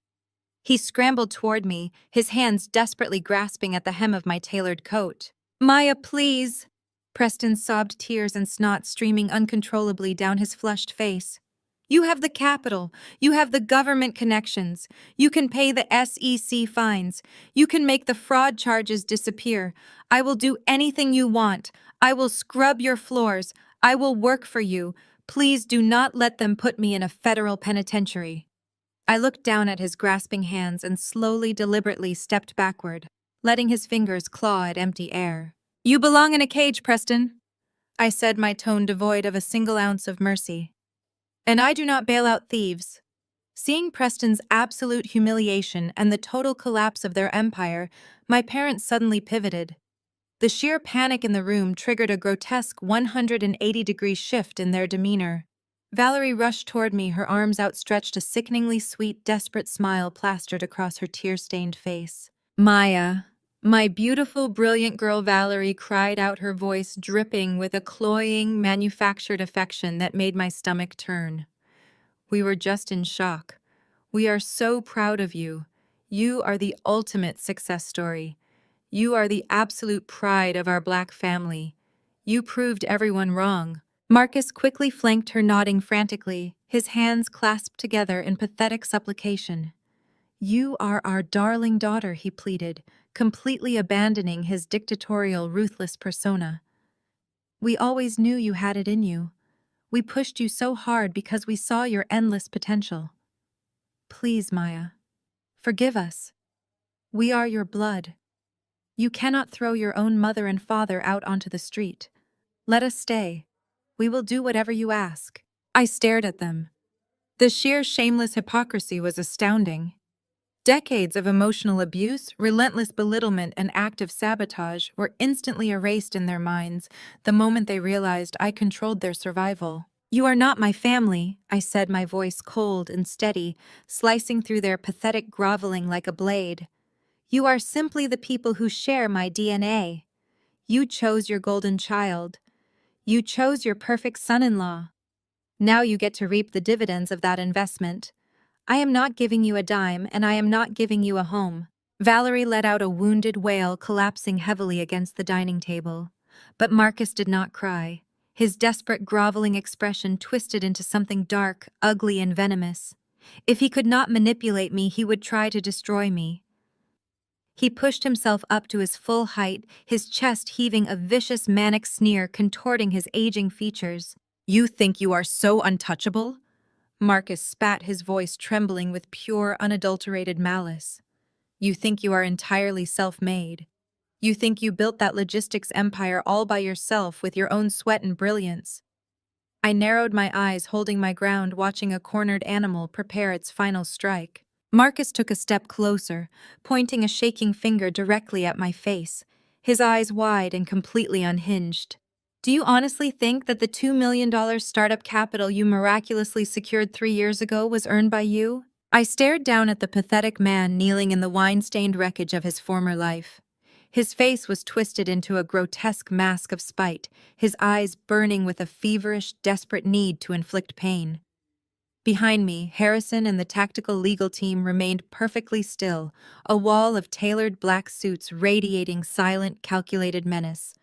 He scrambled toward me, his hands desperately grasping at the hem of my tailored coat. "Maya, please!" Preston sobbed, tears and snot streaming uncontrollably down his flushed face. "You have the capital. You have the government connections. You can pay the SEC fines. You can make the fraud charges disappear. I will do anything you want. I will scrub your floors. I will work for you. Please do not let them put me in a federal penitentiary." I looked down at his grasping hands and slowly, deliberately stepped backward, letting his fingers claw at empty air. "You belong in a cage, Preston," I said, my tone devoid of a single ounce of mercy. "And I do not bail out thieves." Seeing Preston's absolute humiliation and the total collapse of their empire, my parents suddenly pivoted. The sheer panic in the room triggered a grotesque 180-degree shift in their demeanor. Valerie rushed toward me, her arms outstretched, a sickeningly sweet, desperate smile plastered across her tear-stained face. "Maya," My beautiful, brilliant girl Valerie cried out, her voice dripping with a cloying, manufactured affection that made my stomach turn. We were just in shock. We are so proud of you. You are the ultimate success story. You are the absolute pride of our Black family. You proved everyone wrong. Marcus quickly flanked her, nodding frantically, his hands clasped together in pathetic supplication. You are our darling daughter, he pleaded, completely abandoning his dictatorial, ruthless persona. We always knew you had it in you. We pushed you so hard because we saw your endless potential. Please, Maya, forgive us. We are your blood. You cannot throw your own mother and father out onto the street. Let us stay. We will do whatever you ask. I stared at them. The sheer shameless hypocrisy was astounding. Decades of emotional abuse, relentless belittlement, and active sabotage were instantly erased in their minds the moment they realized I controlled their survival. You are not my family, I said, my voice cold and steady, slicing through their pathetic groveling like a blade. You are simply the people who share my DNA. You chose your golden child. You chose your perfect son-in-law. Now you get to reap the dividends of that investment. I am not giving you a dime, and I am not giving you a home. Valerie let out a wounded wail, collapsing heavily against the dining table. But Marcus did not cry. His desperate, groveling expression twisted into something dark, ugly, and venomous. If he could not manipulate me, he would try to destroy me. He pushed himself up to his full height, his chest heaving a vicious, manic sneer contorting his aging features. You think you are so untouchable? Marcus spat, his voice trembling with pure, unadulterated malice. You think you are entirely self-made. You think you built that logistics empire all by yourself with your own sweat and brilliance. I narrowed my eyes, holding my ground, watching a cornered animal prepare its final strike. Marcus took a step closer, pointing a shaking finger directly at my face, his eyes wide and completely unhinged. Do you honestly think that the $2 million startup capital you miraculously secured 3 years ago was earned by you? I stared down at the pathetic man kneeling in the wine-stained wreckage of his former life. His face was twisted into a grotesque mask of spite, his eyes burning with a feverish, desperate need to inflict pain. Behind me, Harrison and the tactical legal team remained perfectly still, a wall of tailored black suits radiating silent, calculated menace.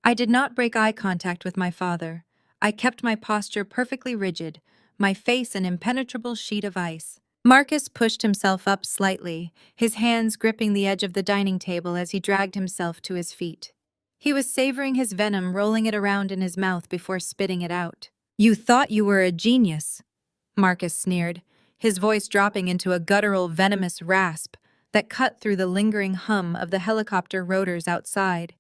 I did not break eye contact with my father. I kept my posture perfectly rigid, my face an impenetrable sheet of ice. Marcus pushed himself up slightly, his hands gripping the edge of the dining table as he dragged himself to his feet. He was savoring his venom, rolling it around in his mouth before spitting it out. You thought you were a genius, Marcus sneered, his voice dropping into a guttural, venomous rasp that cut through the lingering hum of the helicopter rotors outside.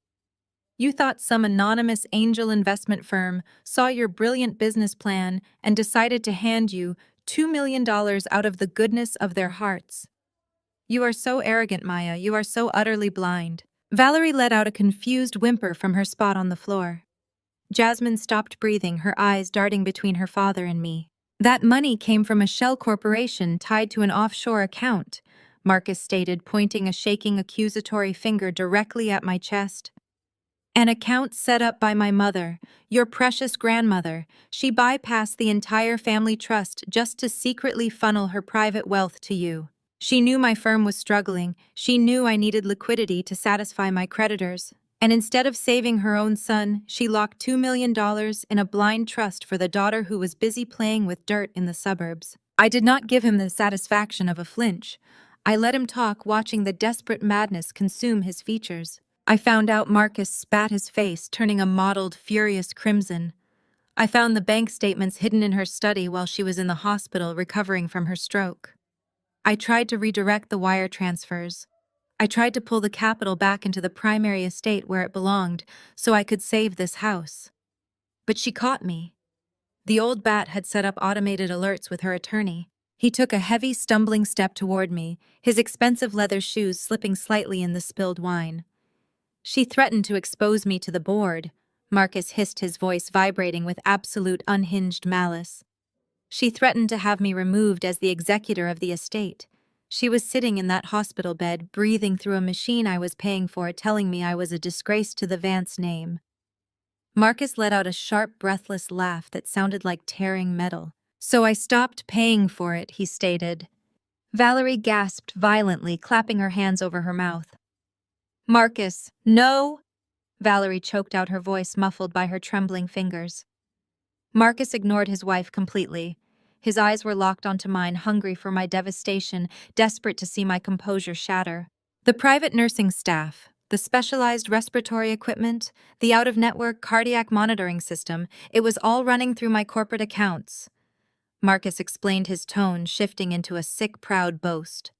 You thought some anonymous angel investment firm saw your brilliant business plan and decided to hand you $2 million out of the goodness of their hearts. You are so arrogant, Maya. You are so utterly blind. Valerie let out a confused whimper from her spot on the floor. Jasmine stopped breathing, her eyes darting between her father and me. That money came from a shell corporation tied to an offshore account, Marcus stated, pointing a shaking accusatory finger directly at my chest. An account set up by my mother, your precious grandmother. She bypassed the entire family trust just to secretly funnel her private wealth to you. She knew my firm was struggling. She knew I needed liquidity to satisfy my creditors. And instead of saving her own son, she locked $2 million in a blind trust for the daughter who was busy playing with dirt in the suburbs. I did not give him the satisfaction of a flinch. I let him talk, watching the desperate madness consume his features. I found out Marcus spat, his face turning a mottled, furious crimson. I found the bank statements hidden in her study while she was in the hospital recovering from her stroke. I tried to redirect the wire transfers. I tried to pull the capital back into the primary estate where it belonged so I could save this house. But she caught me. The old bat had set up automated alerts with her attorney. He took a heavy, stumbling step toward me, his expensive leather shoes slipping slightly in the spilled wine. She threatened to expose me to the board, Marcus hissed, his voice vibrating with absolute unhinged malice. She threatened to have me removed as the executor of the estate. She was sitting in that hospital bed, breathing through a machine I was paying for, telling me I was a disgrace to the Vance name. Marcus let out a sharp, breathless laugh that sounded like tearing metal. "So I stopped paying for it," he stated. Valerie gasped violently, clapping her hands over her mouth. "Marcus, no!" Valerie choked out, her voice muffled by her trembling fingers. Marcus ignored his wife completely. His eyes were locked onto mine, hungry for my devastation, desperate to see my composure shatter. The private nursing staff, the specialized respiratory equipment, the out-of-network cardiac monitoring system, it was all running through my corporate accounts. Marcus explained, his tone shifting into a sick, proud boast.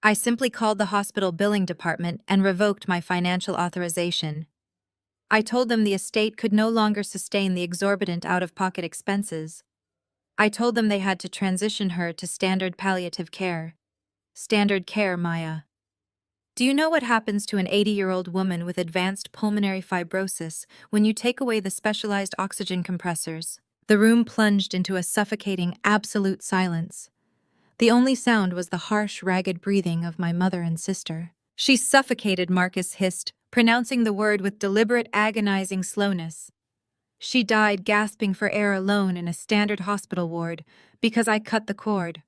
I simply called the hospital billing department and revoked my financial authorization. I told them the estate could no longer sustain the exorbitant out-of-pocket expenses. I told them they had to transition her to standard palliative care. Standard care, Maya. Do you know what happens to an 80-year-old woman with advanced pulmonary fibrosis when you take away the specialized oxygen compressors? The room plunged into a suffocating, absolute silence. The only sound was the harsh, ragged breathing of my mother and sister. "She suffocated," Marcus hissed, pronouncing the word with deliberate, agonizing slowness. "She died gasping for air alone in a standard hospital ward because I cut the cord.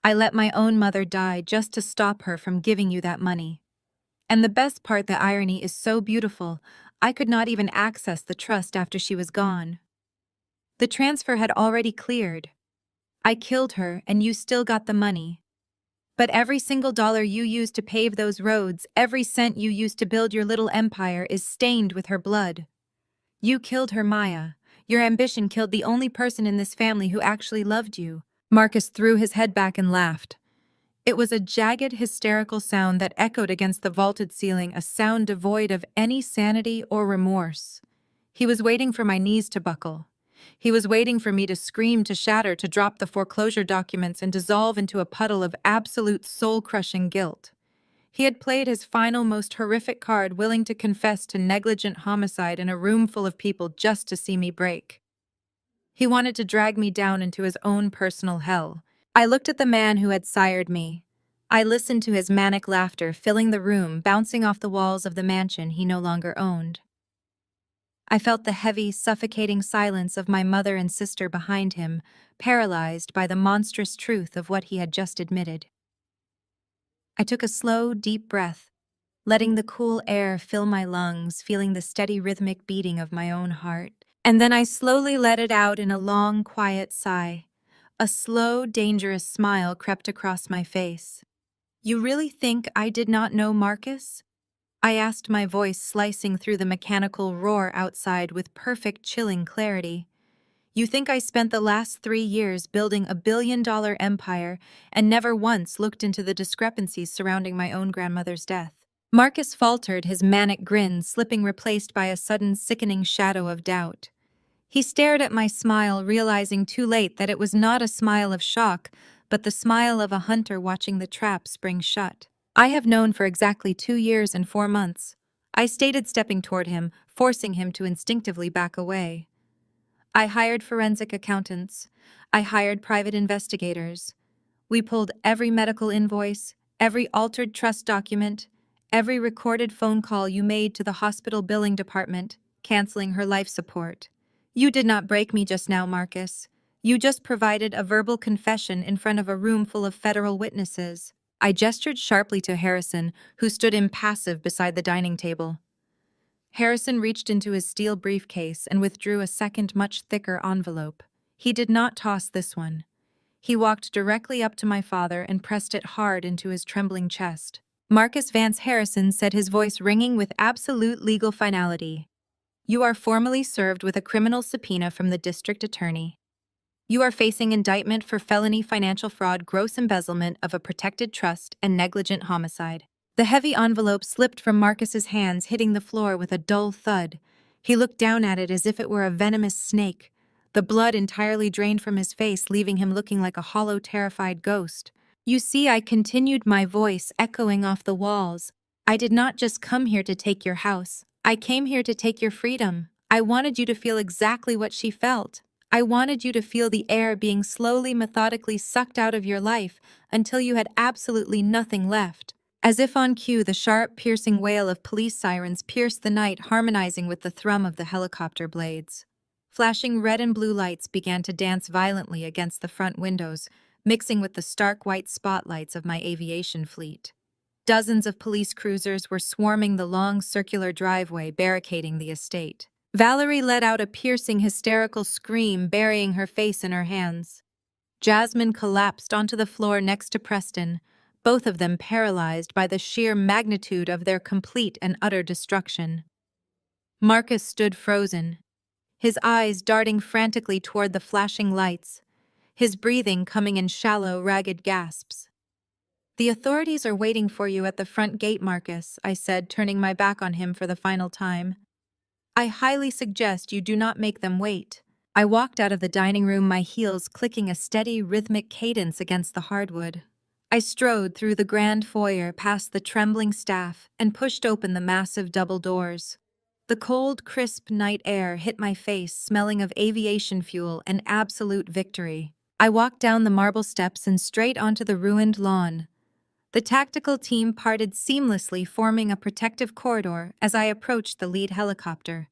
I let my own mother die just to stop her from giving you that money. And the best part, the irony is so beautiful, I could not even access the trust after she was gone. The transfer had already cleared. I killed her and you still got the money. But every single dollar you used to pave those roads, every cent you used to build your little empire is stained with her blood. You killed her, Maya. Your ambition killed the only person in this family who actually loved you." Marcus threw his head back and laughed. It was a jagged, hysterical sound that echoed against the vaulted ceiling, a sound devoid of any sanity or remorse. He was waiting for my knees to buckle. He was waiting for me to scream, to shatter, to drop the foreclosure documents and dissolve into a puddle of absolute soul-crushing guilt. He had played his final, most horrific card, willing to confess to negligent homicide in a room full of people just to see me break. He wanted to drag me down into his own personal hell. I looked at the man who had sired me. I listened to his manic laughter filling the room, bouncing off the walls of the mansion he no longer owned. I felt the heavy, suffocating silence of my mother and sister behind him, paralyzed by the monstrous truth of what he had just admitted. I took a slow, deep breath, letting the cool air fill my lungs, feeling the steady rhythmic beating of my own heart. And then I slowly let it out in a long, quiet sigh. A slow, dangerous smile crept across my face. "You really think I did not know Marcus?" I asked, my voice slicing through the mechanical roar outside with perfect, chilling clarity. "You think I spent the last 3 years building a billion-dollar empire and never once looked into the discrepancies surrounding my own grandmother's death?" Marcus faltered, his manic grin slipping, replaced by a sudden sickening shadow of doubt. He stared at my smile, realizing too late that it was not a smile of shock, but the smile of a hunter watching the trap spring shut. "I have known for exactly 2 years and 4 months. I stated, stepping toward him, forcing him to instinctively back away. "I hired forensic accountants. I hired private investigators. We pulled every medical invoice, every altered trust document, every recorded phone call you made to the hospital billing department, canceling her life support. You did not break me just now, Marcus. You just provided a verbal confession in front of a room full of federal witnesses." I gestured sharply to Harrison, who stood impassive beside the dining table. Harrison reached into his steel briefcase and withdrew a second, much thicker envelope. He did not toss this one. He walked directly up to my father and pressed it hard into his trembling chest. "Marcus Vance Harrison," said, his voice ringing with absolute legal finality, "you are formally served with a criminal subpoena from the district attorney. You are facing indictment for felony financial fraud, gross embezzlement of a protected trust, and negligent homicide." The heavy envelope slipped from Marcus's hands, hitting the floor with a dull thud. He looked down at it as if it were a venomous snake. The blood entirely drained from his face, leaving him looking like a hollow, terrified ghost. "You see," I continued, my voice echoing off the walls, "I did not just come here to take your house. I came here to take your freedom. I wanted you to feel exactly what she felt. I wanted you to feel the air being slowly, methodically sucked out of your life until you had absolutely nothing left. As if on cue, the sharp, piercing wail of police sirens pierced the night, harmonizing with the thrum of the helicopter blades. Flashing red and blue lights began to dance violently against the front windows, mixing with the stark white spotlights of my aviation fleet. Dozens of police cruisers were swarming the long circular driveway, barricading the estate. Valerie let out a piercing, hysterical scream, burying her face in her hands. Jasmine collapsed onto the floor next to Preston, both of them paralyzed by the sheer magnitude of their complete and utter destruction. Marcus stood frozen, his eyes darting frantically toward the flashing lights, his breathing coming in shallow, ragged gasps. "The authorities are waiting for you at the front gate, Marcus," I said, turning my back on him for the final time. "I highly suggest you do not make them wait." I walked out of the dining room, my heels clicking a steady, rhythmic cadence against the hardwood. I strode through the grand foyer, past the trembling staff, and pushed open the massive double doors. The cold, crisp night air hit my face, smelling of aviation fuel and absolute victory. I walked down the marble steps and straight onto the ruined lawn. The tactical team parted seamlessly, forming a protective corridor as I approached the lead helicopter.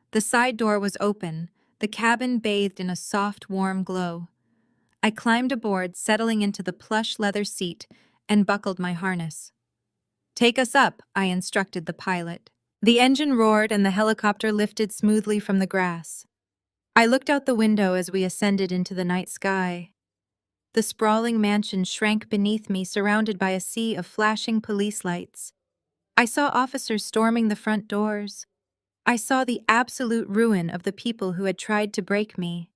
The side door was open, the cabin bathed in a soft, warm glow. I climbed aboard, settling into the plush leather seat, and buckled my harness. "Take us up," I instructed the pilot. The engine roared and the helicopter lifted smoothly from the grass. I looked out the window as we ascended into the night sky. The sprawling mansion shrank beneath me, surrounded by a sea of flashing police lights. I saw officers storming the front doors. I saw the absolute ruin of the people who had tried to break me.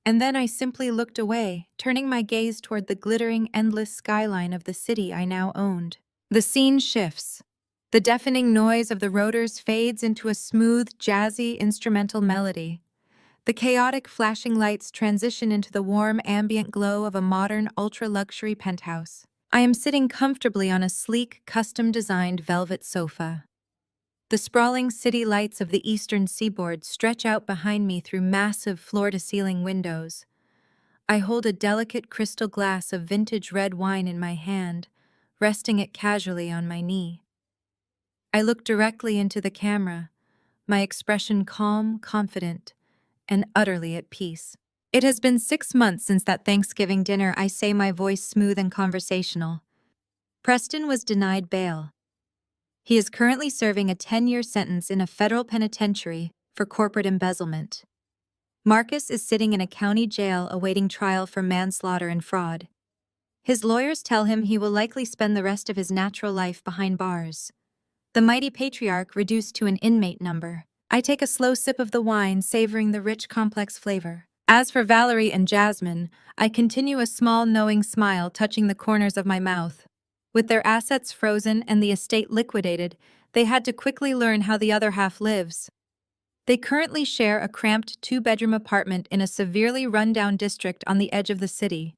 And then I simply looked away, turning my gaze toward the glittering, endless skyline of the city I now owned. The scene shifts. The deafening noise of the rotors fades into a smooth, jazzy, instrumental melody. The chaotic flashing lights transition into the warm, ambient glow of a modern, ultra-luxury penthouse. I am sitting comfortably on a sleek, custom-designed velvet sofa. The sprawling city lights of the eastern seaboard stretch out behind me through massive floor-to-ceiling windows. I hold a delicate crystal glass of vintage red wine in my hand, resting it casually on my knee. I look directly into the camera, my expression calm, confident, and utterly at peace. "It has been 6 months since that Thanksgiving dinner," I say, my voice smooth and conversational. "Preston was denied bail. He is currently serving a 10-year sentence in a federal penitentiary for corporate embezzlement. Marcus is sitting in a county jail awaiting trial for manslaughter and fraud. His lawyers tell him he will likely spend the rest of his natural life behind bars. The mighty patriarch reduced to an inmate number." I take a slow sip of the wine, savoring the rich, complex flavor. As for Valerie and Jasmine, I continue, a small, knowing smile touching the corners of my mouth. With their assets frozen and the estate liquidated, they had to quickly learn how the other half lives. They currently share a cramped 2-bedroom apartment in a severely run-down district on the edge of the city.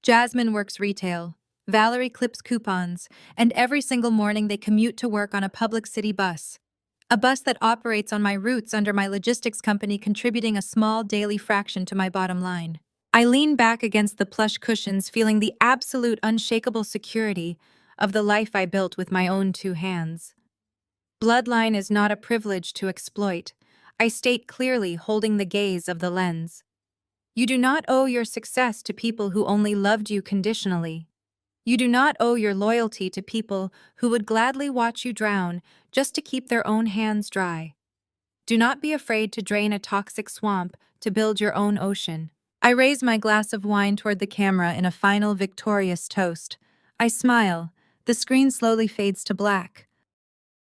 Jasmine works retail, Valerie clips coupons, and every single morning they commute to work on a public city bus. A bus that operates on my routes under my logistics company, contributing a small daily fraction to my bottom line. I lean back against the plush cushions, feeling the absolute unshakable security of the life I built with my own 2 hands. Bloodline is not a privilege to exploit, I state clearly, holding the gaze of the lens. You do not owe your success to people who only loved you conditionally. You do not owe your loyalty to people who would gladly watch you drown just to keep their own hands dry. Do not be afraid to drain a toxic swamp to build your own ocean. I raise my glass of wine toward the camera in a final victorious toast. I smile. The screen slowly fades to black.